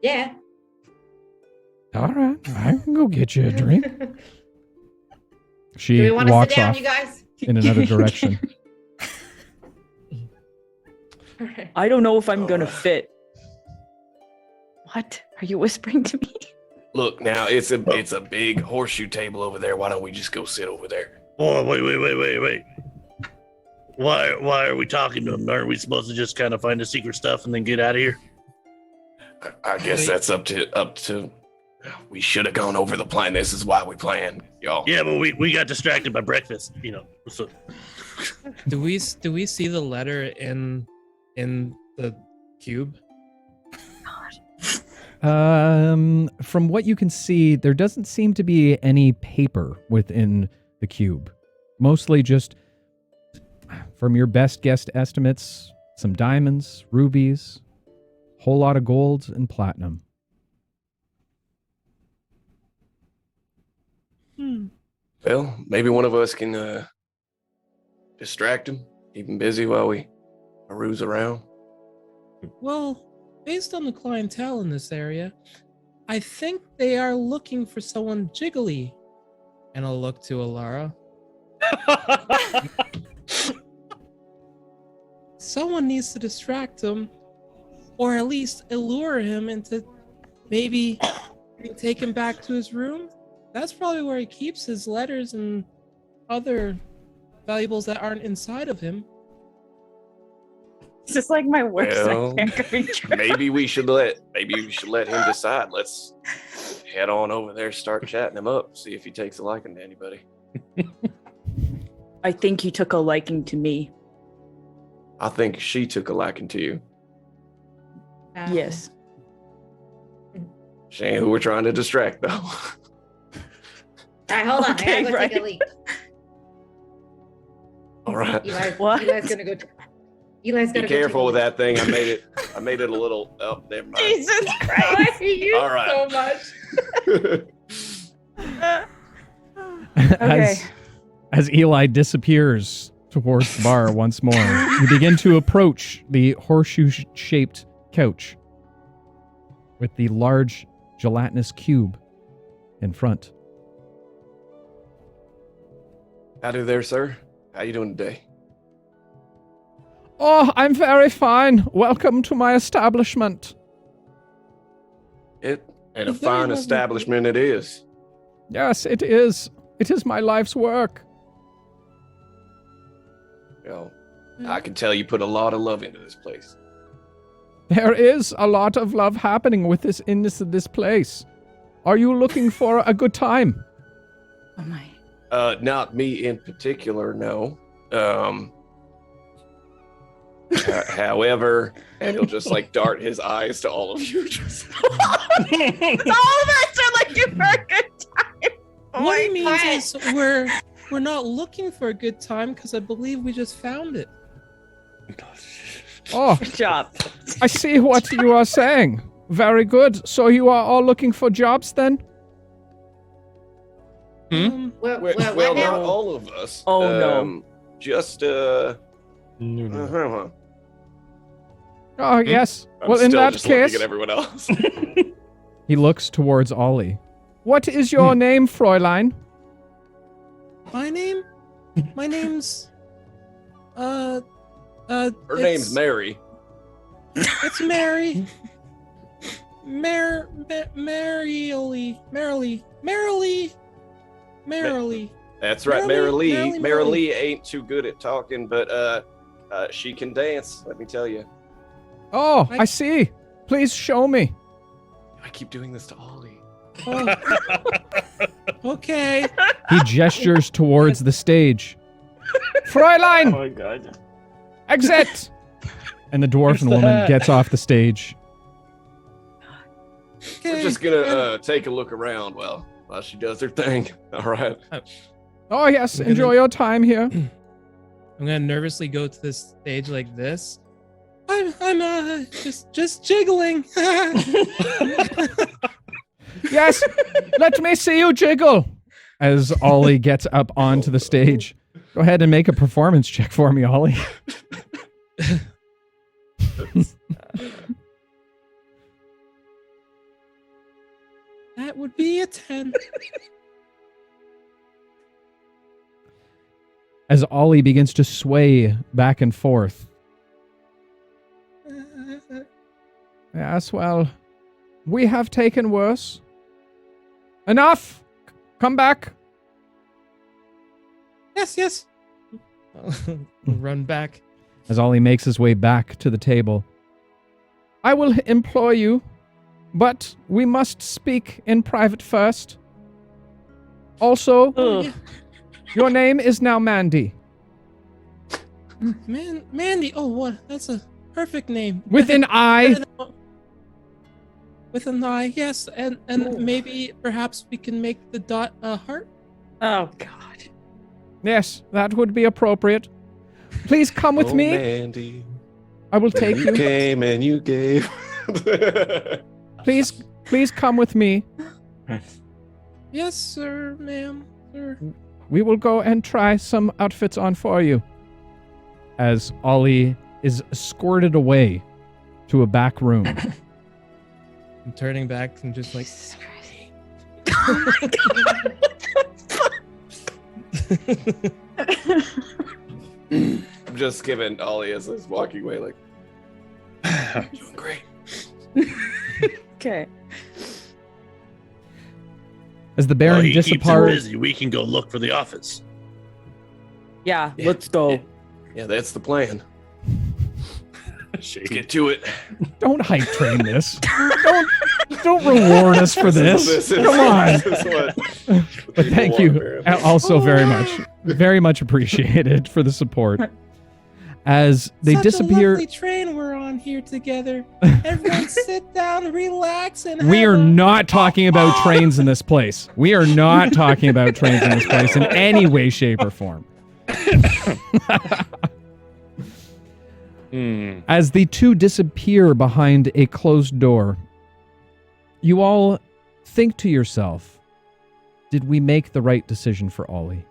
Yeah. All right, I can go get you a drink. Do She we want to sit walks down, off you guys? in another direction. Alright. I don't know if I'm gonna fit. What are you whispering to me? Look, now it's a big horseshoe table over there. Why don't we just go sit over there? Oh, wait. Why are we talking to him? Aren't we supposed to just kind of find the secret stuff and then get out of here? I guess that's up to. We should have gone over the plan. This is why we planned, y'all. Yeah, but we got distracted by breakfast, you know. So Do we see the letter in the cube? From what you can see, there doesn't seem to be any paper within the cube. Mostly just, from your best guess estimates, some diamonds, rubies, whole lot of gold and platinum. Well, maybe one of us can distract him, keep him busy while we Maru's around. Well, based on the clientele in this area, I think they are looking for someone jiggly. And I'll look to Alara. Someone needs to distract him, or at least allure him into maybe take him back to his room. That's probably where he keeps his letters and other valuables that aren't inside of him. This is like my worst Well, nightmare coming true. maybe we should let him decide. Let's head on over there, start chatting him up, see if he takes a liking to anybody. I think he took a liking to me. I think she took a liking to you. Yes. She ain't who we're trying to distract, though. All right, hold on. Okay, I gotta go take right. a leak. All right. Eli's gonna go. Eli's Be gonna careful go with that thing. I made it a little. Oh, never mind. Jesus Christ. I hate you All right. so much. Okay. As Eli disappears towards the bar once more, you begin to approach the horseshoe-shaped couch with the large gelatinous cube in front. Howdy there, sir. How you doing today? Oh, I'm very fine. Welcome to my establishment. And a Very fine lovely. establishment it is. Yes, it is. It is my life's work. Well, I can tell you put a lot of love into this place. There is a lot of love happening with this in this place. Are you looking for a good time? Oh my. Not me in particular, no. However, and he'll just like dart his eyes to all of you. Just All of us are looking for a good time. Oh What my he means God. is we're not looking for a good time because I believe we just found it. Oh, Good job. I see what you are saying. Very good. So you are all looking for jobs then? Well, well, what not now? all of us. Oh, no. Just No. Oh, yes. I'm Well, in still that just case, looking at everyone else. He looks towards Ollie. what is your name, Fräulein? My name? My name's Her it's- name's Mary. It's Mary. Merrily. That's right, Merrily, Mary Lee. Merrily, Mary Merrily. Lee ain't too good at talking, but she can dance. Let me tell you. Oh, I see. Please show me. I keep doing this to Ollie. Oh. Okay. He gestures towards the stage. Fräulein, my god. exit! And the dwarven woman gets off the stage. We're just gonna take a look around while she does her thing. All right. Oh, yes. I'm gonna- Enjoy your time here. I'm gonna nervously go to the stage like this. I'm just jiggling. Yes. Let me see you jiggle. As Ollie gets up onto the stage. Go ahead and make a performance check for me, Ollie. That would be a 10. As Ollie begins to sway back and forth. Yes, well, we have taken worse. Enough! Come back. Yes. I'll run back. As Ollie makes his way back to the table. I will employ you, but we must speak in private first. Also, Ugh. your name is now Mandy. Mandy. Oh, what? That's a perfect name. With an I. With an I, yes, and maybe perhaps we can make the dot a heart. Oh God. Yes, that would be appropriate. Please come with Oh, me. Mandy. I will take You you. came and you gave. Please come with me. Yes, sir, ma'am, sir. We will go and try some outfits on for you. As Ollie is escorted away to a back room. I'm turning back and just like, Jesus Christ. Oh my god. I'm just giving Ollie as he's walking away, like, doing great. Okay. As the Baron he keeps him disembarks, busy. We can go look for the office. Yeah, Yeah. let's go. Yeah, that's the plan. Shake Get it. to it. don't hype train this. don't reward us for this. Come on. This is what But people thank want, you Baron. also very much appreciated for the support. As they Such disappear, a lovely train we're on here together. Everyone sit down, relax, and we have are a- not talking about trains in this place. We are not talking about trains in this place in any way, shape, or form. As the two disappear behind a closed door, you all think to yourself, did we make the right decision for Ollie?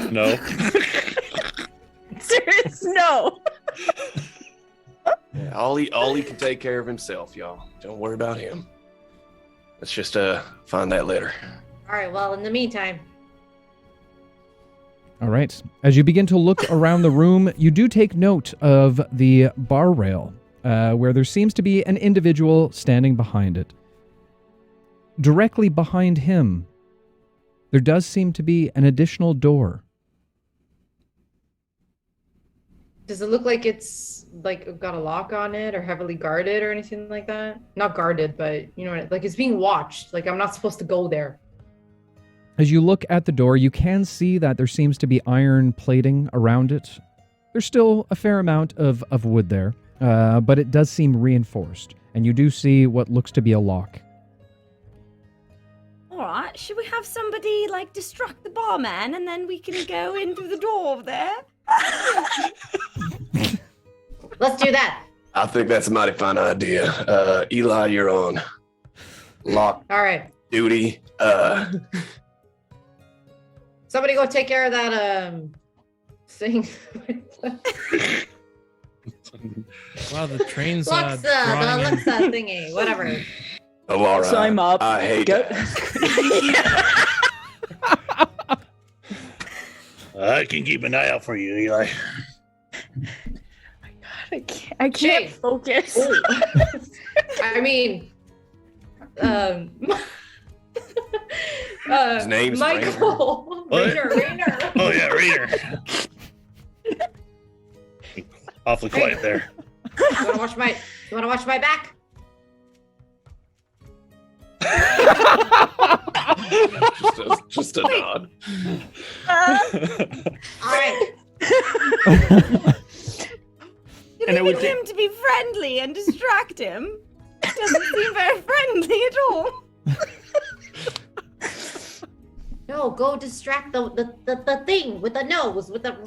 No. Serious? No. Yeah, Ollie can take care of himself, y'all. Don't worry about him. Let's just find that later. All right. Well, in the meantime, All right. As you begin to look around the room, you do take note of the bar rail, where there seems to be an individual standing behind it. Directly behind him, there does seem to be an additional door. Does it look like it's like got a lock on it or heavily guarded or anything like that? Not guarded, but you know, like it's being watched. Like I'm not supposed to go there. As you look at the door, you can see that there seems to be iron plating around it. There's still a fair amount of wood there, but it does seem reinforced, and you do see what looks to be a lock. All right, should we have somebody like distract the barman and then we can go in through the door over there? let's do that. I think that's a mighty fine idea. Eli, you're on lock All right. duty. Somebody go take care of that thing. Wow, the train's Alexa, the drawing in. Alexa thingy, whatever. Oh, all right. So I'm up. I hate Go- that. I can keep an eye out for you, Eli. I can't Jay. focus. Oh. I mean, His name's Michael. What? Rainer. Oh yeah, Rainer. Awfully quiet there. You wanna watch my back? just a nod. All right. And I would Leaving him to be friendly and distract him doesn't seem very friendly at all. No, go distract the thing with the nose, with the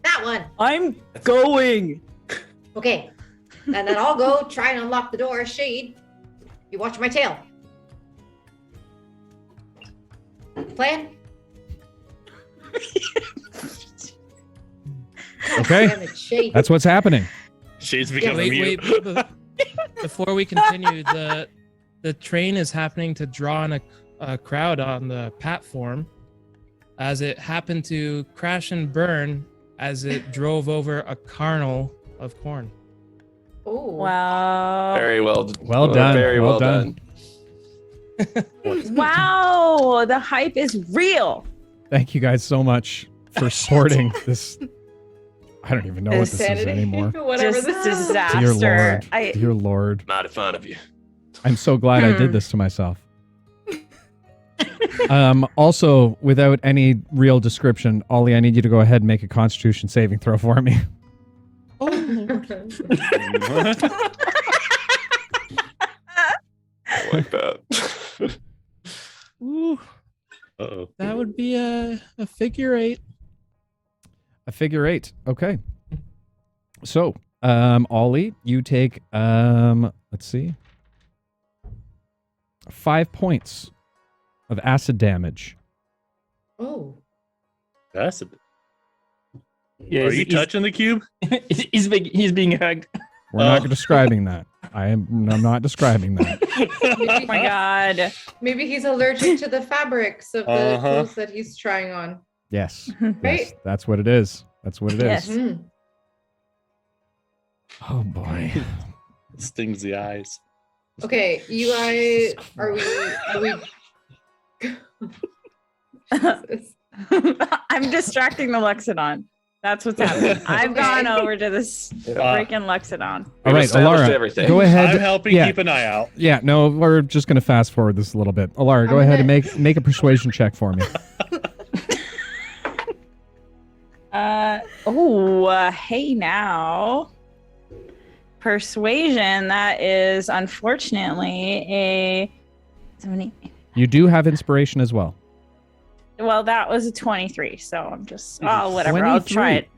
that one. I'm going. Okay. And then I'll go try and unlock the door. Shade. You watch my tail. Plan? Okay. Damn it, Shade. That's what's happening. Shade's becoming Wait, mute. before we continue, the train is happening to draw in a crowd on the platform as it happened to crash and burn as it drove over a kernel of corn. Oh. Wow. Very well. Well done. Very Well well done. done. Wow. The hype is real. Thank you guys so much for supporting this. I don't even know what this is Insanity. anymore. Whatever Just this is. disaster. Dear Lord. I Dear Lord. Mighty fine of you. I'm so glad I did this to myself. Also, without any real description, Ollie, I need you to go ahead and make a Constitution saving throw for me. Oh, Lord. I like that. Ooh, Uh-oh. that would be a figure 8. A figure 8. Okay. So, Ollie, you take, let's see, 5 points of acid damage. Oh. That's a Yeah, Are you touching the cube? He's being hugged. We're not describing that. I'm not describing that. Oh my god. Maybe he's allergic to the fabrics of the clothes that he's trying on. Yes. Right? Yes, that's what it is. That's what it is. Yes. Mhm. Oh boy. It stings the eyes. Okay, you guys, are we? Jesus. I'm distracting the Luxodon. That's what's happening. I've gone over to this freaking Luxodon. All right, established Alara, everything. go ahead. I'm helping keep an eye out. Yeah, no, we're just going to fast forward this a little bit. Alara, go ahead and make a persuasion check for me. Hey now. Persuasion, that is unfortunately a 70. You do have inspiration as well. Well, that was a 23, so I'm just whatever. 23. I'll try it.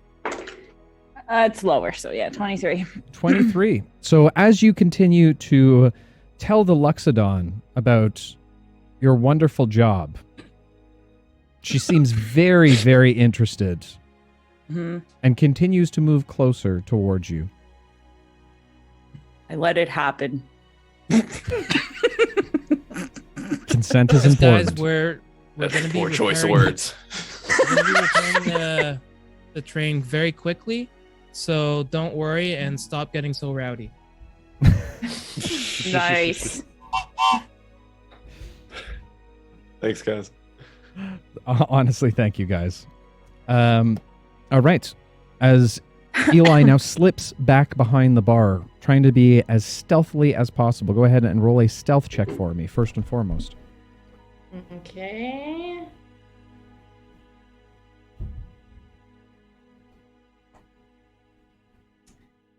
It's lower, so yeah, 23. 23. So as you continue to tell the Luxodon about your wonderful job, she seems very, very interested and continues to move closer towards you. I let it happen. Consent is Guys, important. we're going to be Poor choice of repairing- words. We're going to be repairing the train very quickly, so don't worry and stop getting so rowdy. Nice. Thanks, guys. Honestly, thank you guys. All right. As Eli now slips back behind the bar, trying to be as stealthily as possible, go ahead and roll a stealth check for me, first and foremost. Okay.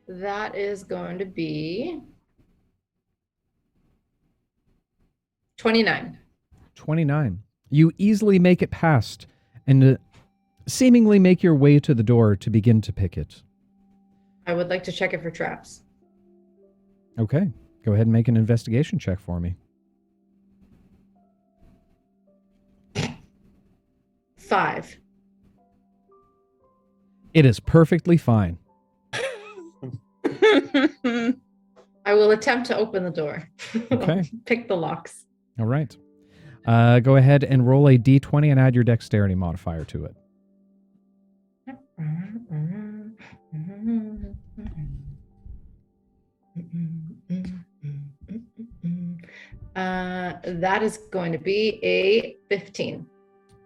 That is going to be 29. 29. You easily make it past and seemingly make your way to the door to begin to pick it. I would like to check it for traps. Okay. Go ahead and make an investigation check for me. 5. It is perfectly fine. I will attempt to open the door. Okay. Pick the locks. All right. Go ahead and roll a d20 and add your dexterity modifier to it. That is going to be a 15.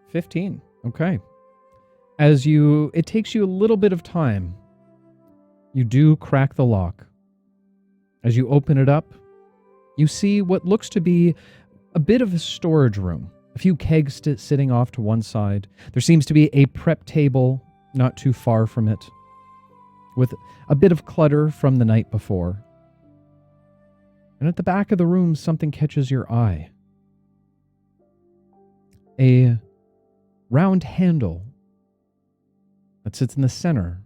15. Okay. It takes you a little bit of time. You do crack the lock. As you open it up, you see what looks to be a bit of a storage room. A few kegs sitting off to one side. There seems to be a prep table not too far from it, with a bit of clutter from the night before. And at the back of the room, something catches your eye. A round handle that sits in the center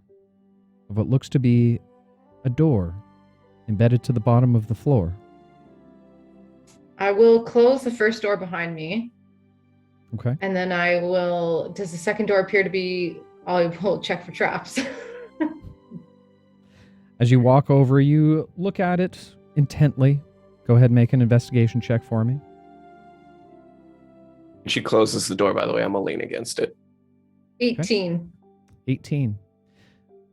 of what looks to be a door embedded to the bottom of the floor. I will close the first door behind me. Okay. And then I will. Does the second door appear to be? I will check for traps. As you walk over, you look at it intently. Go ahead and make an investigation check for me. She closes the door, by the way. I'm going to lean against it. 18. 18.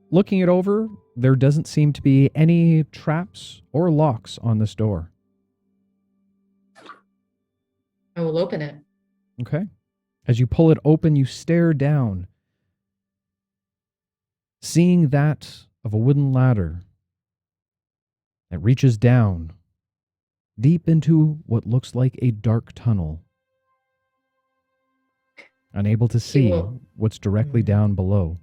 Looking it over, there doesn't seem to be any traps or locks on this door. I will open it. Okay. As you pull it open, you stare down, seeing that of a wooden ladder that reaches down deep into what looks like a dark tunnel. Unable to see what's directly down below.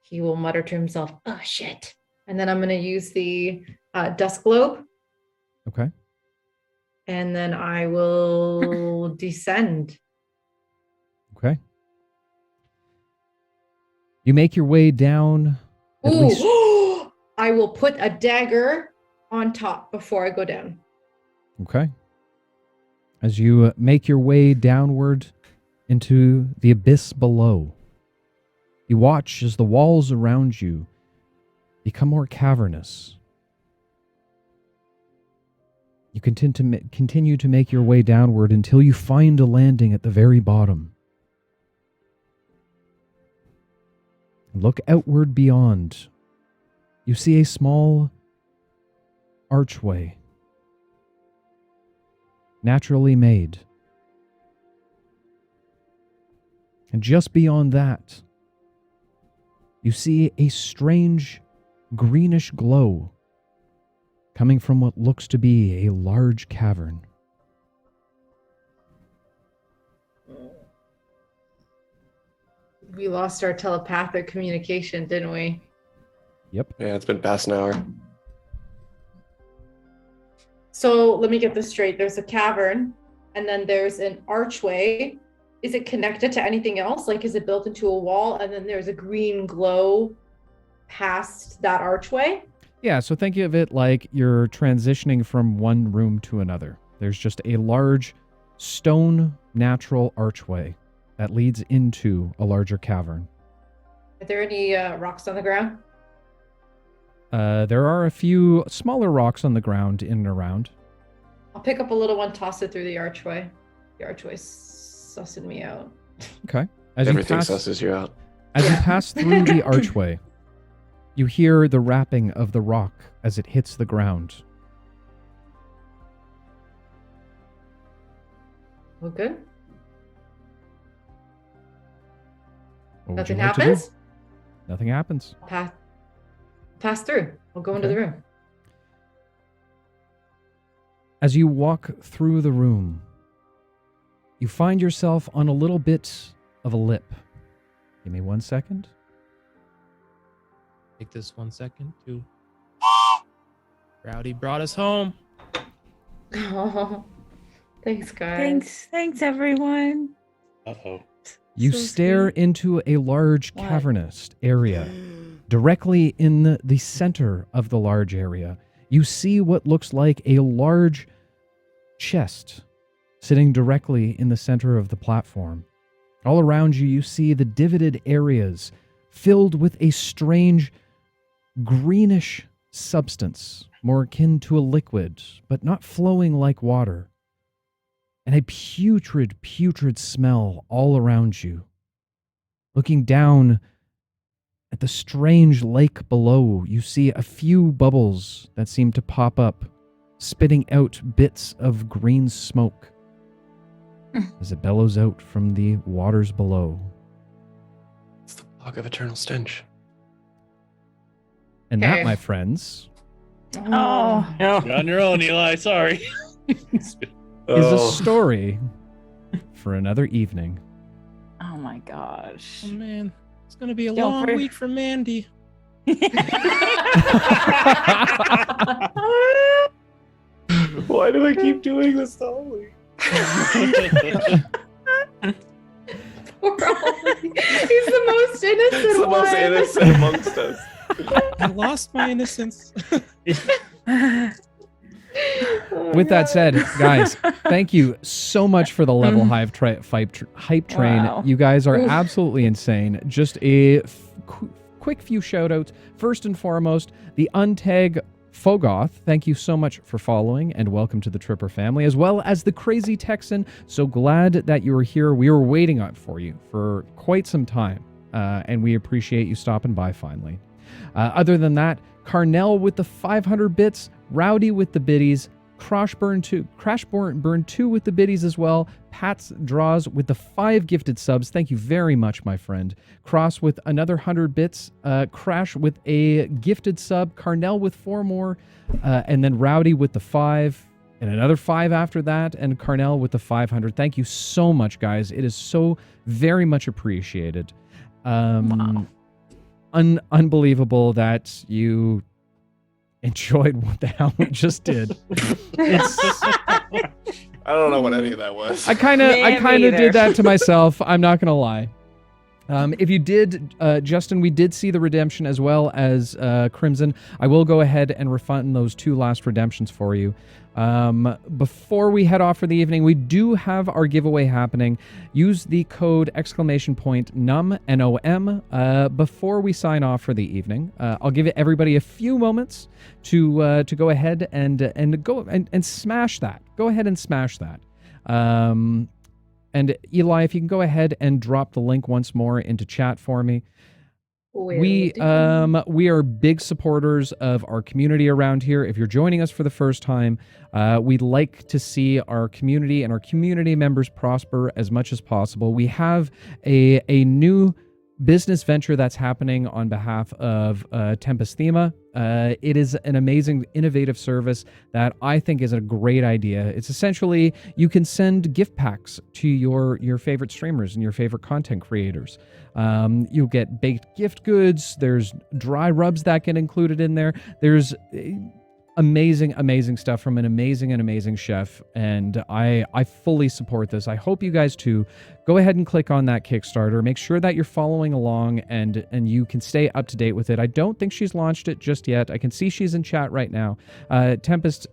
He will mutter to himself, "Oh shit!" And then I'm going to use the dust globe, Okay. and then I will descend. Okay. You make your way down. At least. Ooh! I will put a dagger on top before I go down. Okay. As you make your way downward into the abyss below, You watch as the walls around you become more cavernous. You continue to make your way downward until you find a landing at the very bottom. Look outward beyond. You see a small archway, naturally made. And just beyond that, you see a strange greenish glow coming from what looks to be a large cavern. We lost our telepathic communication, didn't we? Yep. Yeah, it's been past an hour. So let me get this straight. There's a cavern, and then there's an archway. Is it connected to anything else? Like, is it built into a wall, and then there's a green glow past that archway? Yeah, so think of it like you're transitioning from one room to another. There's just a large stone natural archway that leads into a larger cavern. Are there any rocks on the ground? There are a few smaller rocks on the ground in and around. I'll pick up a little one, toss it through the archway. The archway's sussing me out. Okay. Everything susses you out. As you pass through the archway, you hear the rapping of the rock as it hits the ground. Well, good. What would Nothing you like to do? happens? Nothing happens. Pass through. I'll go into the room. As you walk through the room, you find yourself on a little bit of a lip. Give me 1 second. Take this 1 second to. Rowdy brought us home. Oh, thanks, guys. Thanks, everyone. Uh-oh. You So stare sweet. into a large What? cavernous area. Directly in the center of the large area, you see what looks like a large chest sitting directly in the center of the platform. All around you, you see the divoted areas filled with a strange greenish substance, more akin to a liquid, but not flowing like water. And a putrid smell all around you. Looking down at the strange lake below, you see a few bubbles that seem to pop up, spitting out bits of green smoke as it bellows out from the waters below. It's the fog of eternal stench. And Okay. that, my friends, Oh, Yeah. You're on your own, Eli. Sorry. is a story for another evening. oh my gosh. Oh man, it's gonna be a Don't long worry. week for Mandy. Why do I keep doing this to Ollie? Poor Ollie. He's the most innocent It's the one. most innocent amongst us. I lost my innocence. Oh, With that God. said, guys, thank you so much for the level hype train. Wow. You guys are Oof. absolutely insane. Just a quick few shout outs. First and foremost, the Untag Fogoth, thank you so much for following and welcome to the Tripper family, as well as the Crazy Texan. So glad that you were here. We were waiting on for you for quite some time, and we appreciate you stopping by finally. Other than that, Carnell with the 500 bits, Rowdy with the biddies, Crashburn 2 with the biddies as well, Pat's Draws with the 5 gifted subs. Thank you very much, my friend. Cross with another 100 bits, Crash with a gifted sub, Carnell with 4 more, and then Rowdy with the 5, and another 5 after that, and Carnell with the 500. Thank you so much, guys. It is so very much appreciated. Wow. Unbelievable that you enjoyed what the hell we just did. I don't know what any of that was. I kind of Me did either. that to myself. I'm not gonna lie. If you did, Justin, we did see the redemption as well as Crimson. I will go ahead and refund those 2 last redemptions for you. Before we head off for the evening, we do have our giveaway happening. Use the code !NUM, N-O-M, before we sign off for the evening. I'll give everybody a few moments to go ahead and go and smash that. Go ahead and smash that. And Eli, if you can go ahead and drop the link once more into chat for me. We are big supporters of our community around here. If you're joining us for the first time, we'd like to see our community and our community members prosper as much as possible. We have a new business venture that's happening on behalf of Tempest Thema. It is an amazing, innovative service that I think is a great idea. It's essentially, you can send gift packs to your favorite streamers and your favorite content creators. You'll get baked gift goods. There's dry rubs that get included in there. There's amazing stuff from an amazing chef, and I fully support this. I hope you guys too. Go ahead and click on that Kickstarter. Make sure that you're following along and you can stay up to date with it. I don't think she's launched it just yet. I can see she's in chat right now. Tempest,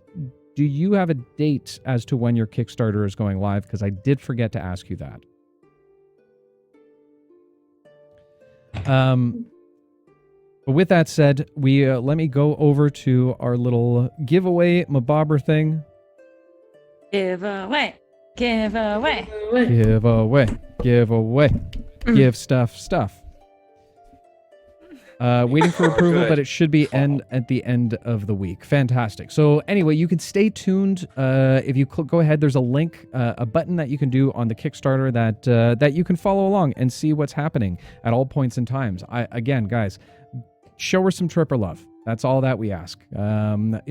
do you have a date as to when your Kickstarter is going live? Because I did forget to ask you that. But with that said, we let me go over to our little giveaway mabobber thing. Giveaway. Give stuff. Waiting for approval, but it should be at the end of the week. Fantastic. So anyway, you can stay tuned. If you go ahead, there's a link, a button that you can do on the Kickstarter that you can follow along and see what's happening at all points in times. Again, guys, show her some tripper love. That's all that we ask. I'm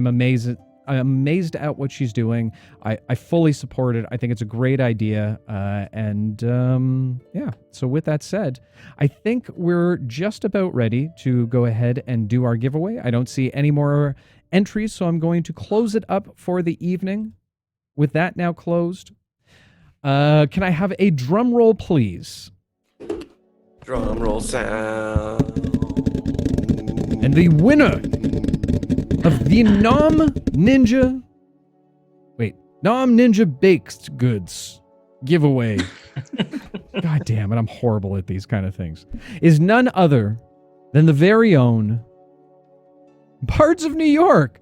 amazed. I'm amazed at what she's doing. I fully support it. I think it's a great idea. Yeah. So with that said, I think we're just about ready to go ahead and do our giveaway. I don't see any more entries, so I'm going to close it up for the evening. With that now closed, can I have a drum roll, please? Drum roll sound. And the winner of the Nom Ninja Baked Goods giveaway. God damn it, I'm horrible at these kind of things. Is none other than the very own Bards of New York.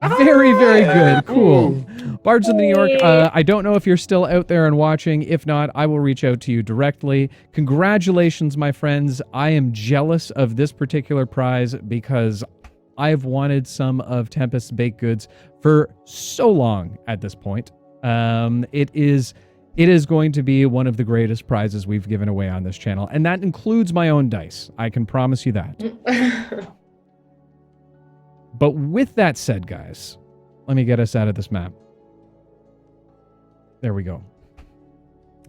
Very good. Cool. Bards of New York, I don't know if you're still out there and watching. If not, I will reach out to you directly. Congratulations, my friends. I am jealous of this particular prize because I've wanted some of Tempest's baked goods for so long at this point. It is going to be one of the greatest prizes we've given away on this channel, and that includes my own dice. I can promise you that. But with that said, guys, let me get us out of this map. There we go.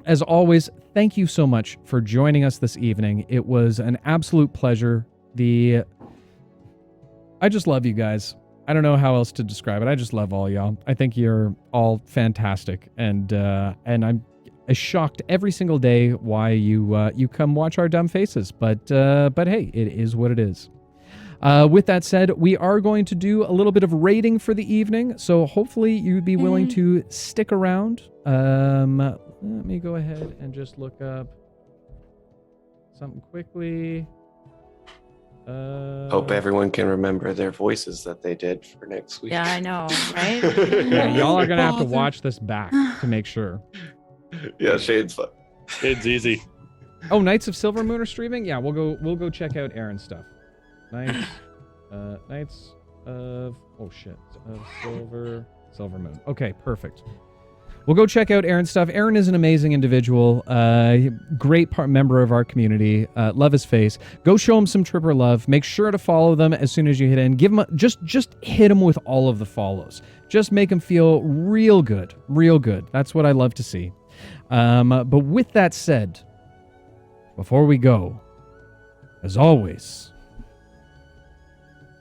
As always, thank you so much for joining us this evening. It was an absolute pleasure. I just love you guys. I don't know how else to describe it. I just love all y'all. I think you're all fantastic, and I'm shocked every single day why you come watch our dumb faces. But hey, it is what it is. With that said, we are going to do a little bit of rating for the evening, so hopefully you'd be willing to stick around. Let me go ahead and just look up something quickly. Hope everyone can remember their voices that they did for next week. Yeah, I know, right? Yeah, y'all are gonna have to watch this back to make sure. Yeah, Shade's fun. It's easy. Oh, Knights of Silver Moon are streaming? Yeah, we'll go check out Aaron's stuff. Knights of Silver Moon. Okay, perfect. We'll go check out Aaron's stuff. Aaron is an amazing individual, great member of our community. Love his face. Go show him some tripper love. Make sure to follow them as soon as you hit in. Give him just hit him with all of the follows. Just make him feel real good, real good. That's what I love to see. But with that said, before we go, as always,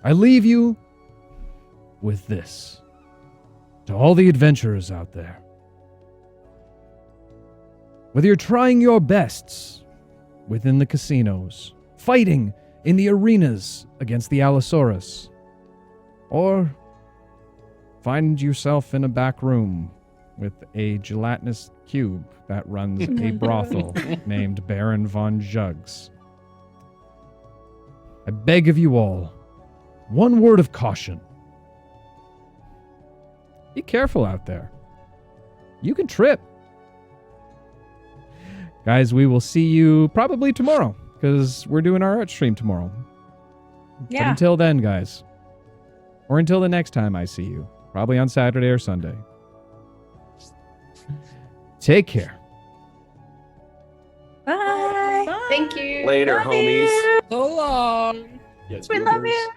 I leave you with this. To all the adventurers out there, whether you're trying your bests within the casinos, fighting in the arenas against the Allosaurus. Or find yourself in a back room with a gelatinous cube that runs a brothel named Baron von Juggs. I beg of you all, one word of caution. Be careful out there. You can trip. Guys, we will see you probably tomorrow, because we're doing our art stream tomorrow. But Yeah. until then, guys, or until the next time I see you, probably on Saturday or Sunday, take care. Bye. Thank you. Later, Love homies. you. So long. Yes, We love you.